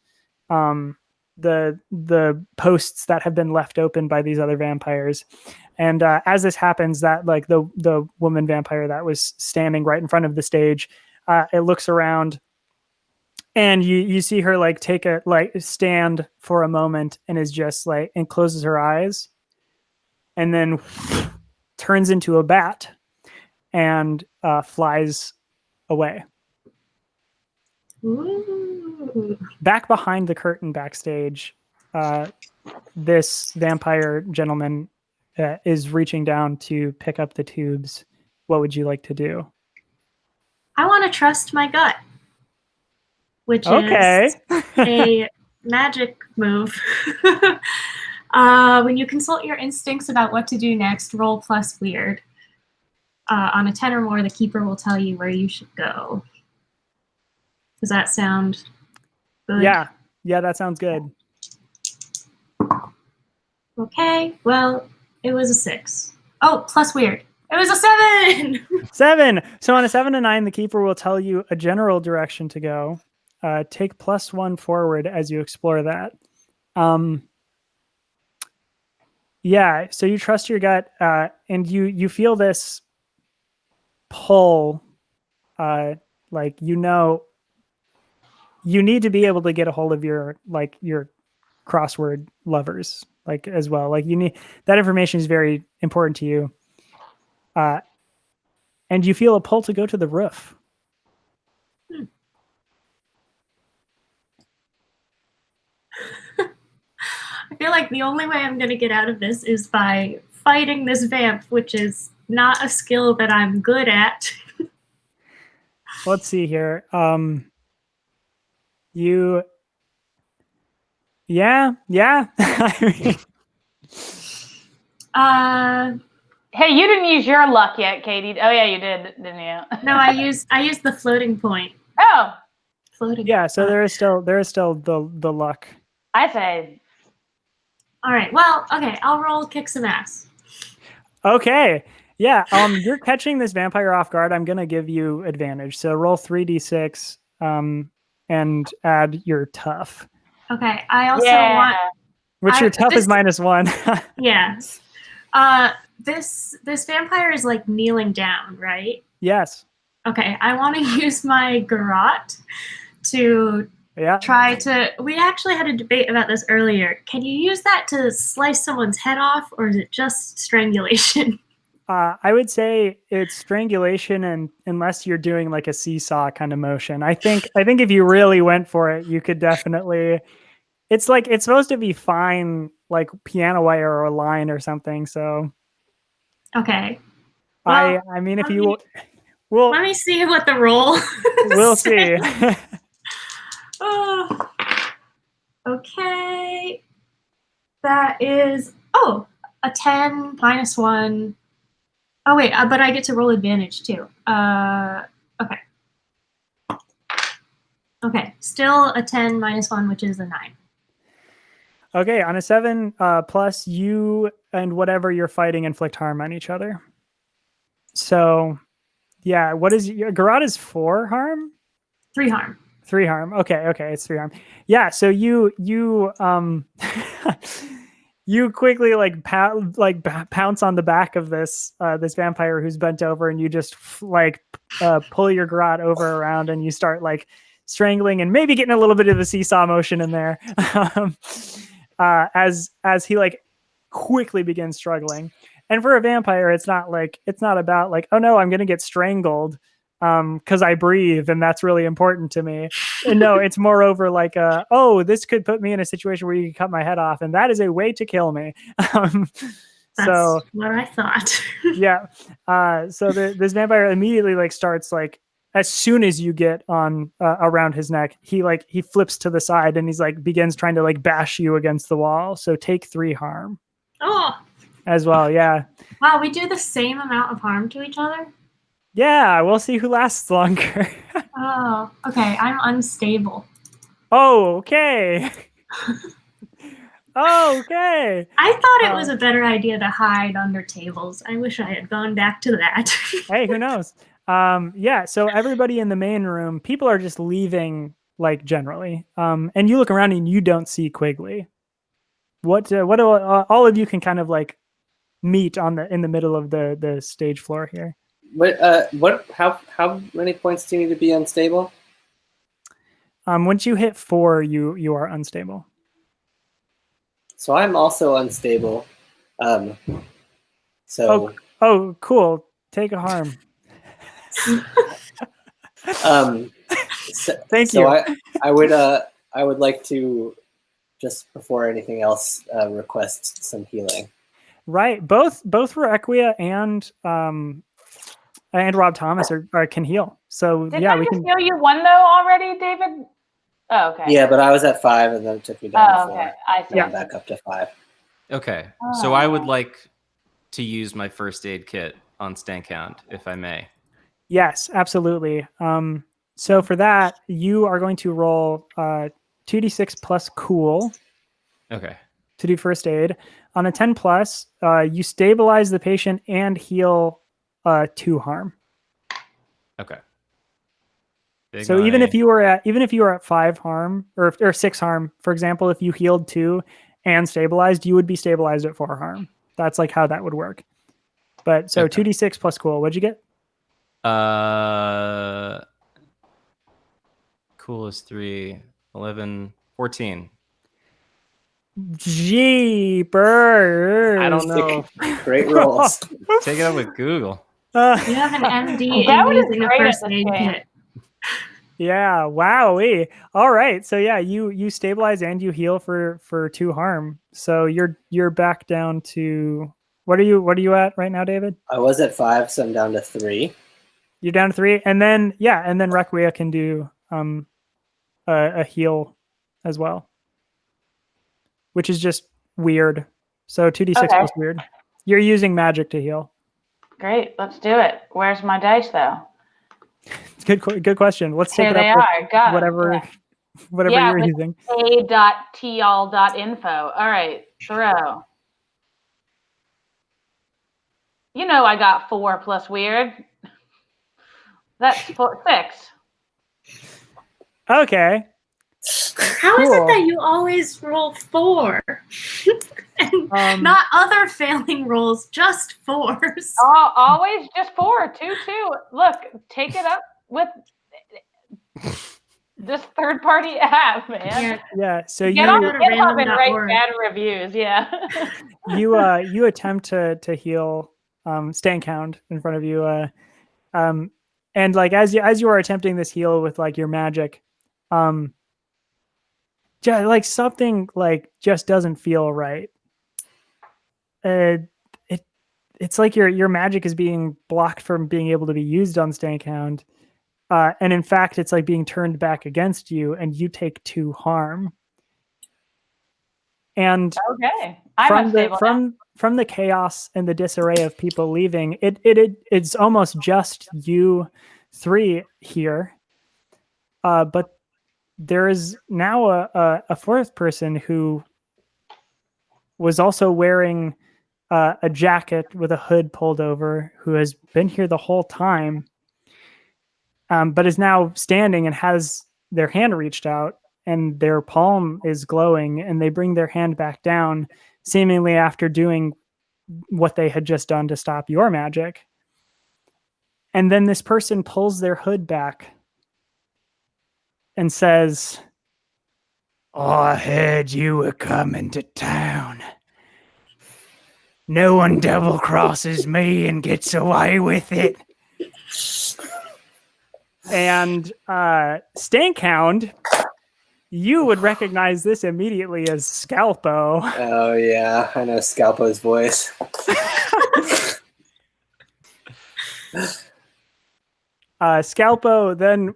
The posts that have been left open by these other vampires. And as this happens, that like the woman vampire that was standing right in front of the stage, it looks around, and you see her like take a like stand for a moment, and is just like, and closes her eyes, and then turns into a bat and flies away. Ooh. Back behind the curtain backstage, this vampire gentleman is reaching down to pick up the tubes. What would you like to do? I want to trust my gut, which Okay. is a magic move. When you consult your instincts about what to do next, roll plus weird. On a 10 or more, the keeper will tell you where you should go. Does that sound good? Yeah, that sounds good. Okay, well, it was a 6. Oh, plus weird. It was a 7! 7. So on a 7 to 9, the keeper will tell you a general direction to go. Take +1 forward as you explore that. Yeah, so you trust your gut, and you feel this pull, like you need to be able to get a hold of your crossword lovers like as well. Like you need that information is very important to you. And you feel a pull to go to the roof. I feel like the only way I'm going to get out of this is by fighting this vamp, which is not a skill that I'm good at. Let's see here. Yeah. Hey, you didn't use your luck yet, Katie. Oh yeah, you did, didn't you? No, I used the floating point. Oh. Floating. Yeah, so there is still the luck. I say. All right. Well, okay. I'll roll kick some ass. Okay. Yeah. You're catching this vampire off guard. I'm gonna give you advantage. So roll 3d6, and add your tough. Okay. I also want. Which your tough is -1. Yeah. This vampire is like kneeling down, right? Yes. Okay. I want to use my garrote to try to. We actually had a debate about this earlier. Can you use that to slice someone's head off, or is it just strangulation? I would say it's strangulation, and unless you're doing like a seesaw kind of motion. I think if you really went for it, you could definitely. It's like it's supposed to be fine, like piano wire or a line or something. So, okay. Well, I mean, if you will, let me see what the roll. We'll see. Oh, okay. That is a 10 -1. Oh wait, but I get to roll advantage too. Okay. Okay, still a 10 -1, which is a 9. Okay, on a 7 plus, you and whatever you're fighting inflict harm on each other. So, yeah, what is your garrote is 4 harm? 3 harm. 3 harm. Okay, it's 3 harm. Yeah, so you you quickly pounce on the back of this vampire who's bent over, and you just pull your garrote over around, and you start like strangling and maybe getting a little bit of a seesaw motion in there. As he like quickly begins struggling. And for a vampire, it's not about like, oh no, I'm gonna get strangled because I breathe and that's really important to me. And no, it's moreover like, oh, this could put me in a situation where you can cut my head off, and that is a way to kill me. That's what I thought. Yeah. So this vampire immediately like starts like, as soon as you get on around his neck, he flips to the side and he's like begins trying to like bash you against the wall. So take 3 harm. Oh. As well, yeah. Wow, we do the same amount of harm to each other? Yeah, we'll see who lasts longer. Oh, okay. I'm unstable. Oh, okay. Okay. I thought it was a better idea to hide under tables. I wish I had gone back to that. Hey, who knows? Yeah, so everybody in the main room, people are just leaving like generally. And you look around and you don't see Quigley. What do all of you can kind of like meet in the middle of the stage floor here? How many points do you need to be unstable? Once you hit 4, you are unstable. So I'm also unstable. So oh, cool. Take a harm. Thank you. I would like to, just before anything else, request some healing. Right. Both Requia and Rob Thomas can heal. So Didn't yeah, I we just can heal you 1 though already, David? Oh, okay. Yeah, but I was at 5 and then it took me down to 4. Okay. I see. Yeah. Back up to 5. Okay. So I would like to use my first aid kit on Stankhound, if I may. Yes, absolutely. So for that, you are going to roll 2d6 plus cool. Okay. To do first aid. On a 10 plus, you stabilize the patient and heal 2 harm. Okay. So even if you were at 5 harm or 6 harm, for example, if you healed 2 and stabilized, you would be stabilized at 4 harm. That's like how that would work. But so Okay. 2d6 plus cool. What'd you get? Cool is 3, 11, 14. Jeepers. I don't know. Great rolls. Take it up with Google. You have an MD That in was using a great first at this aid game. kit. Yeah, wowee. All right. So yeah, you stabilize and you heal for 2 harm. So you're back down to what are you at right now, David? I was at 5, so I'm down to 3. You're down to 3, and then Requia can do a heal as well, which is just weird. So 2d6 plus weird. You're using magic to heal. Great. Let's do it. Where's my dice though? Good question. Let's take Here it they up are. with Got whatever it. you're using. A.tl.info. All right. Throw. You know I got 4 plus weird. That's 6. Okay. How is it that you always roll 4? And not other failing rolls, just 4s. Always just 4. 2, 2. Look, take it up with this third-party app, man. Yeah. So Get on GitHub and write bad reviews. Yeah. you attempt to heal Stankhound in front of you, and like as you are attempting this heal with like your magic, like something like just doesn't feel right. It's like your magic is being blocked from being able to be used on Stankhound. And in fact, it's like being turned back against you, and you take 2 harm. And okay, from the chaos and the disarray of people leaving, it's almost just you 3 here. But there is now a 4th person who was also wearing a jacket with a hood pulled over, who has been here the whole time, but is now standing and has their hand reached out and their palm is glowing, and they bring their hand back down, seemingly after doing what they had just done to stop your magic. And then this person pulls their hood back and says, "Oh, I heard you were coming to town. No one double crosses me and gets away with it. And Stankhound, you would recognize this immediately as Scalpo. Oh yeah, I know Scalpo's voice. Scalpo then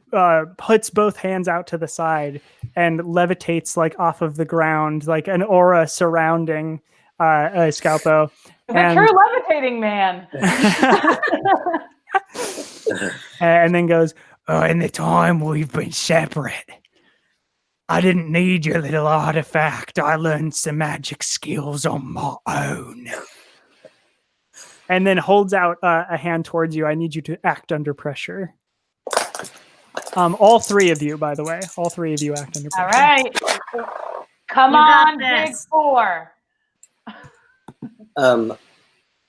puts both hands out to the side and levitates like off of the ground, like an aura surrounding Scalpo. The true levitating man. And then goes, in the time we've been separate, I didn't need your little artifact. I learned some magic skills on my own. And then holds out a hand towards you. I need you to act under pressure. All three of you, by the way. All three of you act under pressure. All right. Come on, big four.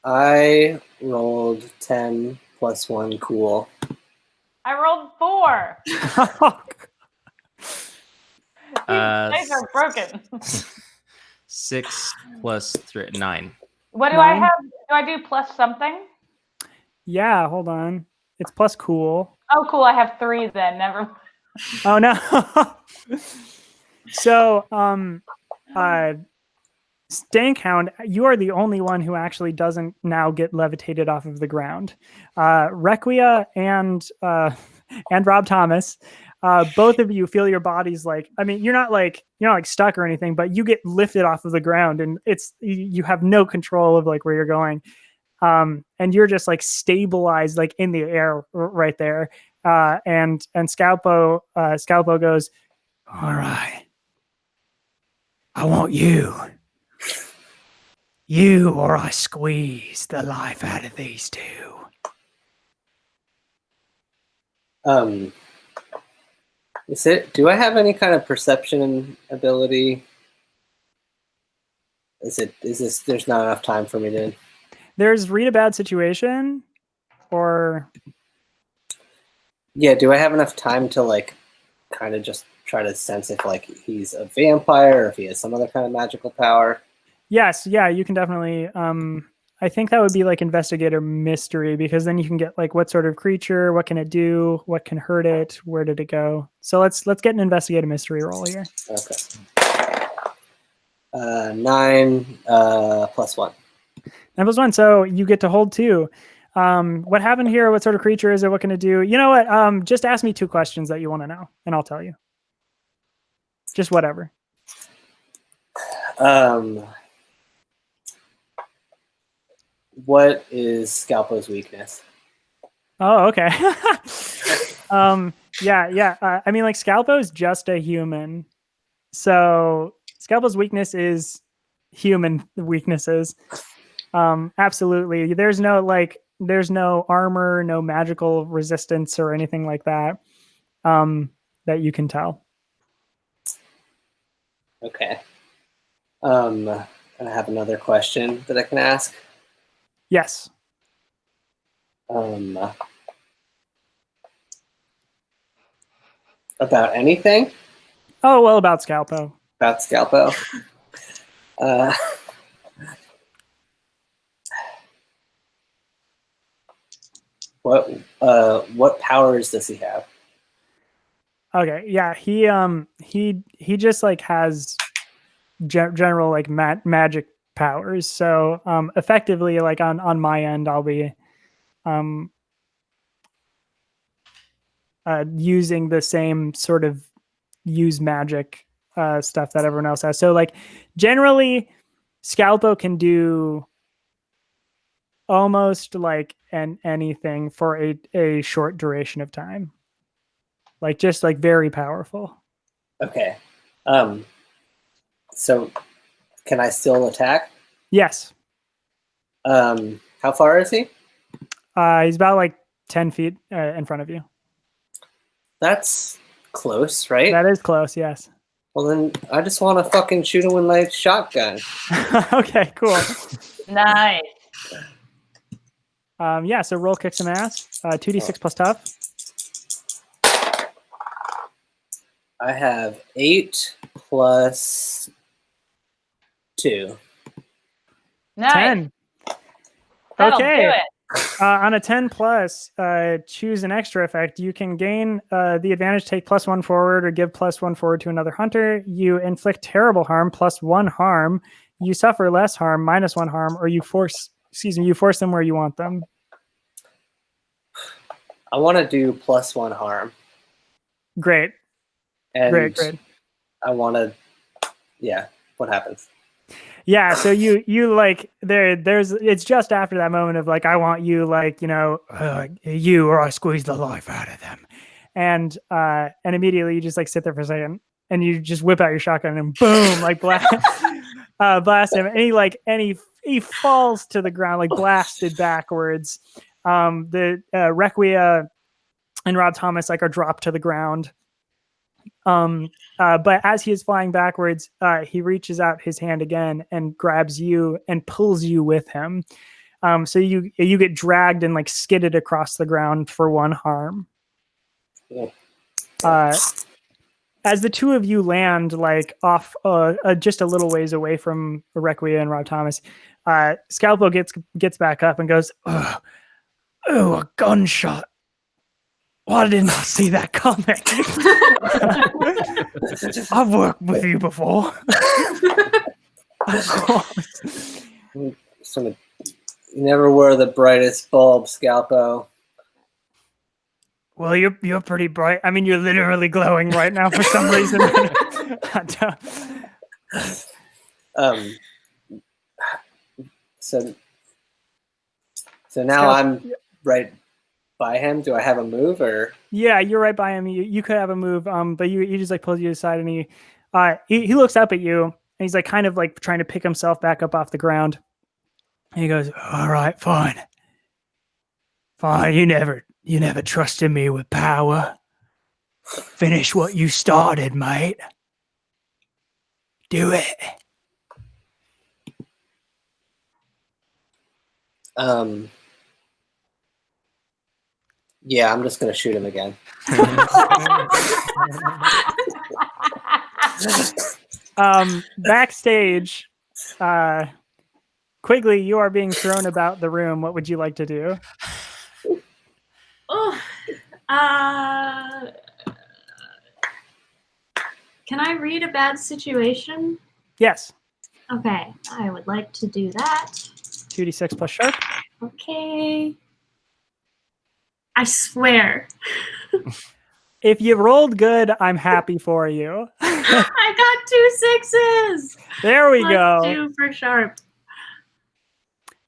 I rolled 10 plus 1 cool. I rolled 4. These are broken. 6 plus 3, 9. What do I have? Do I do plus something? Yeah, hold on. It's plus cool. Oh, cool. I have 3 then. Never. Oh no. So, Stankhound, you are the only one who actually doesn't now get levitated off of the ground. Requia and Rob Thomas, both of you feel your bodies like, I mean, you're not like stuck or anything, but you get lifted off of the ground and you have no control of like where you're going. And you're just like stabilized like in the air right there. And Scalpo goes, all right, I want you or I squeeze the life out of these two. Do I have any kind of perception ability? There's not enough time for me to. There's read a bad situation or. Yeah, do I have enough time to like kind of just try to sense if like he's a vampire or if he has some other kind of magical power? Yes, yeah, you can definitely. I think that would be like investigator mystery because then you can get like what sort of creature, what can it do, what can hurt it, where did it go. So let's get an investigator mystery roll here. Okay. 9 plus 1. 9 plus 1. So you get to hold 2. What happened here? What sort of creature is it? What can it do? You know what? Just ask me 2 questions that you want to know, and I'll tell you. Just whatever. What is Scalpo's weakness? Oh, okay. Yeah. I mean, like Scalpo is just a human, so Scalpo's weakness is human weaknesses. Absolutely. There's no armor, no magical resistance or anything like that. That you can tell. Okay. I have another question that I can ask. Yes. About anything? Oh, well, about Scalpo. About Scalpo. What powers does he have? Okay, yeah, he just like has general like magic powers. So effectively, like on my end, I'll be using the same sort of use magic stuff that everyone else has. So like generally, Scalpo can do almost like anything for a short duration of time. Like just like very powerful. Okay. So can I still attack? Yes. How far is he? He's about like 10 feet in front of you. That's close, right? That is close, yes. Well, then I just want to fucking shoot him with my shotgun. Okay, cool. Nice. Yeah, so roll kick some ass. 2d6 plus tough. I have 8 plus 2. Nice. 10. That'll Okay. do it. On a 10 plus, choose an extra effect. You can gain the advantage, take +1 forward, or give +1 forward to another hunter. You inflict terrible harm, +1 harm. You suffer less harm, -1 harm, or you force them where you want them. I want to do +1 harm. Great. And Great. I want to, yeah, what happens? Yeah, so you like there's it's just after that moment of like, I want you, like, you, or I squeeze the life out of them. And immediately you just like sit there for a second and you just whip out your shotgun and boom, like blast him. And he falls to the ground, like blasted backwards. The Requia and Rob Thomas like are dropped to the ground. But as he is flying backwards, he reaches out his hand again and grabs you and pulls you with him. So you get dragged and like skidded across the ground for 1 harm. As the two of you land like off just a little ways away from Requia and Rob Thomas, Scalpo gets back up and goes, "Oh, a gunshot. Why didn't I see that coming?" I've worked with you before. Of course. You never were the brightest bulb, Scalpo. Well, you're pretty bright. I mean, you're literally glowing right now for some reason. So now I'm right by him. Do I have a move or? Yeah, you're right by him. You could have a move, but he just like pulls you aside and he looks up at you and he's like kind of like trying to pick himself back up off the ground. And he goes, "All right, fine. You never trusted me with power. Finish what you started, mate. Do it." Yeah, I'm just gonna shoot him again. Backstage, Quigley, you are being thrown about the room. What would you like to do? Oh, can I read a bad situation? Yes. Okay, I would like to do that. 2d6 plus sharp. Okay. I swear. If you rolled good, I'm happy for you. I got 2 6s. There we Plus go. 2 for sharp.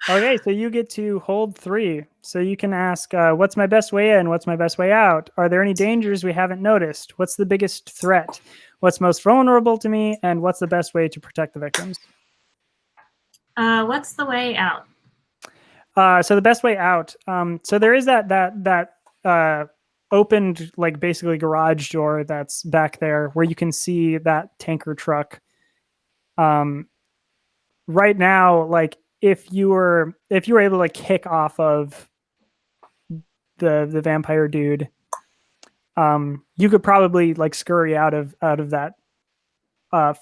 Okay, so you get to hold 3. So you can ask, what's my best way in? What's my best way out? Are there any dangers we haven't noticed? What's the biggest threat? What's most vulnerable to me? And what's the best way to protect the victims? What's the way out? So the best way out. So there is that opened, like basically garage door that's back there where you can see that tanker truck. Right now, like if you were able to like kick off of the vampire dude, you could probably like scurry out of that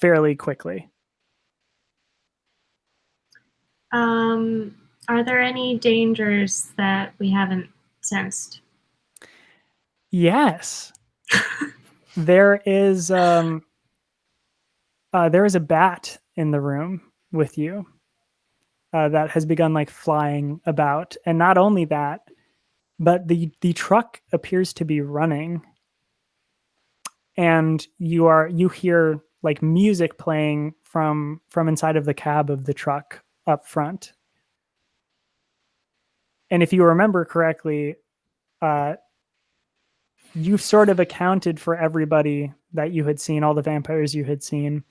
fairly quickly. Are there any dangers that we haven't sensed? Yes. There is a bat in the room with you that has begun like flying about, and not only that, but the truck appears to be running, and you hear like music playing from inside of the cab of the truck up front. And if you remember correctly, you've sort of accounted for everybody that you had seen, all the vampires you had seen.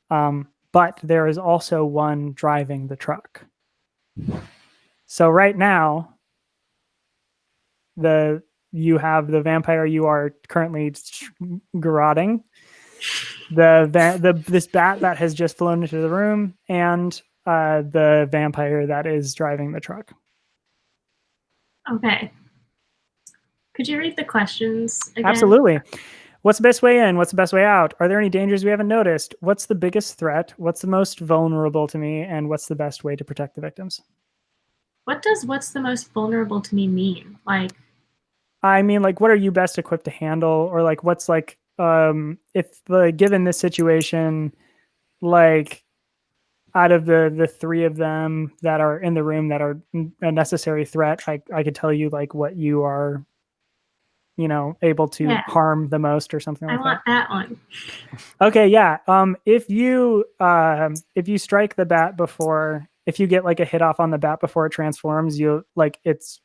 But there is also one driving the truck. So right now, you have the vampire you are currently garroting, this bat that has just flown into the room, and the vampire that is driving the truck. Okay. Could you read the questions again? Absolutely. What's the best way in? What's the best way out? Are there any dangers we haven't noticed? What's the biggest threat? What's the most vulnerable to me? And what's the best way to protect the victims? what's the most vulnerable to me mean? Like, I mean, like, what are you best equipped to handle, or like, what's like, if given this situation, like, out of the three of them that are in the room that are a necessary threat, I could tell you like what you are, able to Yeah. harm the most or something I like want that one. Okay, yeah. If you strike the bat before, if you get like a hit off on the bat before it transforms, you like it's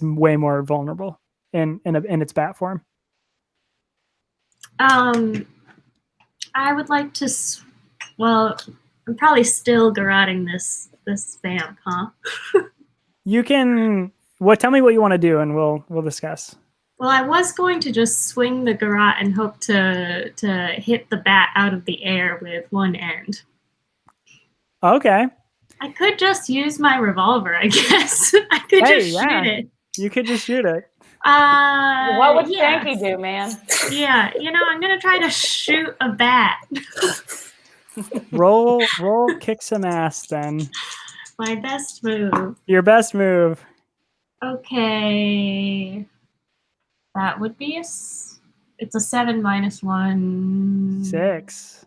way more vulnerable in its bat form. I would like to. Well, I'm probably still garroting this vamp, huh? You can. Tell me what you want to do, and we'll discuss. Well, I was going to just swing the garrote and hope to hit the bat out of the air with one end. Okay. I could just use my revolver, I guess. I could just shoot it. You could just shoot it. What would Stanky do, man? Yeah, I'm gonna try to shoot a bat. roll kick some ass then. My best move. Your best move. Okay. That would be it's a 7 minus 1. 6.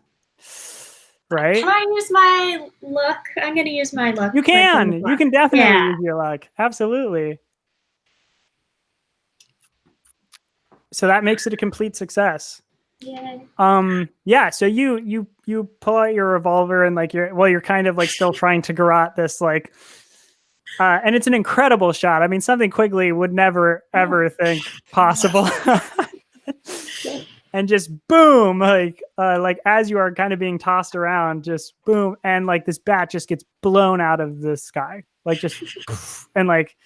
Right? Can I use my luck? I'm going to use my luck. You can. You can definitely use your luck. Absolutely. So that makes it a complete success. Yay. Yeah, so you pull out your revolver and like you're kind of like still trying to garrote this like and it's an incredible shot. I mean, something Quigley would never ever think possible. And just boom, like as you are kind of being tossed around, just boom, and like this bat just gets blown out of the sky, like just and like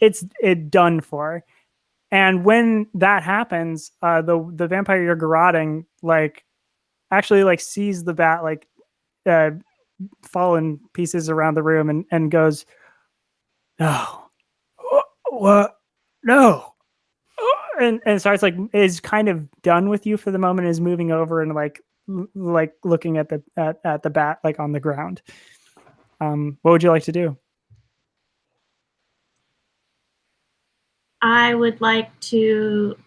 it's done for. And when that happens, the vampire you're garroting like actually like sees the bat like fall in pieces around the room and goes, "No, what? No." And starts like is kind of done with you for the moment, is moving over and like looking at the bat like on the ground. What would you like to do? I would like to.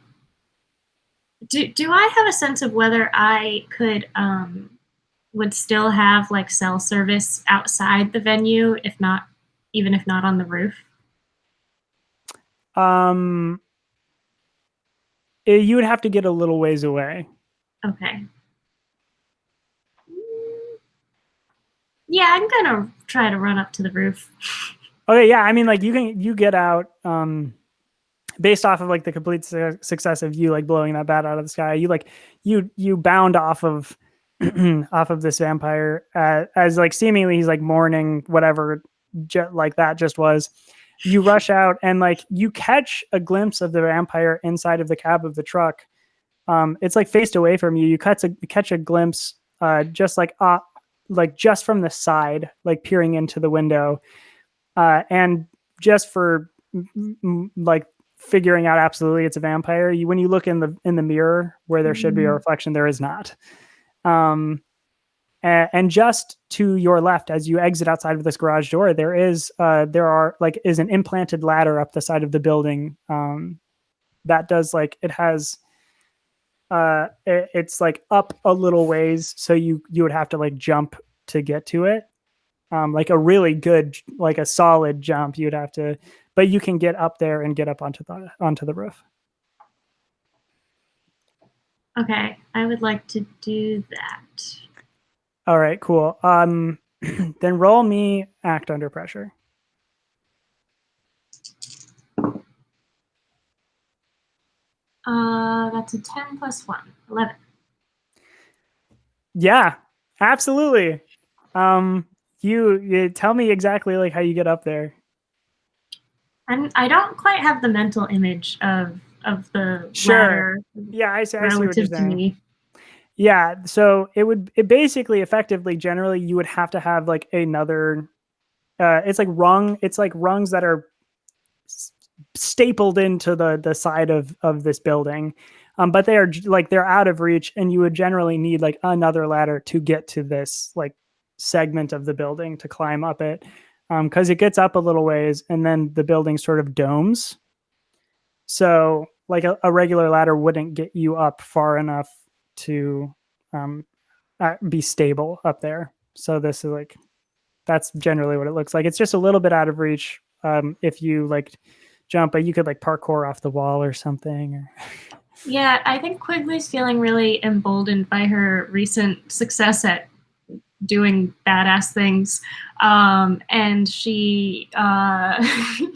Do I have a sense of whether I could would still have like cell service outside the venue, even if not on the roof? You would have to get a little ways away. Okay. Yeah, I'm gonna try to run up to the roof. Okay, yeah. I mean, like you get out based off of like the complete success of you like blowing that bat out of the sky. You bound off of off of this vampire as like seemingly he's like mourning whatever like that just was. You rush out and like you catch a glimpse of the vampire inside of the cab of the truck. It's like faced away from you. You catch a glimpse just like just from the side, like peering into the window. And just for like figuring out absolutely it's a vampire, when you look in the mirror where there should be a reflection, there is not. And just to your left, as you exit outside of this garage door, there is an implanted ladder up the side of the building. That does like it has. It's like up a little ways, so you would have to like jump to get to it. Like a really good, like a solid jump, you'd have to. But you can get up there and get up onto the roof. Okay, I would like to do that. All right, cool. Then roll me act under pressure. That's a 10 plus 1, 11. Yeah, absolutely. You tell me exactly like how you get up there. I don't quite have the mental image of the ladder. Yeah, I see what you're relative to saying. me. Yeah, so it basically effectively generally you would have to have like another it's like rungs that are stapled into the side of this building. But they're out of reach, and you would generally need like another ladder to get to this like segment of the building to climb up it. because it gets up a little ways and then the building sort of domes. So like a regular ladder wouldn't get you up far enough to be stable up there. So this is like, that's generally what it looks like. It's just a little bit out of reach if you like jump, but you could like parkour off the wall or something. Or... Yeah, I think Quigley's feeling really emboldened by her recent success at doing badass things. And she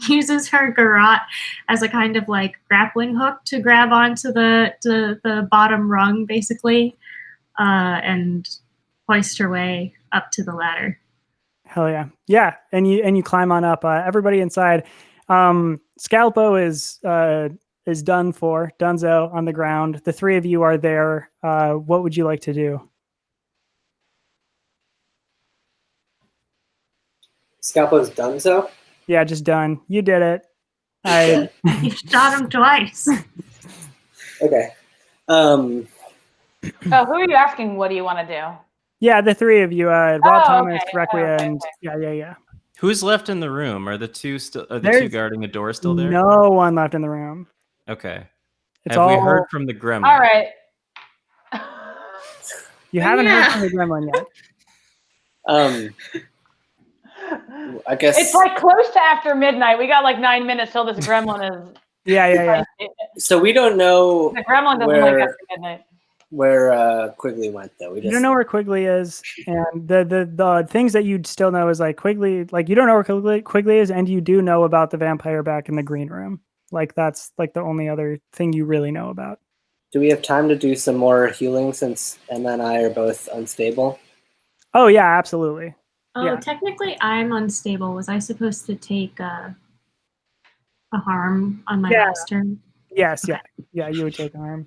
uses her garrote as a kind of like grappling hook to grab onto the bottom rung, basically, and hoist her way up to the ladder. Hell yeah. Yeah. And you climb on up. Everybody inside. Scalpo is done for. Dunzo on the ground. The three of you are there. What would you like to do? Scalpo's Dunzo? Yeah, just done. You did it. You shot him twice. Okay. Oh, who are you asking? What do you want to do? Yeah, the three of you. Rob Thomas, okay. Requia, Okay, and okay. yeah. Who's left in the room? Are the two still? Are the There's two guarding the door still there? No one left in the room. Okay. It's Have we all- heard from the gremlin? All right. You haven't heard from the gremlin yet. I guess It's like close to after midnight. We got like 9 minutes till this gremlin is. Yeah. so. We don't know The gremlin doesn't like after midnight. where Quigley went, though. You don't know where Quigley is, and the things that you still know is like Quigley. Like you don't know where Quigley is, and you do know about the vampire back in the green room. Like that's like the only other thing you really know about. Do we have time to do some more healing since Emma and I are both unstable? Oh yeah, absolutely. Oh, Yeah. Technically I'm unstable. Was I supposed to take a harm on my Yeah. last turn? Yes, yeah, you would take harm.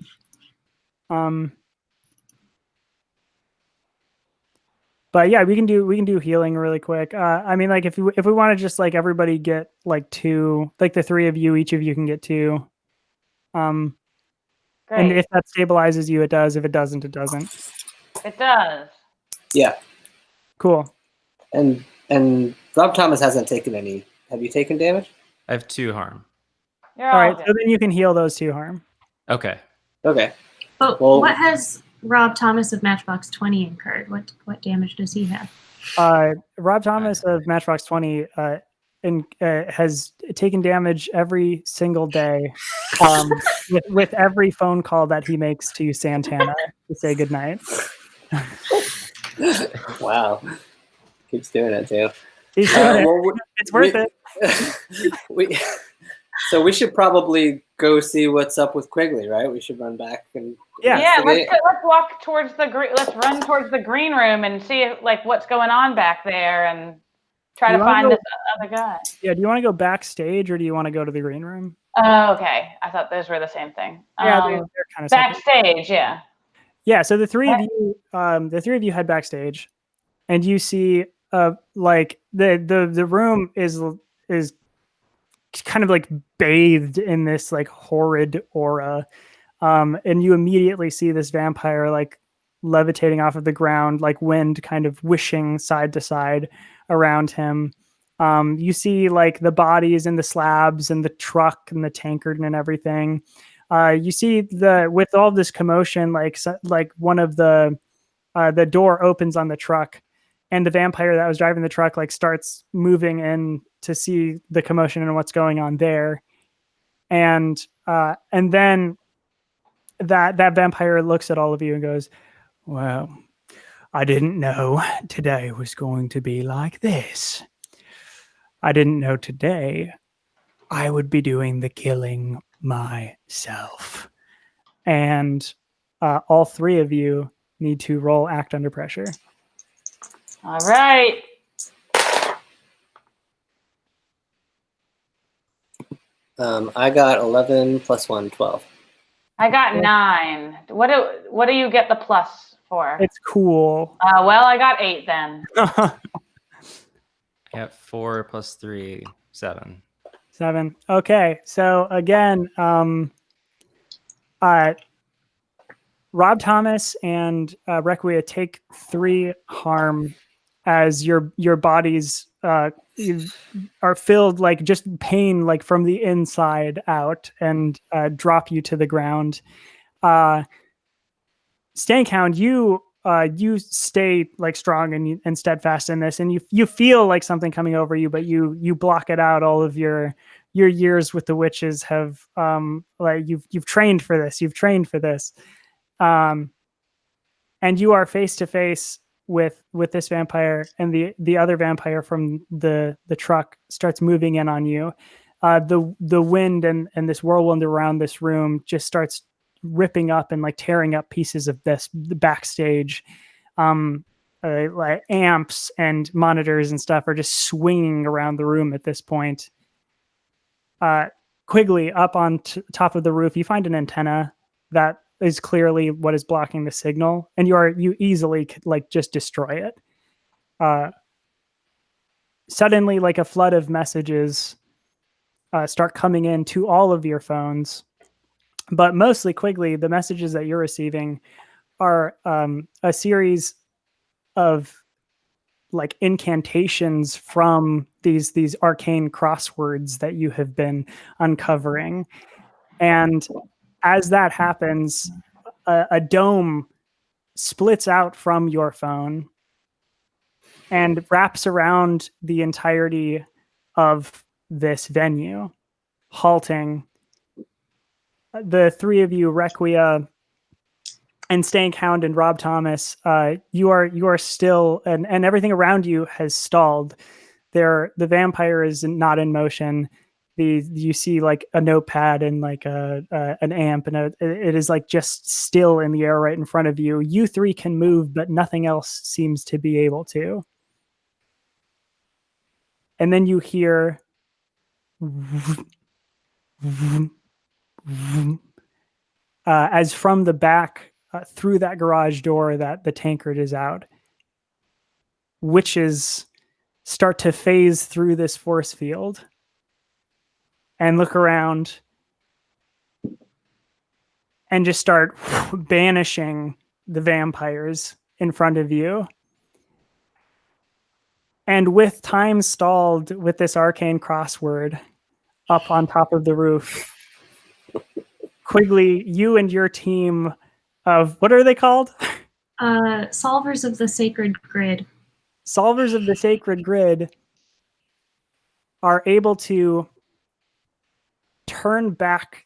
But yeah, we can do healing really quick. I mean, like if we want to just like everybody get like 2, like the 3 of you, each of you can get 2. And Great. if that stabilizes you, it does. If it doesn't, it doesn't. It does. Yeah. Cool. And Rob Thomas hasn't taken any. Have you taken damage? I have 2 harm. You're All all right, good. so then you can heal those 2 harm. Okay. Okay. But Well- what has Rob Thomas of Matchbox 20 incurred? What damage does he have? Rob Thomas of Matchbox 20 has taken damage every single day with every phone call that he makes to Santana to say goodnight. Wow. Keeps doing it too. He's doing it. Well, It's worth it. So we should probably go see what's up with Quigley, right? We should run back and Yeah, investigate. let's walk towards the let's run towards the green room and see if, like what's going on back there and try You to wanna find go- this other guy. Yeah, do you want to go backstage or do you want to go to the green room? Oh, okay. I thought those were the same thing. Yeah, they're kind of separate. Backstage, yeah. Yeah, so the three of you head backstage, and you see like the room is kind of like bathed in this like horrid aura, and you immediately see this vampire like levitating off of the ground, like wind kind of wishing side to side around him. You see like the bodies and the slabs and the truck and the tankard and everything. You see with all this commotion, like one of the door opens on the truck, and the vampire that was driving the truck like starts moving in to see the commotion and what's going on there, and then that vampire looks at all of you and goes, "Well, I didn't know today was going to be like this. I didn't know today I would be doing the killing myself." And all 3 of you need to roll act under pressure. All right. I got 11 plus 1, 12. I got 9. What do you get the plus for? It's cool. Well, I got 8 then. Yeah, 4 plus 3, 7. 7. Okay, so again, Rob Thomas and Requia take 3 harm as your bodies you are filled like just pain, like from the inside out, and drop you to the ground. Stankhound, you stay like strong and steadfast in this, and you feel like something coming over you, but you block it out. All of your years with the witches have like you've trained for this. You've trained for this, and you are face to face with this vampire, and the other vampire from the truck starts moving in on you. The wind and this whirlwind around this room just starts ripping up and like tearing up pieces of the backstage. Like amps and monitors and stuff are just swinging around the room at this point. Quigley, up on top of the roof, you find an antenna that is clearly what is blocking the signal, and you easily could like just destroy it. Suddenly, like a flood of messages start coming in to all of your phones. But mostly, Quigley, the messages that you're receiving are a series of like incantations from these arcane crosswords that you have been uncovering. And as that happens, a dome splits out from your phone and wraps around the entirety of this venue, halting. The three of you, Requia and Stankhound and Rob Thomas, you are still, and everything around you has stalled. The vampire is not in motion. You see like a notepad and like an amp, and it is like just still in the air right in front of you. You three can move, but nothing else seems to be able to. And then you hear as from the back through that garage door that the tankard is out, witches start to phase through this force field and look around and just start banishing the vampires in front of you. And with time stalled with this arcane crossword up on top of the roof, Quigley, you and your team of, what are they called? Solvers of the Sacred Grid. Solvers of the Sacred Grid are able to turn back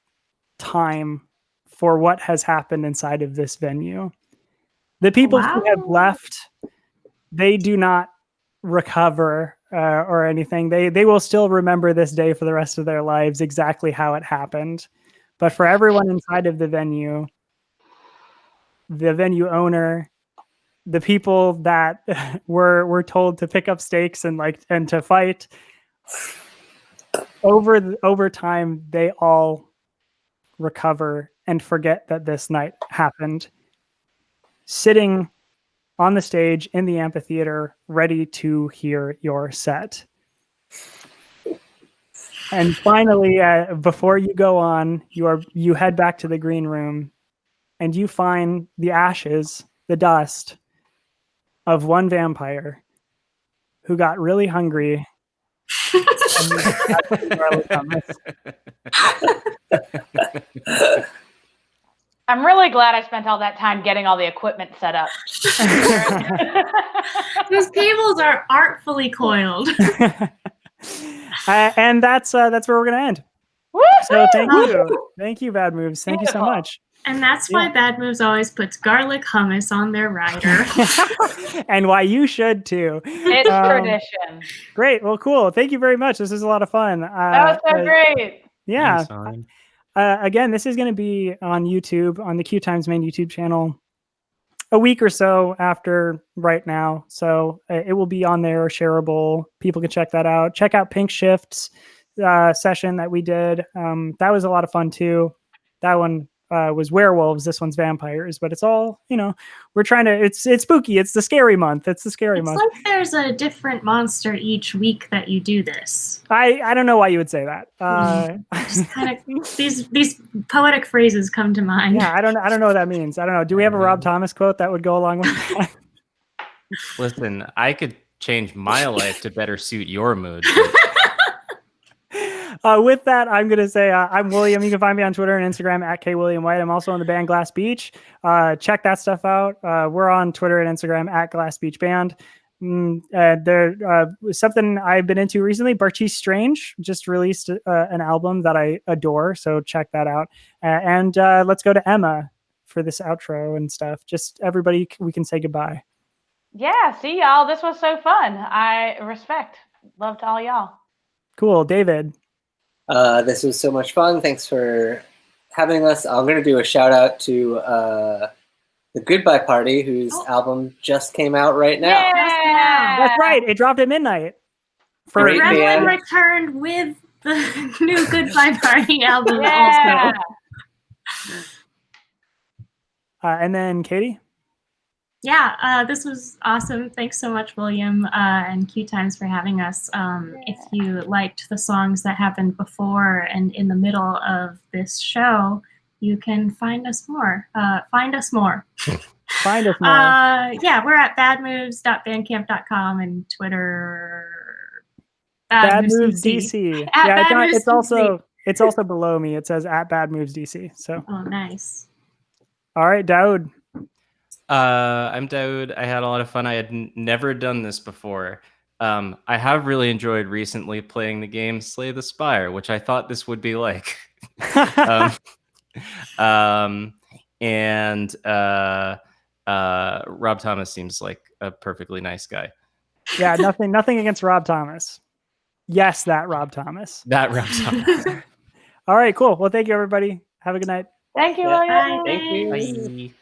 time for what has happened inside of this venue. The people who have left, they do not recover or anything. They will still remember this day for the rest of their lives, exactly how it happened. But for everyone inside of the venue owner, the people that were told to pick up stakes and to fight, over time, they all recover and forget that this night happened, sitting on the stage in the amphitheater, ready to hear your set. And finally, before you go on, you head back to the green room, and you find the ashes, the dust of one vampire who got really hungry. I'm really glad I spent all that time getting all the equipment set up. Those cables are artfully coiled. And that's where we're gonna end. Woo-hoo! So thank you, Bad Moves. Thank you so much. And that's why Bad Moves always puts garlic hummus on their rider. And why you should too. It's tradition. Great. Well, cool. Thank you very much. This was a lot of fun. That was so great. Yeah. Again, this is going to be on YouTube, on the QueueTimes main YouTube channel, a week or so after right now. So it will be on there, shareable. People can check that out. Check out Pink Shift's session that we did. That was a lot of fun too. That one was werewolves. This one's vampires, but it's all, we're trying to, it's spooky. It's the scary month. It's the scary month. It's like there's a different monster each week that you do this. I don't know why you would say that. Just kind of these poetic phrases come to mind. Yeah, I don't know what that means. I don't know. Do we have a Rob Thomas quote that would go along with that? Listen, I could change my life to better suit your mood. With that, I'm going to say I'm William. You can find me on Twitter and Instagram at kwilliamwhite. I'm also on the band Glass Beach. Check that stuff out. We're on Twitter and Instagram at Glass Beach Band. There something I've been into recently. Bartiz Strange just released an album that I adore, so check that out. And let's go to Emma for this outro and stuff. Just everybody, we can say goodbye. Yeah, see y'all. This was so fun. I respect. Love to all y'all. Cool. David. This was so much fun. Thanks for having us. I'm going to do a shout out to the Goodbye Party, whose album just came out right now. Yeah! That's right. It dropped at midnight. For The Gremlin returned with the new Goodbye Party album also. And then Katie? Yeah, this was awesome. Thanks so much, William, and QueueTimes for having us. If you liked the songs that happened before and in the middle of this show, you can find us more. Find us more. Find us more. Yeah, we're at badmoves.bandcamp.com and Twitter. Bad Moves DC. Yeah, it's also below me. It says at Bad Moves DC. So. Oh, nice. All right, Daoud. I'm Daoud. I had a lot of fun. I had never done this before. I have really enjoyed recently playing the game Slay the Spire, which I thought this would be like. And Rob Thomas seems like a perfectly nice guy. Yeah, nothing against Rob Thomas. Yes, that Rob Thomas. That Rob Thomas. All right, cool. Well, thank you, everybody. Have a good night. Thank you, Yeah. William. Thank you. Bye.